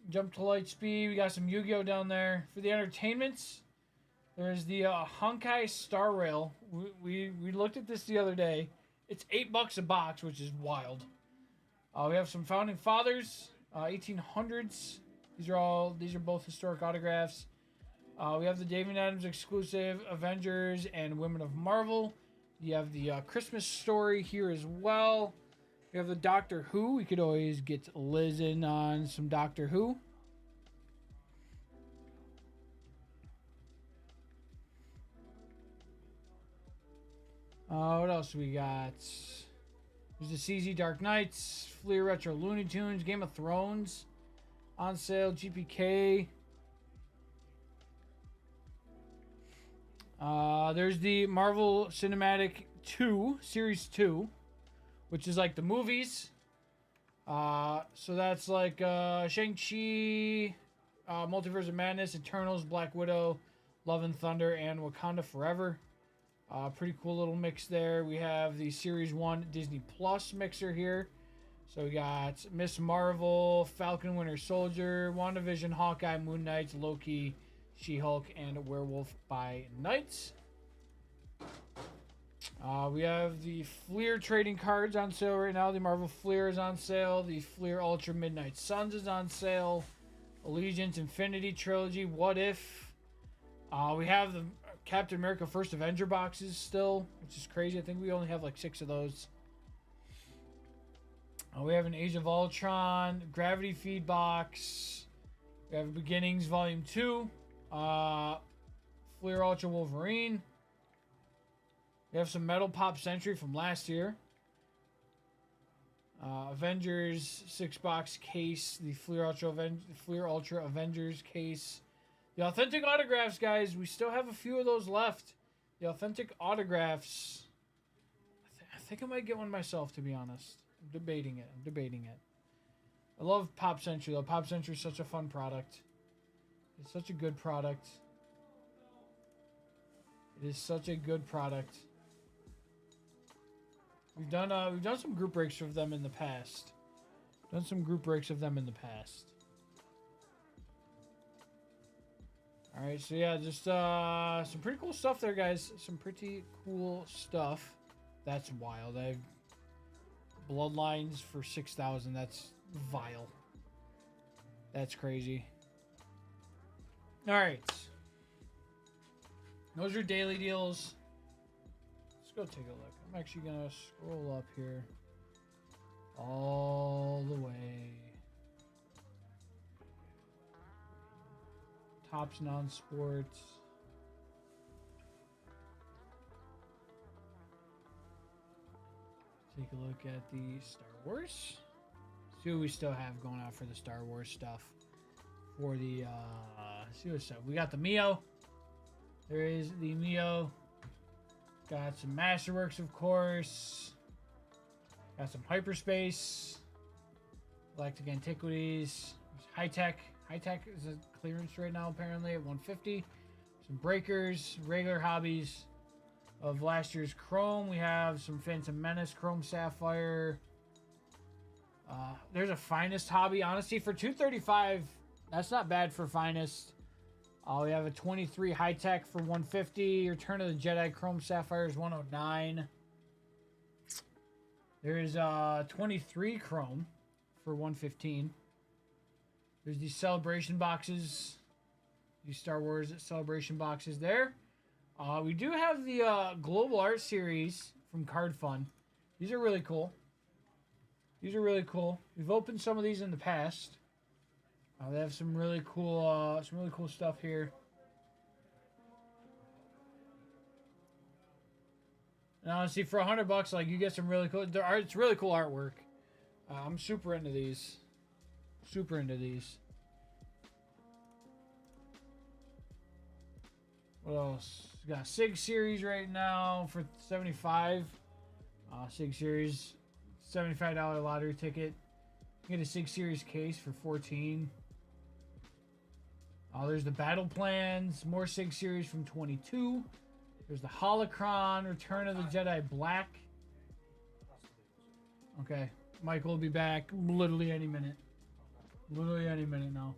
D: Jump to Lightspeed. We got some Yu-Gi-Oh down there. For the entertainments, there's the Honkai Star Rail. We looked at this the other day. It's $8 a box, which is wild. We have some Founding Fathers, 1800s. These are both historic autographs. We have the David Adams exclusive Avengers and Women of Marvel. You have the Christmas Story here as well. We have the Doctor Who. We could always get Liz in on some Doctor Who. What else we got? There's the CZ Dark Knights, Fleer Retro Looney Tunes, Game of Thrones on sale, GPK. There's the Marvel Cinematic 2, Series 2, which is like the movies. So that's like Shang-Chi, Multiverse of Madness, Eternals, Black Widow, Love and Thunder, and Wakanda Forever. Pretty cool little mix there. We have the Series 1 Disney Plus mixer here. So we got Miss Marvel, Falcon Winter Soldier, WandaVision, Hawkeye, Moon Knight, Loki, She-Hulk, and Werewolf by Night. We have the Fleer trading cards on sale right now. The Marvel Fleer is on sale. The Fleer Ultra Midnight Suns is on sale. Allegiance Infinity Trilogy. What If? We have the Captain America First Avenger boxes still, which is crazy. I think we only have like 6 of those. We have an Age of Ultron, Gravity Feed box. We have Beginnings Volume 2. Fleer Ultra Wolverine. We have some Metal Pop Century from last year. Avengers 6-box case. The Fleer Ultra Avengers case. The authentic autographs, guys. We still have a few of those left. The authentic autographs. think I might get one myself, to be honest. I'm debating it. I love Pop Century, though. Pop Century is such a fun product. It's such a good product. It is such a good product. We've done some group breaks of them in the past. All right, so yeah, just some pretty cool stuff there, guys. Some pretty cool stuff. That's wild. I have Bloodlines for 6,000. That's vile. That's crazy. All right. Those are daily deals. Let's go take a look. I'm actually going to scroll up here all the way. Tops non-sports. Take a look at the Star Wars. See what we still have going on for the Star Wars stuff. For the, see what's up. We got the Mio. There is the Mio. Got some Masterworks, of course. Got some Hyperspace. Galactic Antiquities. High Tech. High Tech is a clearance right now, apparently, at 150. Some Breakers. Regular hobbies of last year's Chrome. We have some Phantom Menace, Chrome Sapphire. There's a Finest hobby. Honestly, for 235, that's not bad for Finest. We have a 23 High Tech for 150. Return of the Jedi Chrome Sapphire is 109. There's 23 Chrome for 115. There's these celebration boxes. These Star Wars celebration boxes there. We do have the Global Art Series from Card Fun. These are really cool. We've opened some of these in the past. They have some really cool stuff here. And honestly, for $100, like, you get some really cool. It's really cool artwork. I'm super into these. What else? We got Sig Series right now for $75. Sig Series, $75 lottery ticket. You get a Sig Series case for $14. There's the Battle Plans, more Sig Series from 22. There's the Holocron, Return of the Jedi Black. Okay, Michael will be back literally any minute. Now.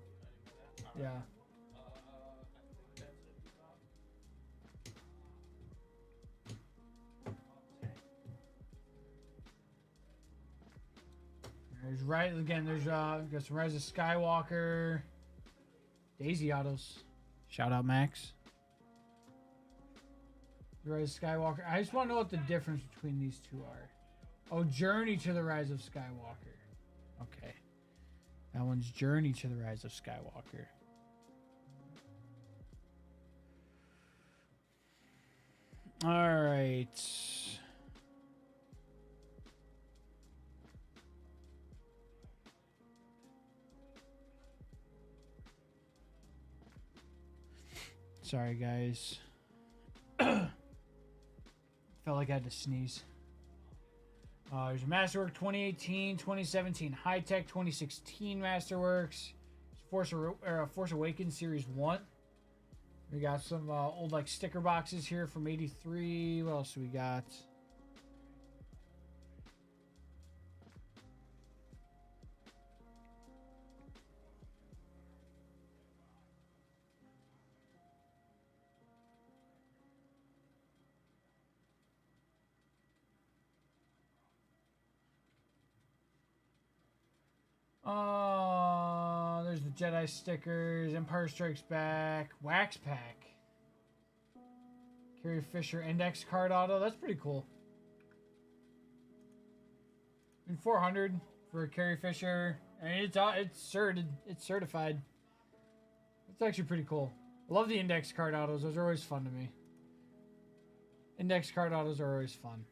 D: Yeah. There's got some Rise of Skywalker. Daisy Autos. Shout out Max. Rise of Skywalker. I just want to know what the difference between these two are. Oh, Journey to the Rise of Skywalker. Okay. That one's Journey to the Rise of Skywalker. All right. Sorry, guys. Felt like I had to sneeze. There's Masterwork 2018, 2017 High Tech, 2016 Masterworks, Force Awakens Series 1. We got some old like sticker boxes here from 83. What else do we got? There's the Jedi stickers, Empire Strikes Back, Wax Pack, Carrie Fisher Index Card Auto. That's pretty cool. And 400 for Carrie Fisher. I mean, it's certified. It's actually pretty cool. I love the Index Card Autos. Those are always fun to me. Index Card Autos are always fun.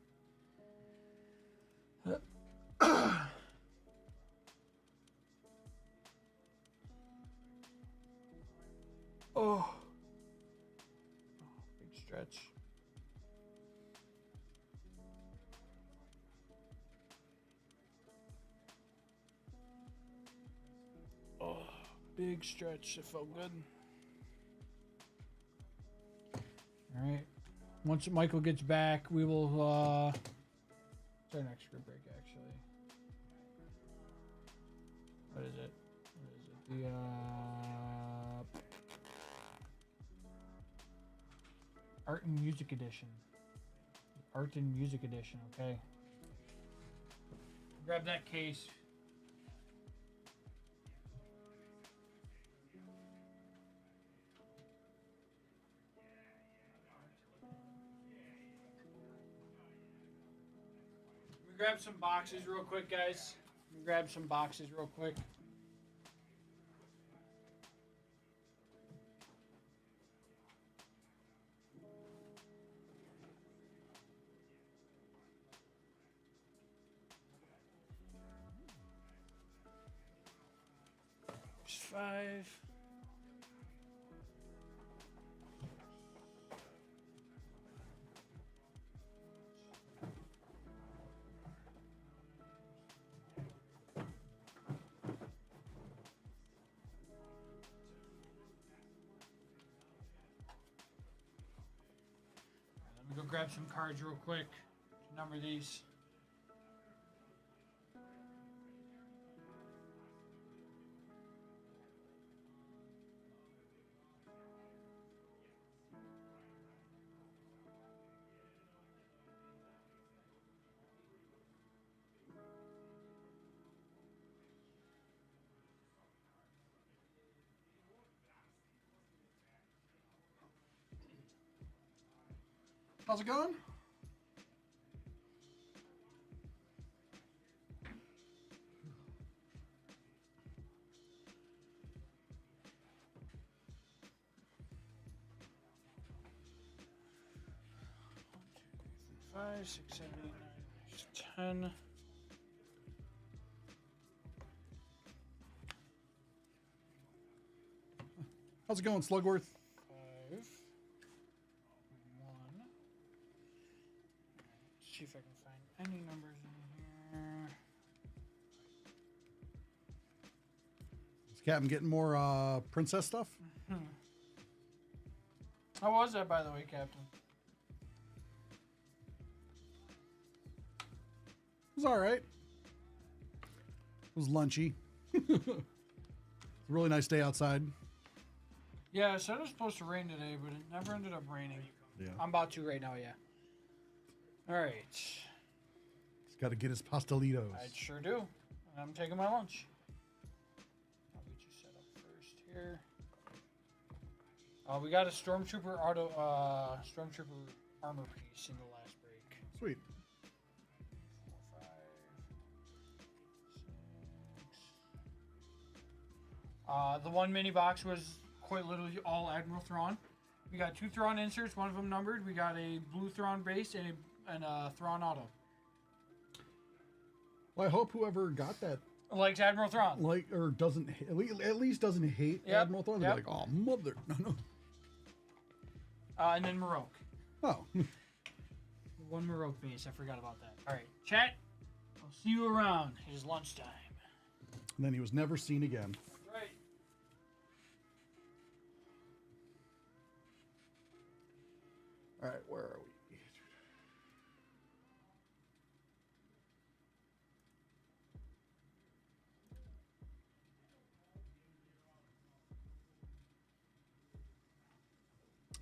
D: Oh, big stretch. big stretch. It felt good. All right. Once Michael gets back, we will. It's our next group break, actually. What is it? The Art and Music Edition. Art and Music Edition. Okay. Grab that case. Grab some boxes real quick, guys. Grab some boxes real quick. There's 5. Let me go grab some cards real quick to number these.
A: How's it going?
D: Five, 6, 7, 8, 9, 10.
A: How's it going, Slugworth?
D: 5, 1. Let's see if I can find any numbers in here.
A: Is Captain getting more princess stuff?
D: How was that, by the way, Captain?
A: It was all right. It was lunchy. It's a really nice day outside.
D: Yeah, it said it was supposed to rain today, but it never ended up raining.
A: Yeah.
D: I'm about to right now, yeah. All right.
A: He's got to get his pastelitos.
D: I sure do. And I'm taking my lunch. I'll get you set up first here. We got a Stormtrooper Stormtrooper armor piece in the last break.
A: Sweet.
D: 4, 5, 6. The one mini box was quite literally all Admiral Thrawn. We got 2 Thrawn inserts, one of them numbered. We got a blue Thrawn base and a Thrawn auto.
A: Well, I hope whoever got that
D: Likes Admiral Thrawn.
A: or doesn't at least doesn't hate Admiral Thrawn. They're like, oh mother, no.
D: And then Marok.
A: Oh,
D: One Marok base. I forgot about that. All right, chat. I'll see you around. It is lunchtime.
A: and then he was never seen again.
D: Right.
A: All right, where are we?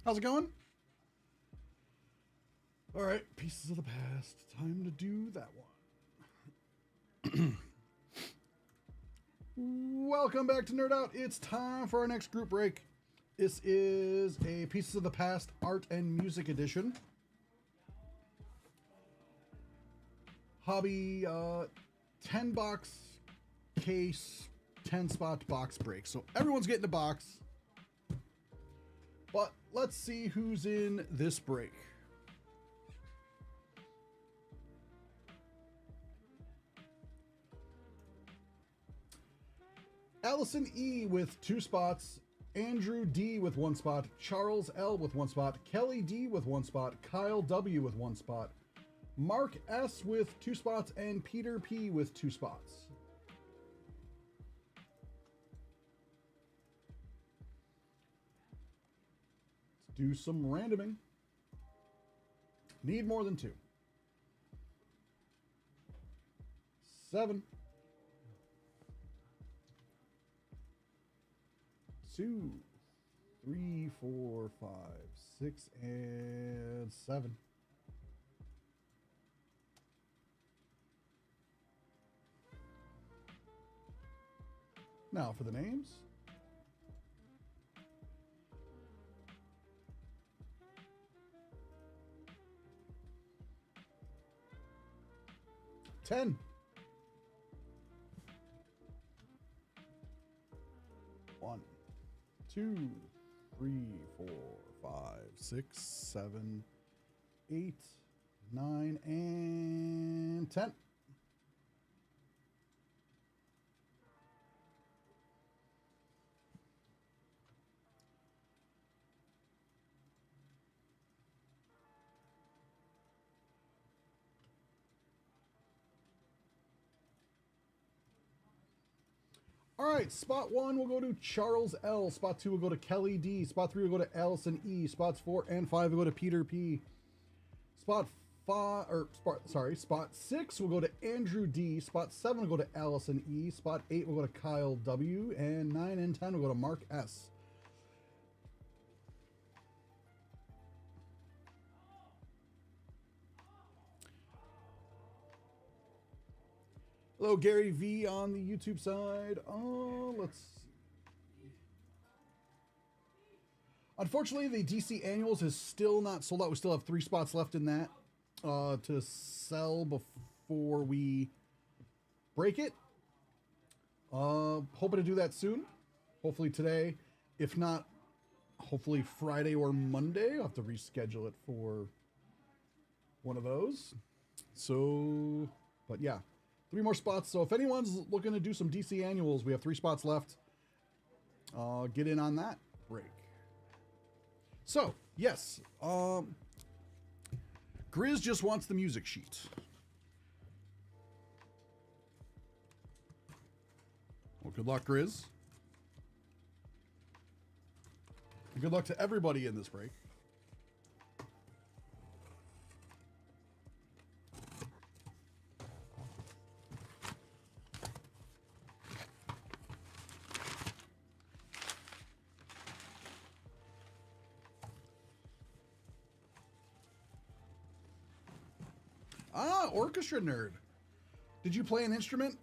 A: How's it going? All right, pieces of the past. Time to do that one. Welcome back to Nerd Out. It's time for our next group break. This is a Pieces of the Past Art and Music Edition. Hobby 10 box case, 10 spot box break. So everyone's getting a box. But let's see who's in this break. Allison E with 2 spots, Andrew D with 1 spot, Charles L with 1 spot, Kelly D with 1 spot, Kyle W with 1 spot, Mark S with 2 spots, and Peter P with 2 spots. do some randoming. Need more than 2. 7. 2, 3, 4, 5, 6, and 7. Now for the names. $10. 1, 2, 3, 4, 5, 6, 7, 8, 9, and 10. All right, spot 1 will go to Charles L. Spot 2 will go to Kelly D. Spot 3 will go to Allison E. Spots 4 and 5 will go to Peter P. Spot 6 will go to Andrew D. Spot 7 will go to Allison E. Spot 8 will go to Kyle W. And 9 and 10 will go to Mark S. Hello, Gary V on the YouTube side. Let's see. Unfortunately, the DC Annuals is still not sold out. We still have 3 spots left in that to sell before we break it. Hoping to do that soon. Hopefully today. If not, hopefully Friday or Monday. I'll have to reschedule it for one of those. So, but yeah. 3 more spots. So if anyone's looking to do some DC Annuals, we have 3 spots left. Get in on that break. So, yes. Grizz just wants the music sheet. Well, good luck, Grizz. Good luck to everybody in this break. Ah, orchestra nerd. Did you play an instrument,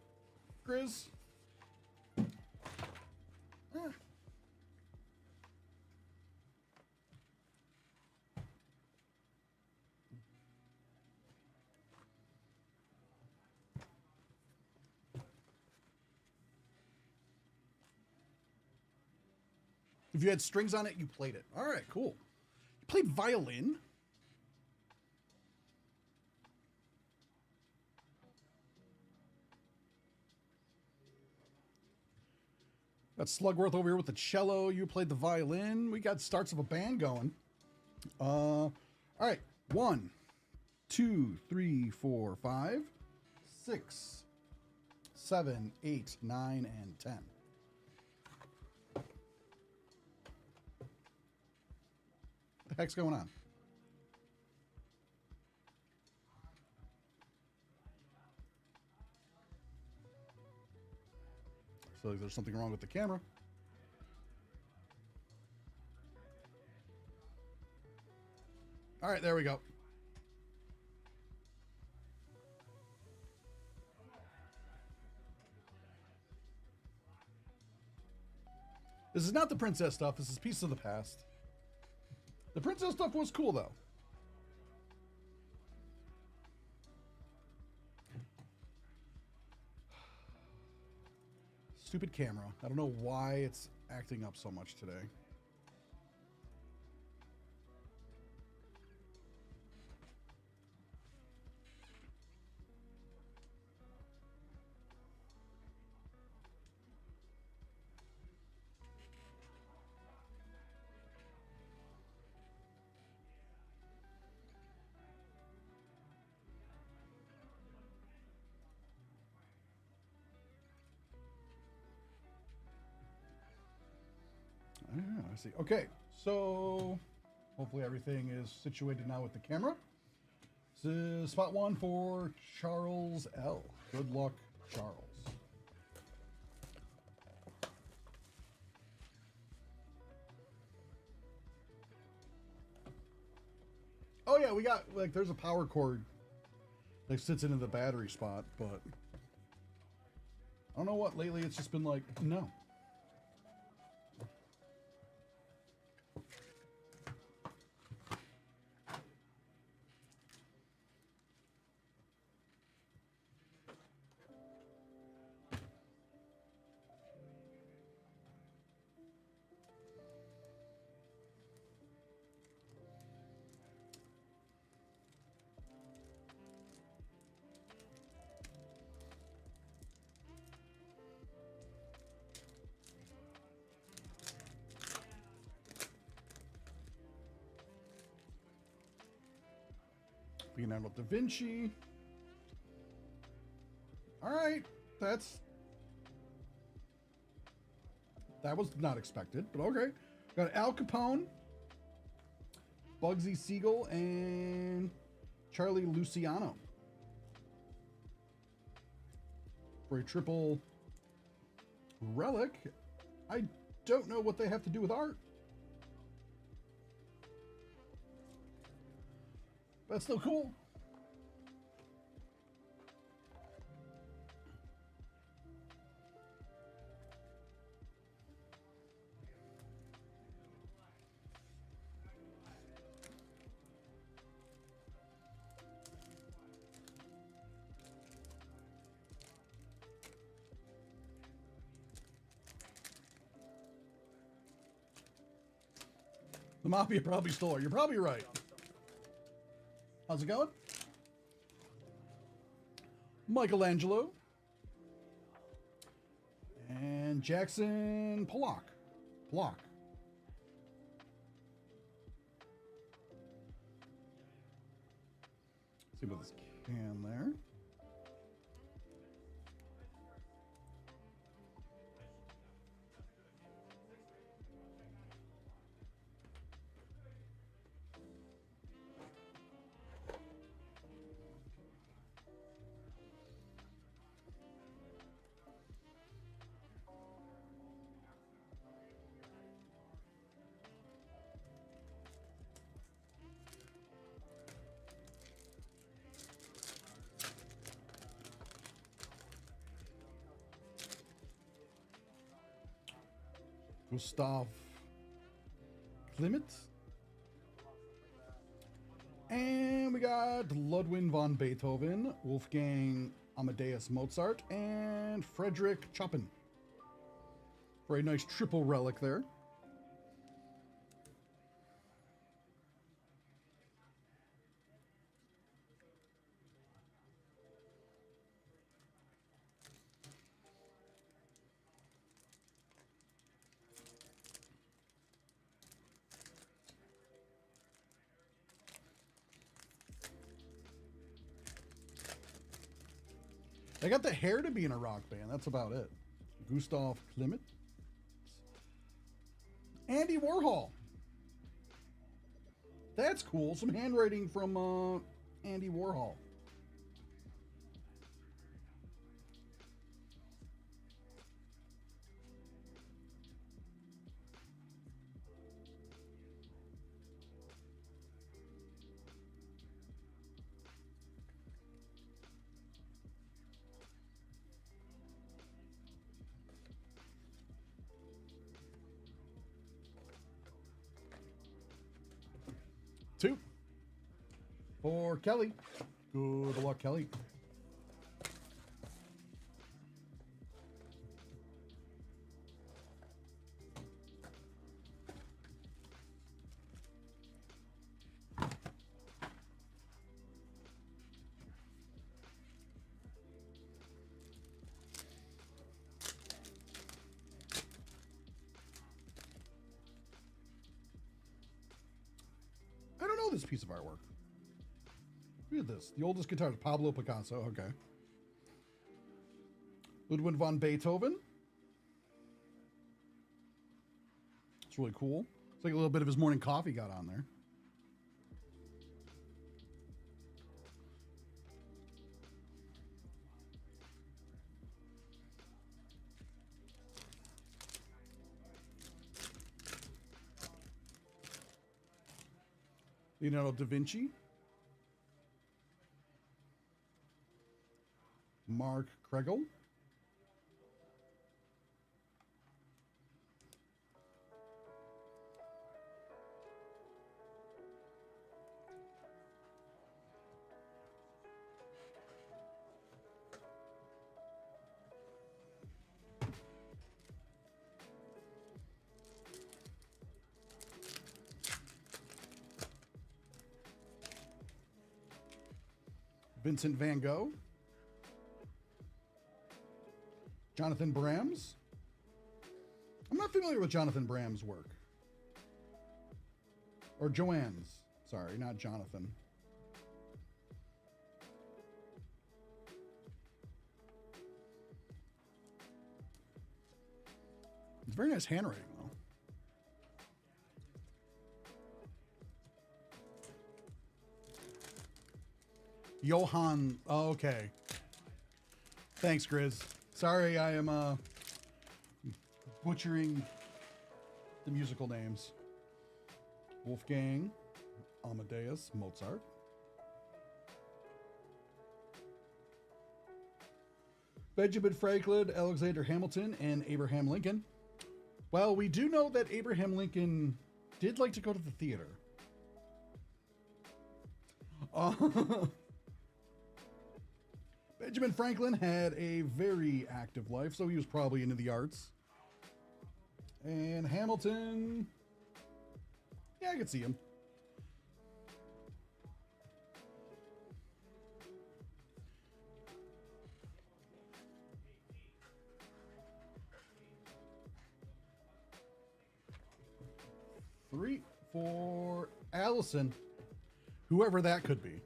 A: Grizz? If you had strings on it, you played it. All right, cool. You played violin? Got Slugworth over here with the cello. You played the violin. We got starts of a band going. All right. 1, 2, 3, 4, 5, 6, 7, 8, 9, and 10. What the heck's going on? So there's something wrong with the camera. All right, there we go. This is not the princess stuff. This is Piece of the Past. The princess stuff was cool, though. Stupid camera. I don't know why it's acting up so much today. I see. Okay, so Hopefully everything is situated now with the camera. This is spot 1 for Charles L. Good luck, Charles. Oh yeah, we got, like, there's a power cord that sits into the battery spot, but I don't know what, lately it's just been like, no. Leonardo da Vinci. All right, that was not expected, but okay. Got Al Capone, Bugsy Siegel, and Charlie Luciano for a triple relic. I don't know what they have to do with art. That's still cool. The Mafia probably stole it. You're probably right. How's it going? Michelangelo. And Jackson Pollock. Pollock. See what this can there. Gustav Klimt. And we got Ludwig von Beethoven, Wolfgang Amadeus Mozart, and Frederick Chopin. Very nice triple relic there. They got the hair to be in a rock band. That's about it. Gustav Klimt. Andy Warhol. That's cool. Some handwriting from Andy Warhol. Two for Kelly. Good luck, Kelly. This piece of artwork. Look at this. The oldest guitar is Pablo Picasso. Okay. Ludwig von Beethoven. It's really cool. It's like a little bit of his morning coffee got on there. Leonardo da Vinci. Mark Kregel. Vincent van Gogh. Jonathan Brahms. I'm not familiar with Jonathan Brahms' work. Or Joanne's. Sorry, not Jonathan. It's very nice handwriting, though. Johann. Oh, okay. Thanks, Grizz. Sorry, I am butchering the musical names. Wolfgang Amadeus Mozart. Benjamin Franklin, Alexander Hamilton, and Abraham Lincoln. Well, we do know that Abraham Lincoln did like to go to the theater. Benjamin Franklin had a very active life, so he was probably into the arts. And Hamilton, yeah, I could see him. Three for Allison, whoever that could be.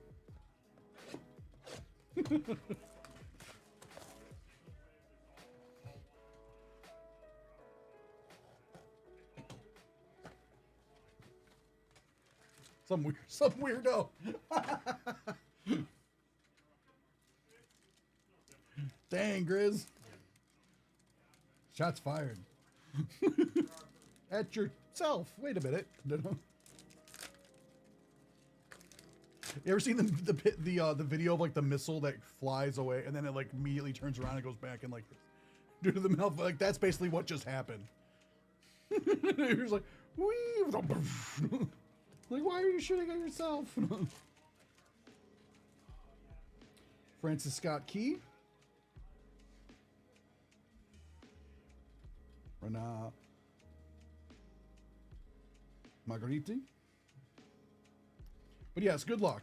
A: Some weirdo. Dang, Grizz. Shots fired. At yourself. Wait a minute. You ever seen the video of like the missile that flies away and then it like immediately turns around and goes back and like due to the mouth, like that's basically what just happened. You're just like, wee. Like, why are you shooting at yourself? Francis Scott Key. Rena Margheriti. But yes, good luck.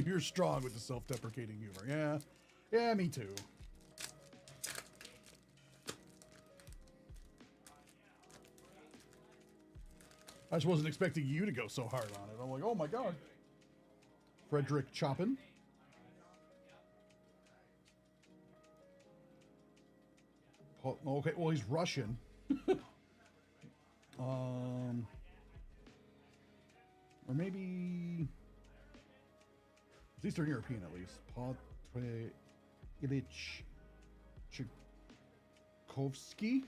A: You're strong with the self-deprecating humor. Yeah. Yeah, me too. I just wasn't expecting you to go so hard on it. I'm like, oh my God. Frederick Chopin. Okay, well, he's Russian. Or maybe Eastern European at least. Petr Ilyich Tchaikovsky.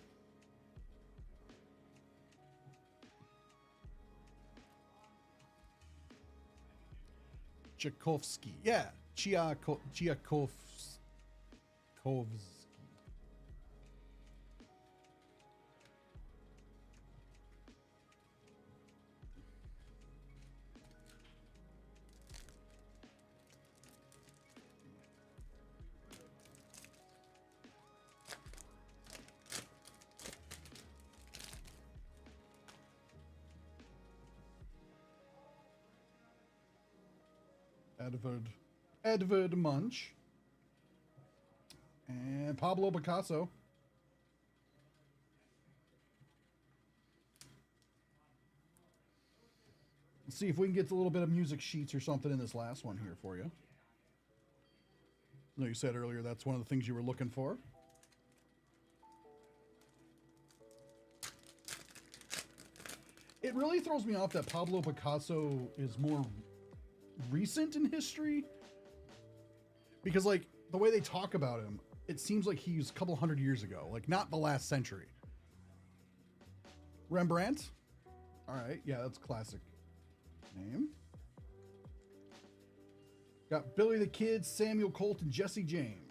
A: Tchaikovsky. Yeah, Tchaikovsky. Edvard Munch, and Pablo Picasso. Let's see if we can get a little bit of music sheets or something in this last one here for you. I know you said earlier that's one of the things you were looking for. It really throws me off that Pablo Picasso is more recent in history, because like the way they talk about him, it seems like he's a couple hundred years ago, like not the last century. Rembrandt. All right, yeah, that's a classic name. Got Billy the Kid, Samuel Colt, and Jesse James.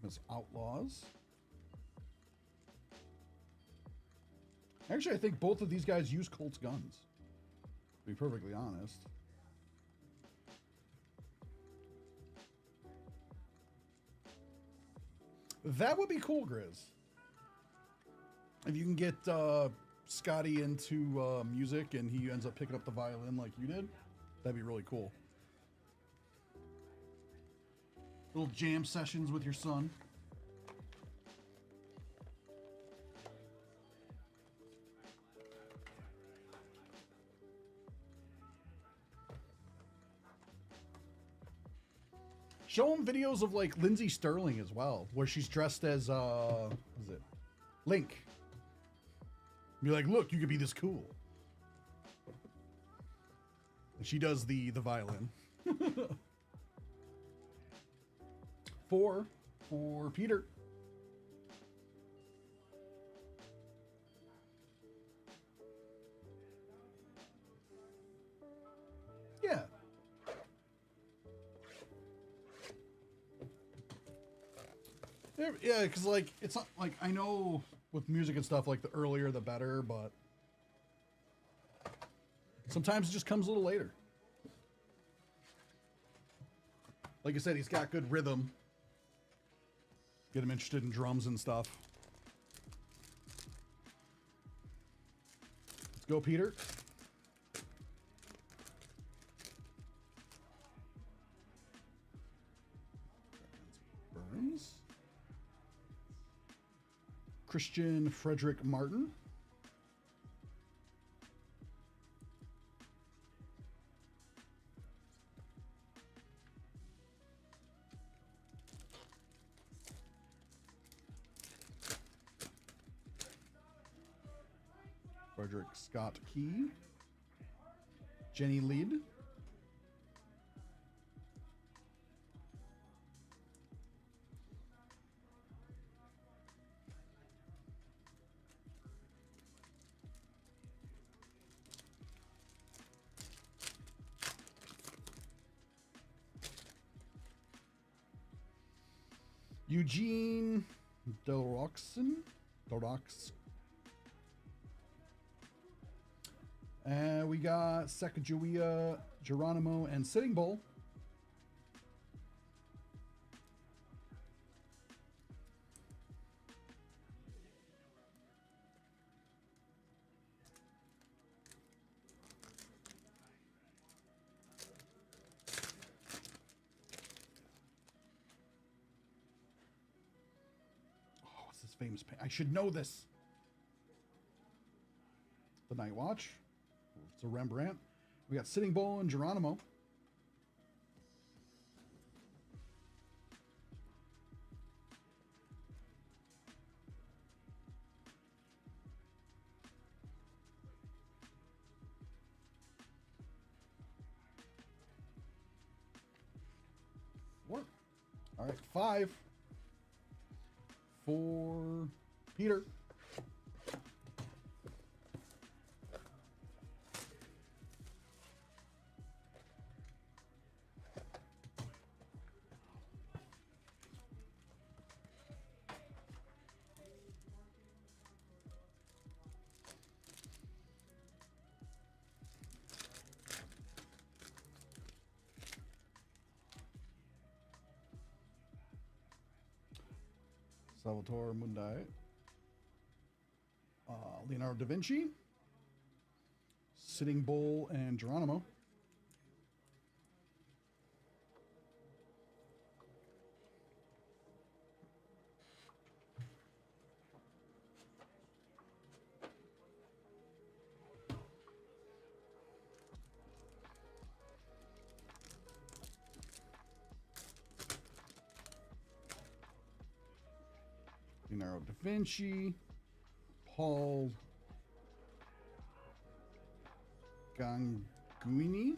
A: As Outlaws. Actually, I think both of these guys use Colt's guns, to be perfectly honest. That would be cool, Grizz. If you can get Scotty into music and he ends up picking up the violin like you did, that'd be really cool. Little jam sessions with your son. Show him videos of like Lindsay Sterling as well, where she's dressed as what is it? Link. Be like, look, you could be this cool. And she does the violin. 4 for Peter. Yeah. Yeah, because like it's not like, I know with music and stuff, like the earlier the better, but sometimes it just comes a little later. Like I said, he's got good rhythm. Get him interested in drums and stuff. Let's go, Peter. Burns. Christian Frederick Martin. Frederick Scott Key. Jenny Lead. Eugene Delroxen. And we got Sacagawea, Geronimo, and Sitting Bull. Oh, what's this famous paint? I should know this. The Night Watch. It's a Rembrandt. We got Sitting Bull and Geronimo. Four. All right, 5 for Peter. Salvatore Mundi, Leonardo da Vinci, Sitting Bull, and Geronimo. Leonardo da Vinci, Paul Ganguini.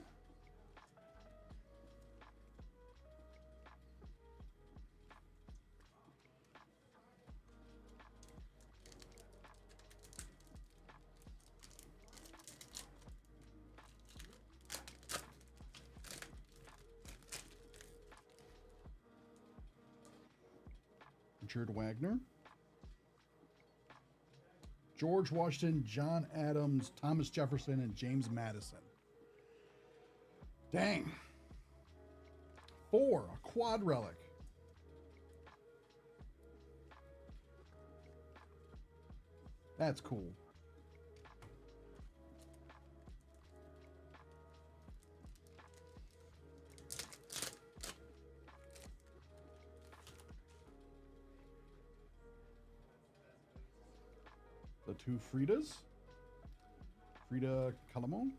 A: Richard Wagner. George Washington, John Adams, Thomas Jefferson, and James Madison. Dang. 4, a quad relic. That's cool. The 2 Fridas. Frida Kahlo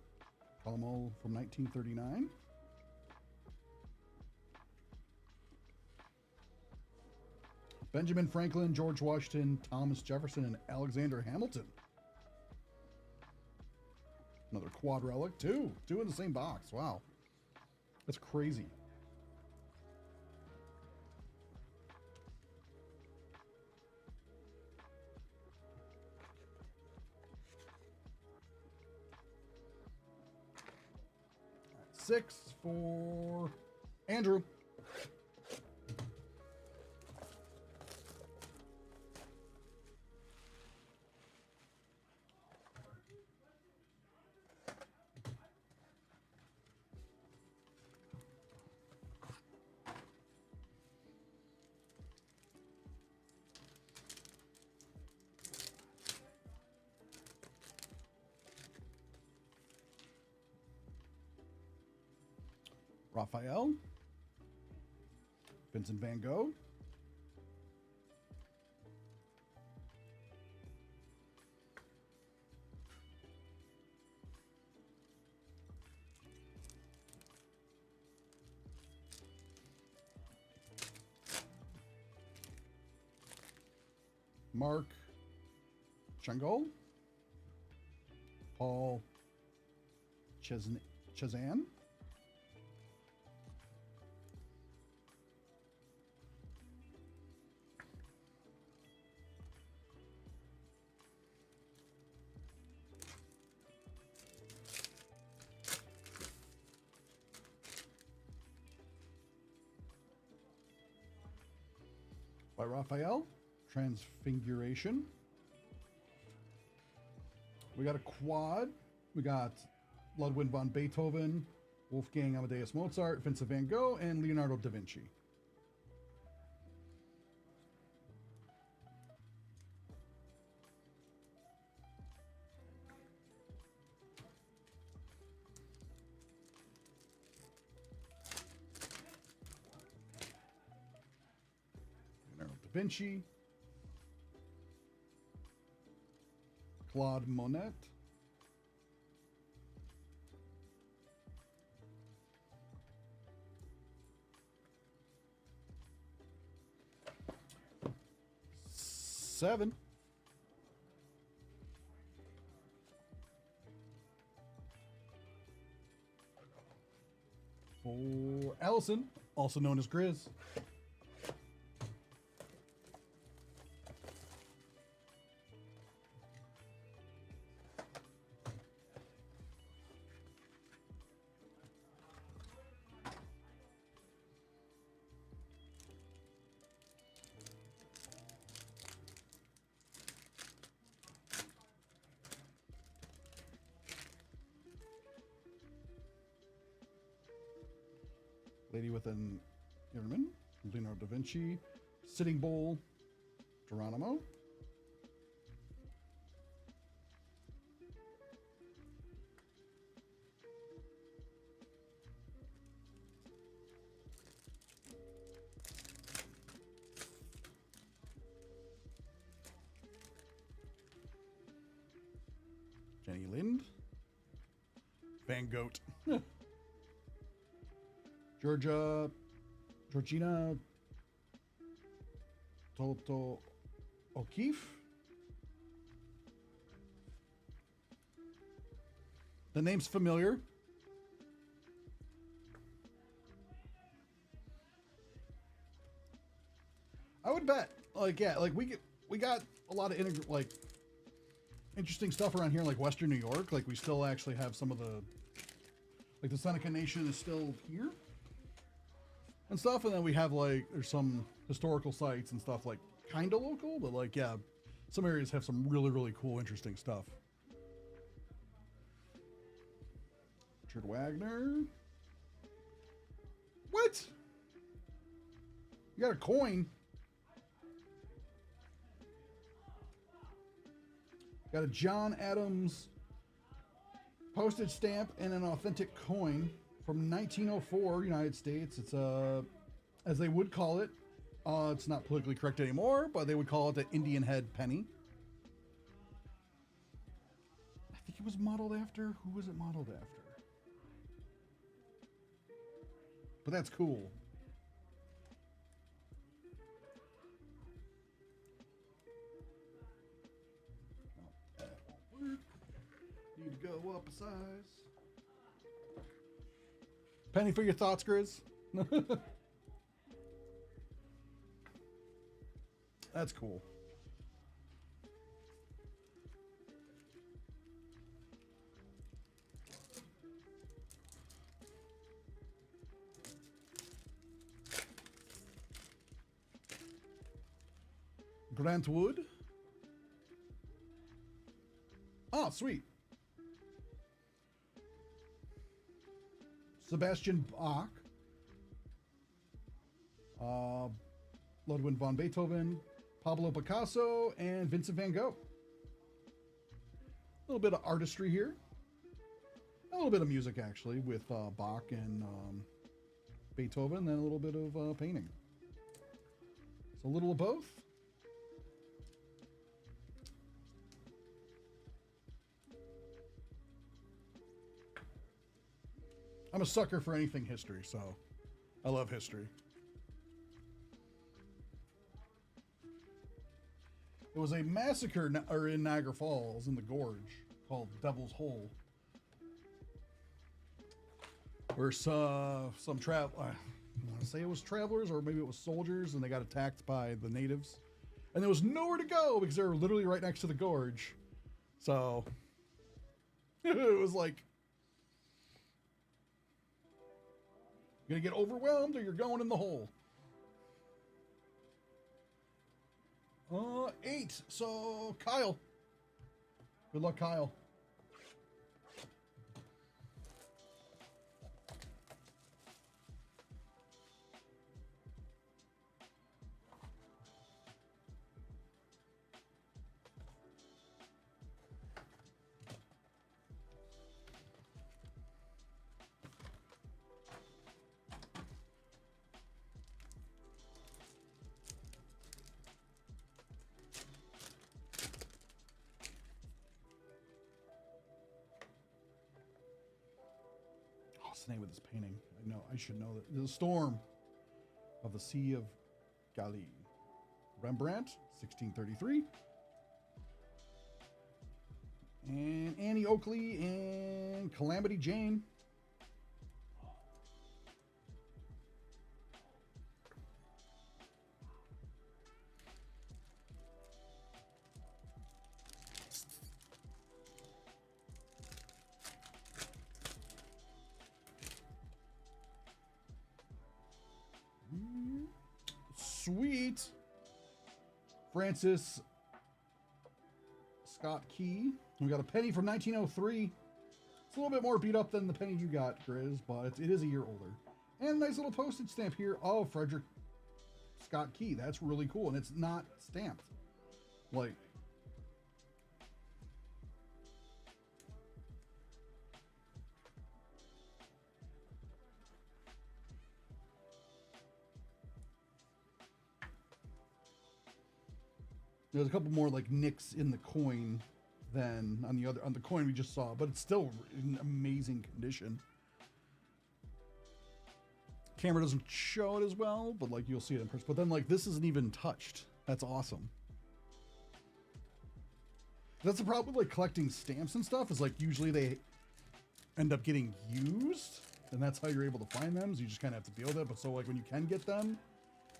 A: from 1939. Benjamin Franklin, George Washington, Thomas Jefferson, and Alexander Hamilton. Another quad relic, 2 in the same box. Wow, that's crazy. Six for Andrew. Raphael, Vincent van Gogh, Mark Changol, Paul Chazan, by Raphael, Transfiguration. We got a quad. We got Ludwig von Beethoven, Wolfgang Amadeus Mozart, Vincent van Gogh, and Leonardo da Vinci. Leonardo da Vinci, Claude Monet, seven. For Allison, also known as Grizz. Lady with an Ehrman, Leonardo da Vinci, Sitting Bull, Geronimo, Jenny Lind, Van Gogh, Georgina Toto O'Keeffe, The name's familiar. I would bet, like, yeah, like we got a lot of interesting stuff around here, in, like Western New York. Like we still actually have some of the, like the Seneca Nation is still here and stuff, and then we have like there's some historical sites and stuff like kind of local, but like yeah, some areas have some really cool, interesting stuff. Richard Wagner. What? You got a coin? Got a John Adams postage stamp and an authentic coin from 1904, United States. It's a, as they would call it, it's not politically correct anymore, but they would call it the Indian head penny. I think it was modeled after, who was it modeled after? But that's cool. Need to go up a size. Penny for your thoughts, Grizz. That's cool. Grant Wood. Oh, sweet. Sebastian Bach. Ludwig von Beethoven. Pablo Picasso. And Vincent van Gogh. A little bit of artistry here. A little bit of music, actually, with Bach and Beethoven. And then a little bit of painting. So a little of both. I'm a sucker for anything history, so I love history. There was a massacre in Niagara Falls in the gorge called Devil's Hole, where I want to say it was travelers or maybe it was soldiers, and they got attacked by the natives, and there was nowhere to go because they were literally right next to the gorge. So it was like, you're gonna get overwhelmed or you're going in the hole. 8. So Kyle. Good luck, Kyle. What's the name of this painting? I know, I should know that. The Storm of the Sea of Galilee. Rembrandt, 1633. And Annie Oakley and Calamity Jane. Sweet. Francis Scott Key. We got a penny from 1903. It's a little bit more beat up than the penny you got, Grizz, but it is a year older. And a nice little postage stamp here of Frederick Scott Key. That's really cool, and it's not stamped. Like, there's a couple more like nicks in the coin than on the coin we just saw, but it's still in amazing condition. Camera doesn't show it as well, but like you'll see it in person. But then like this isn't even touched. That's awesome. That's the problem with like collecting stamps and stuff, is like usually end up getting used, and that's how you're able to find them. So you just kind of have to deal with it. But so like when you can get them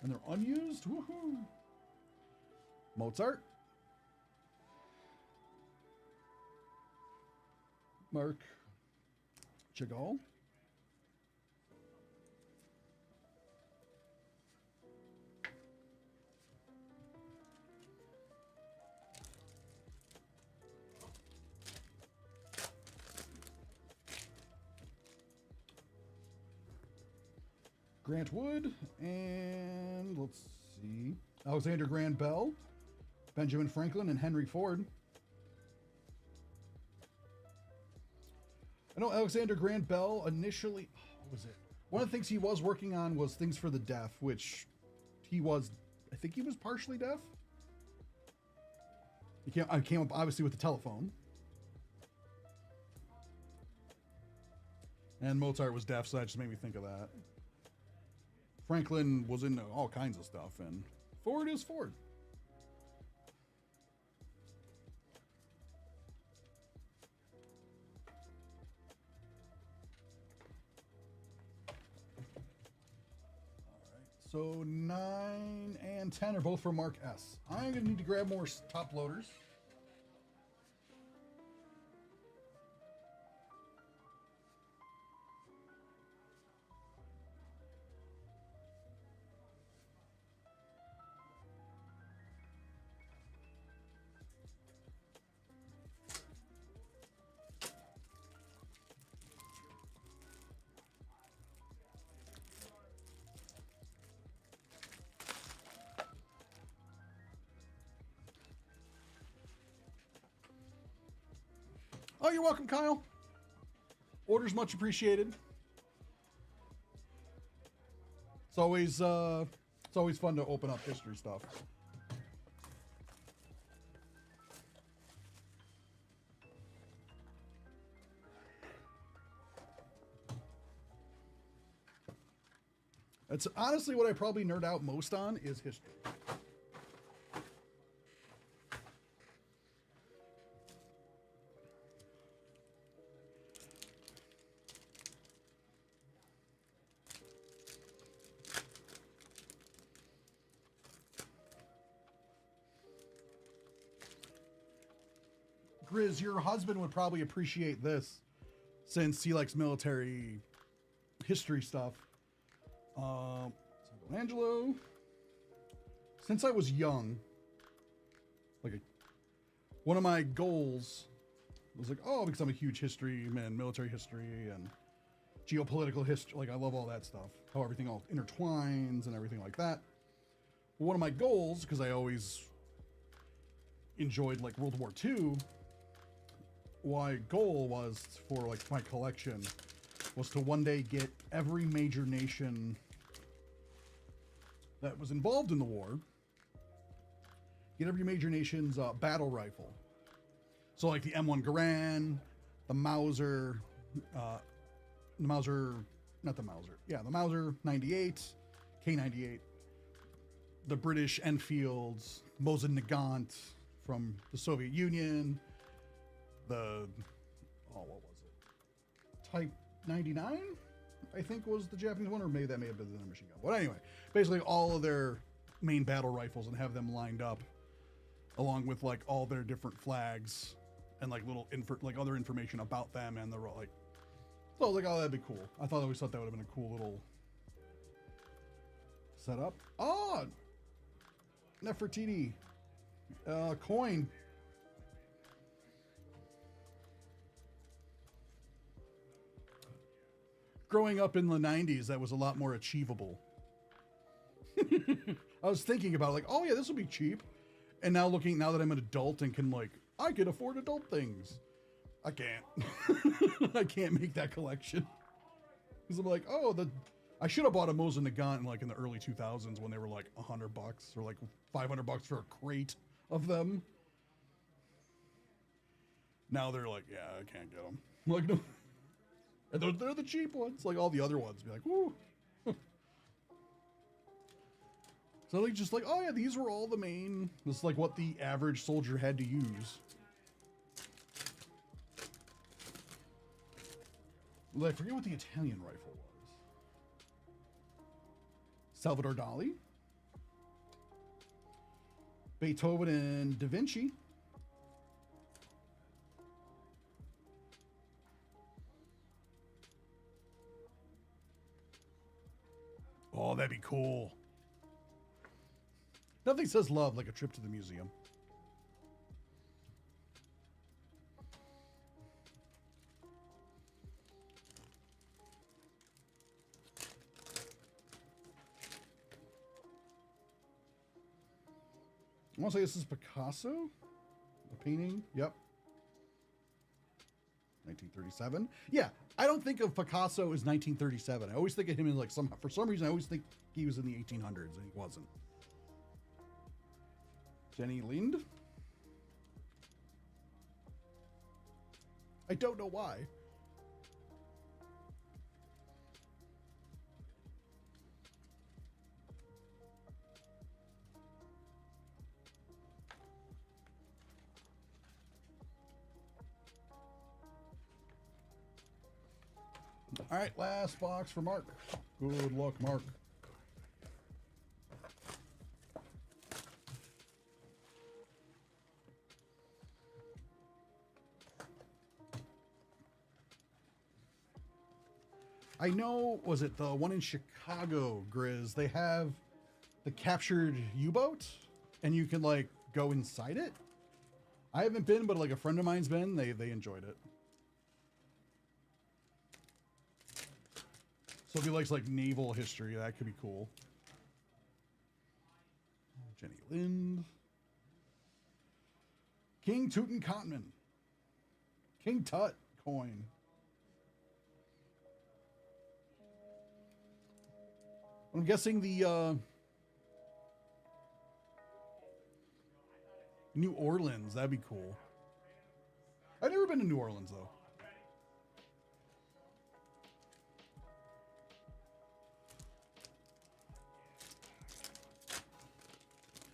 A: and they're unused, woohoo! Mozart, Mark Chagall, Grant Wood, and let's see, Alexander Graham Bell, Benjamin Franklin, and Henry Ford. I know Alexander Graham Bell initially, what was it? One of the things he was working on was Things for the Deaf, which he was, I think he was partially deaf. I came up obviously with the telephone. And Mozart was deaf, so that just made me think of that. Franklin was into all kinds of stuff, and Ford is Ford. So 9 and 10 are both for Mark S. I'm going to need to grab more top loaders. Oh, you're welcome, Kyle. Orders much appreciated. It's always fun to open up history stuff. That's honestly what I probably nerd out most on is history. Grizz, your husband would probably appreciate this since he likes military history stuff. Angelo, since I was young, one of my goals was like, oh, because I'm a huge history man, military history and geopolitical history. Like, I love all that stuff, how everything all intertwines and everything like that. But one of my goals, because I always enjoyed like World War II, my goal was for like my collection was to one day get every major nation that was involved in the war, get every major nation's battle rifle. So like the M1 Garand, the Mauser, the Mauser 98, K98, the British Enfields, Mosin Nagant from the Soviet Union, what was it? Type 99, I think was the Japanese one, or maybe that may have been the machine gun. But anyway, basically all of their main battle rifles and have them lined up along with like all their different flags and like little other information about them and the like. So I was like, oh, that'd be cool. I always thought that would have been a cool little setup. Oh, Nefertiti coin. Growing up in the 90s, that was a lot more achievable. I was thinking about like, oh yeah, this will be cheap. And now now that I'm an adult and I can afford adult things. I can't. I can't make that collection. Because I'm like, oh, I should have bought a Mosin Nagant in the early 2000s when they were like $100 or like $500 for a crate of them. Now they're like, yeah, I can't get them. Like, no. And they're the cheap ones, like all the other ones. Be like, woo. So just like, oh yeah, these were all the main. This is like what the average soldier had to use. Well, I forget what the Italian rifle was. Salvador Dali. Beethoven and Da Vinci. Oh, that'd be cool. Nothing says love like a trip to the museum. I want to say this is Picasso. A painting. Yep. 1937. Yeah, I don't think of Picasso as 1937. I always think of him in like for some reason I always think he was in the 1800s and he wasn't. Jenny Lind. I don't know why. All right, last box for Mark. Good luck, Mark. I know, was it the one in Chicago, Grizz? They have the captured U-boat, and you can like go inside it. I haven't been, but like a friend of mine's been. They enjoyed it. So if he likes like naval history, that could be cool. Jenny Lind. King Tutankhamun. King Tut coin. I'm guessing the New Orleans. That'd be cool. I've never been to New Orleans though.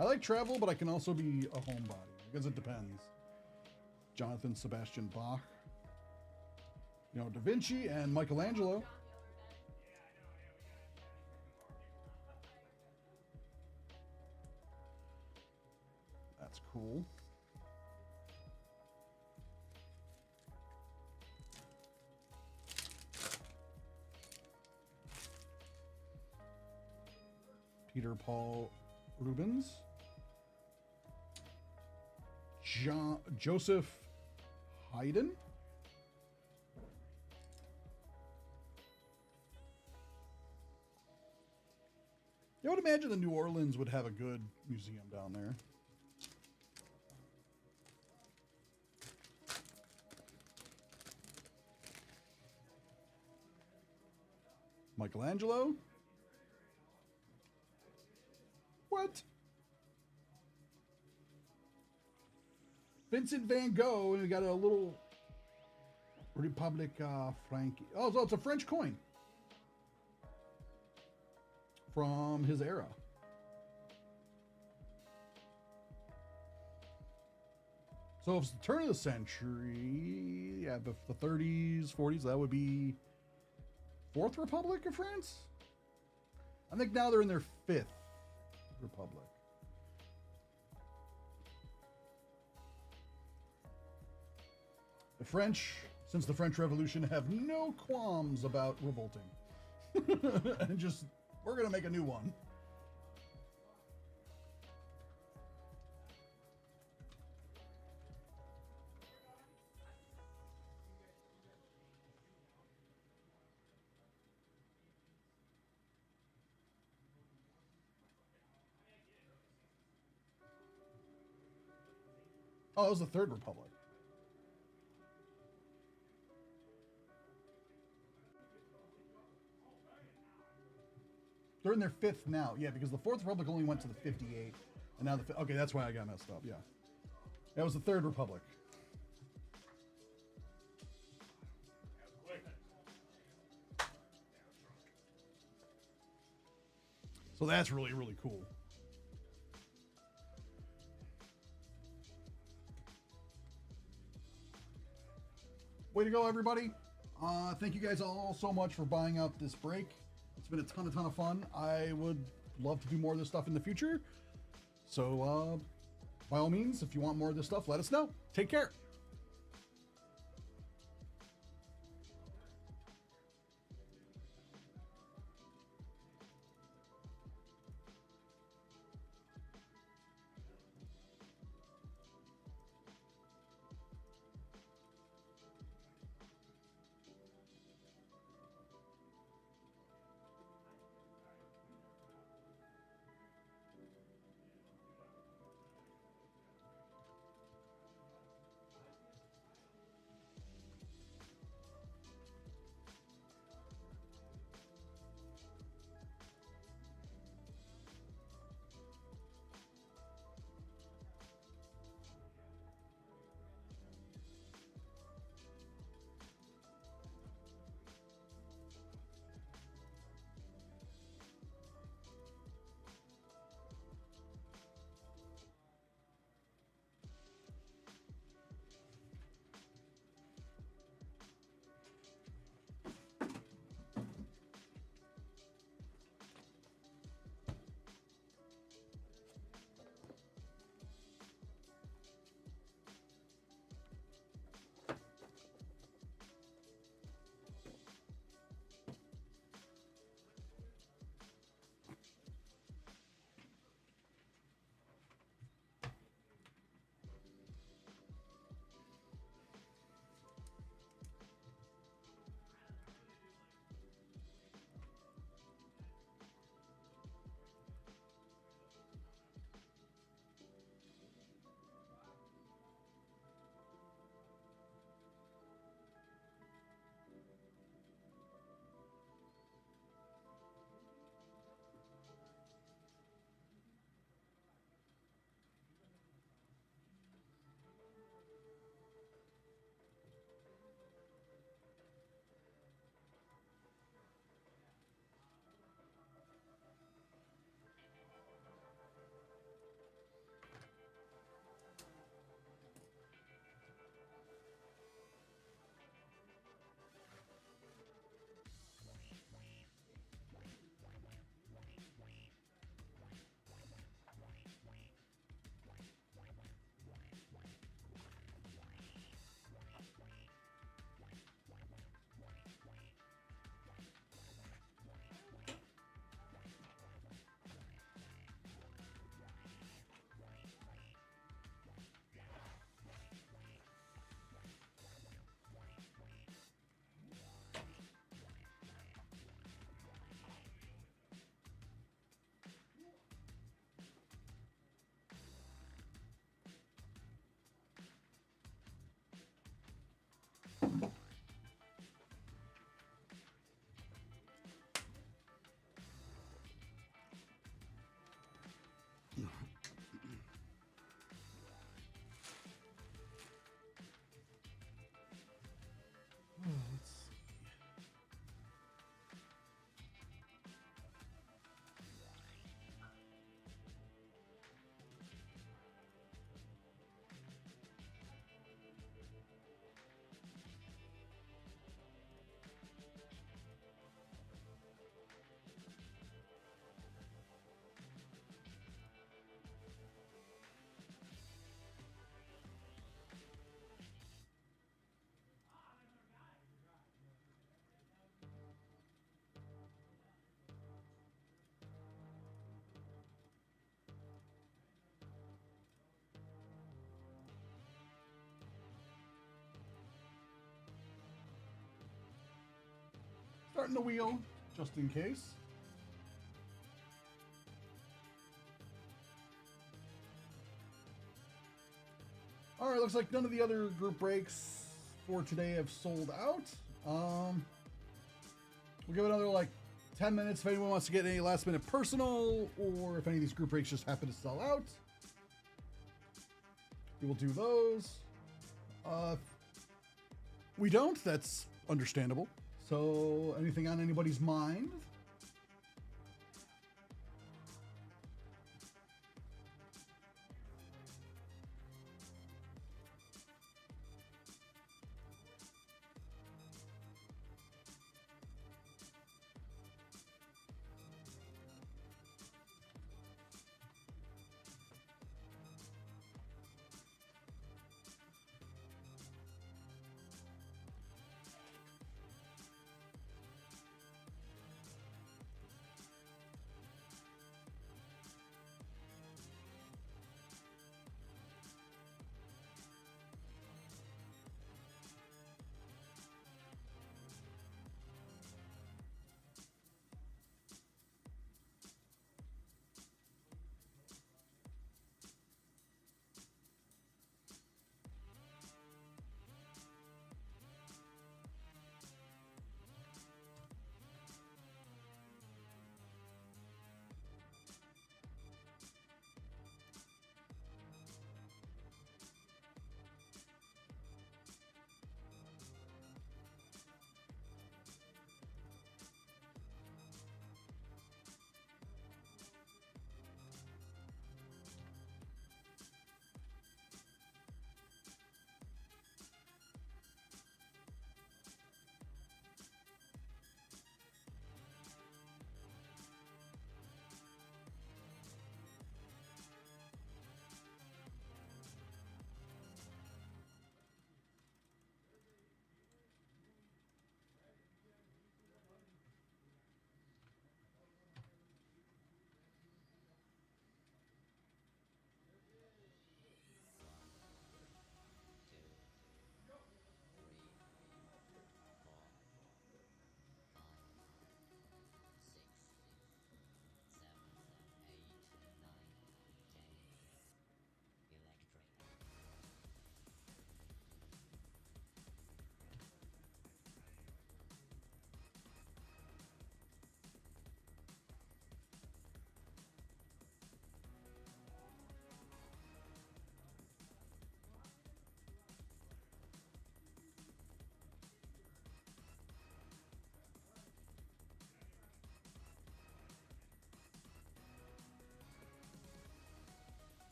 A: I like travel, but I can also be a homebody. I guess it depends. Jonathan Sebastian Bach. You know, Da Vinci and Michelangelo. That's cool. Peter Paul Rubens. Joseph Haydn. I would imagine the New Orleans would have a good museum down there. Michelangelo. What? Vincent van Gogh, and we got a little Republic Frankie. Oh, so it's a French coin from his era. So if it's the turn of the century, yeah, the 30s, 40s, that would be Fourth Republic of France? I think now they're in their Fifth Republic. The French, since the French Revolution, have no qualms about revolting. And just, we're going to make a new one. Oh, it was the Third Republic. They're in their fifth now. Yeah, because the Fourth Republic only went to the 58. And now the... Okay, that's why I got messed up. Yeah. That was the Third Republic. So that's really, really cool. Way to go, everybody. Thank you guys all so much for buying out this break. It's been a ton of fun. I would love to do more of this stuff in the future. So, by all means, if you want more of this stuff, let us know. Take care. Starting the wheel, just in case. All right, looks like none of the other group breaks for today have sold out. We'll give it another like 10 minutes if anyone wants to get any last minute personal, or if any of these group breaks just happen to sell out. We will do those. If we don't, that's understandable. So, anything on anybody's mind?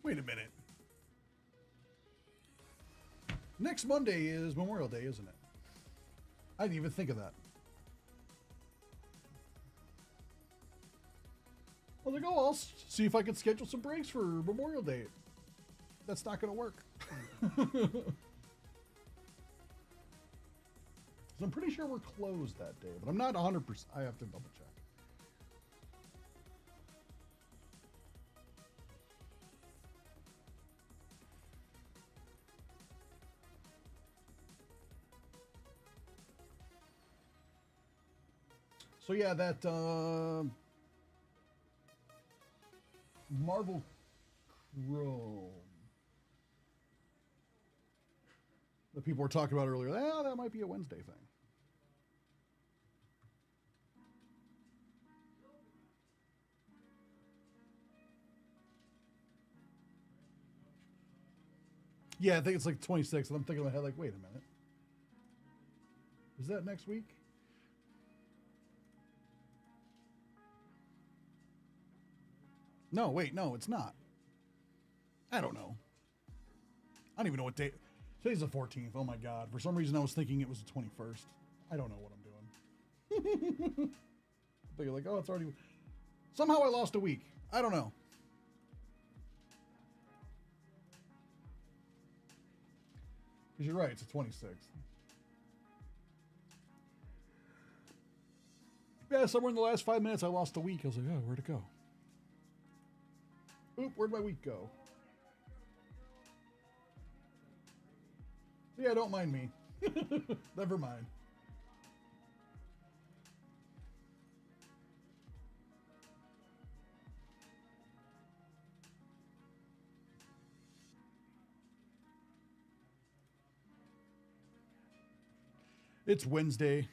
A: Wait a minute. Next Monday is Memorial Day, isn't it? I didn't even think of that. I was like, oh, I'll see if I can schedule some breaks for Memorial Day. That's not going to work. So I'm pretty sure we're closed that day, but I'm not 100%. I have to double check. So yeah, that Marvel Chrome that people were talking about earlier, that might be a Wednesday thing. Yeah, I think it's like 26th, and I'm thinking in my head, like, wait a minute. Is that next week? No, wait, no, it's not. I don't know. I don't even know what date. Today's the 14th. Oh my God. For some reason, I was thinking it was the 21st. I don't know what I'm doing. But you're like, oh, it's already. Somehow I lost a week. I don't know. Because you're right, it's the 26th. Yeah, somewhere in the last 5 minutes, I lost a week. I was like, oh, where'd it go? Oop, where'd my week go? Yeah, don't mind me. Never mind. It's Wednesday.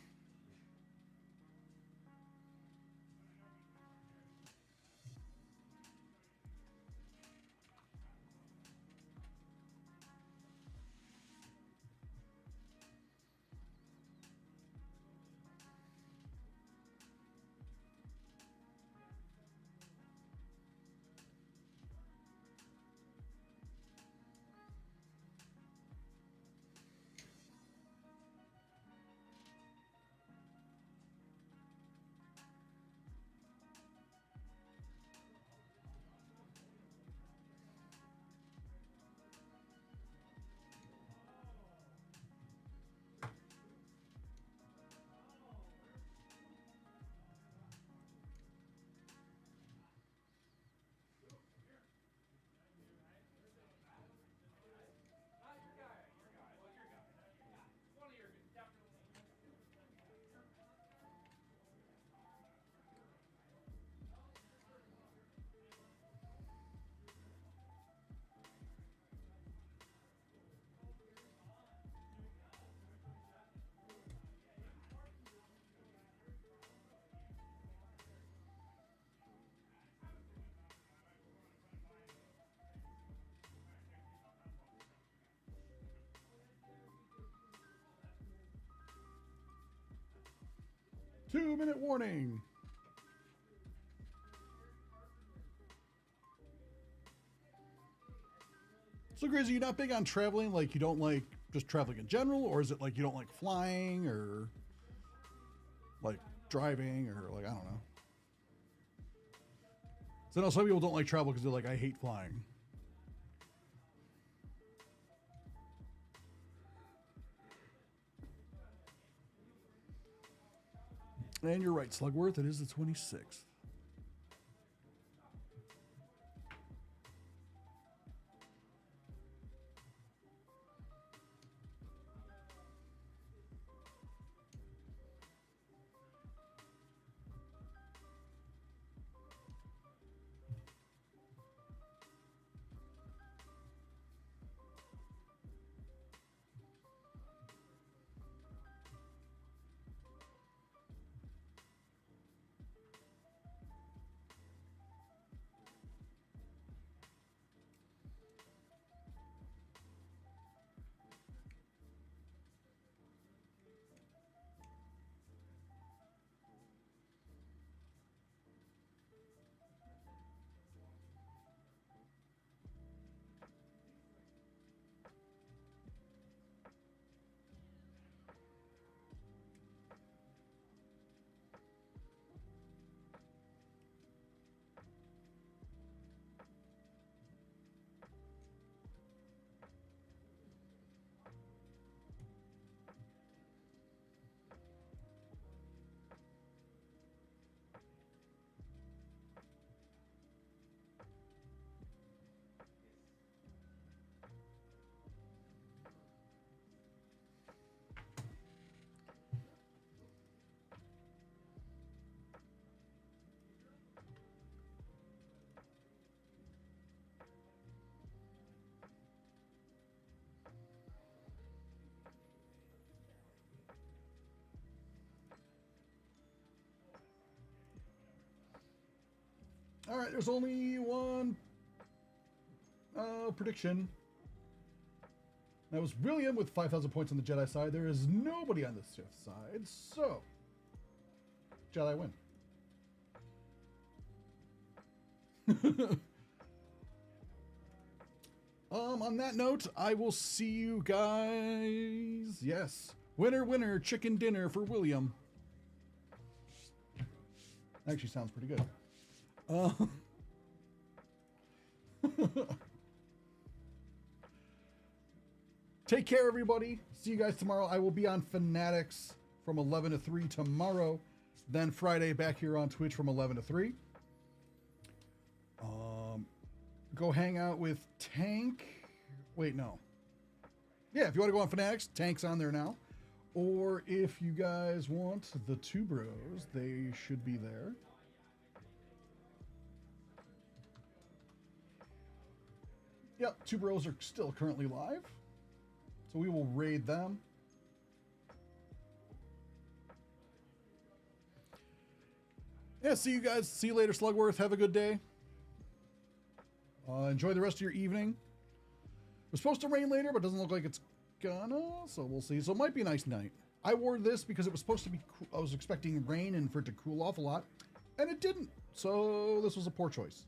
C: Not your guy. Your guy. Well, your guy. One of your definitely.
A: 2-minute warning. So, Grizzy, you not big on traveling? Like, you don't like just traveling in general? Or is it like you don't like flying or like driving or like, I don't know. So, I know some people don't like travel because they're like, I hate flying. And you're right, Slugworth, it is the 26th. All right, there's only one prediction. That was William with 5,000 points on the Jedi side. There is nobody on the Sith side, so Jedi win. On that note, I will see you guys. Yes, winner, winner, chicken dinner for William. Actually, sounds pretty good. Take care, everybody. See you guys tomorrow. I will be on Fanatics from 11 to 3 tomorrow. Then Friday back here on Twitch from 11 to 3. Go hang out with Tank. Wait, no. Yeah, if you want to go on Fanatics, Tank's on there now. Or if you guys want the Two Bros, they should be there. Yep, Two Bros are still currently live. So we will raid them. Yeah, see you guys. See you later, Slugworth. Have a good day. Enjoy the rest of your evening. It was supposed to rain later, but it doesn't look like it's gonna, so we'll see. So it might be a nice night. I wore this because it was supposed to be, I was expecting rain and for it to cool off a lot, and it didn't. So this was a poor choice.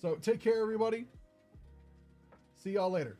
A: So take care, everybody. See y'all later.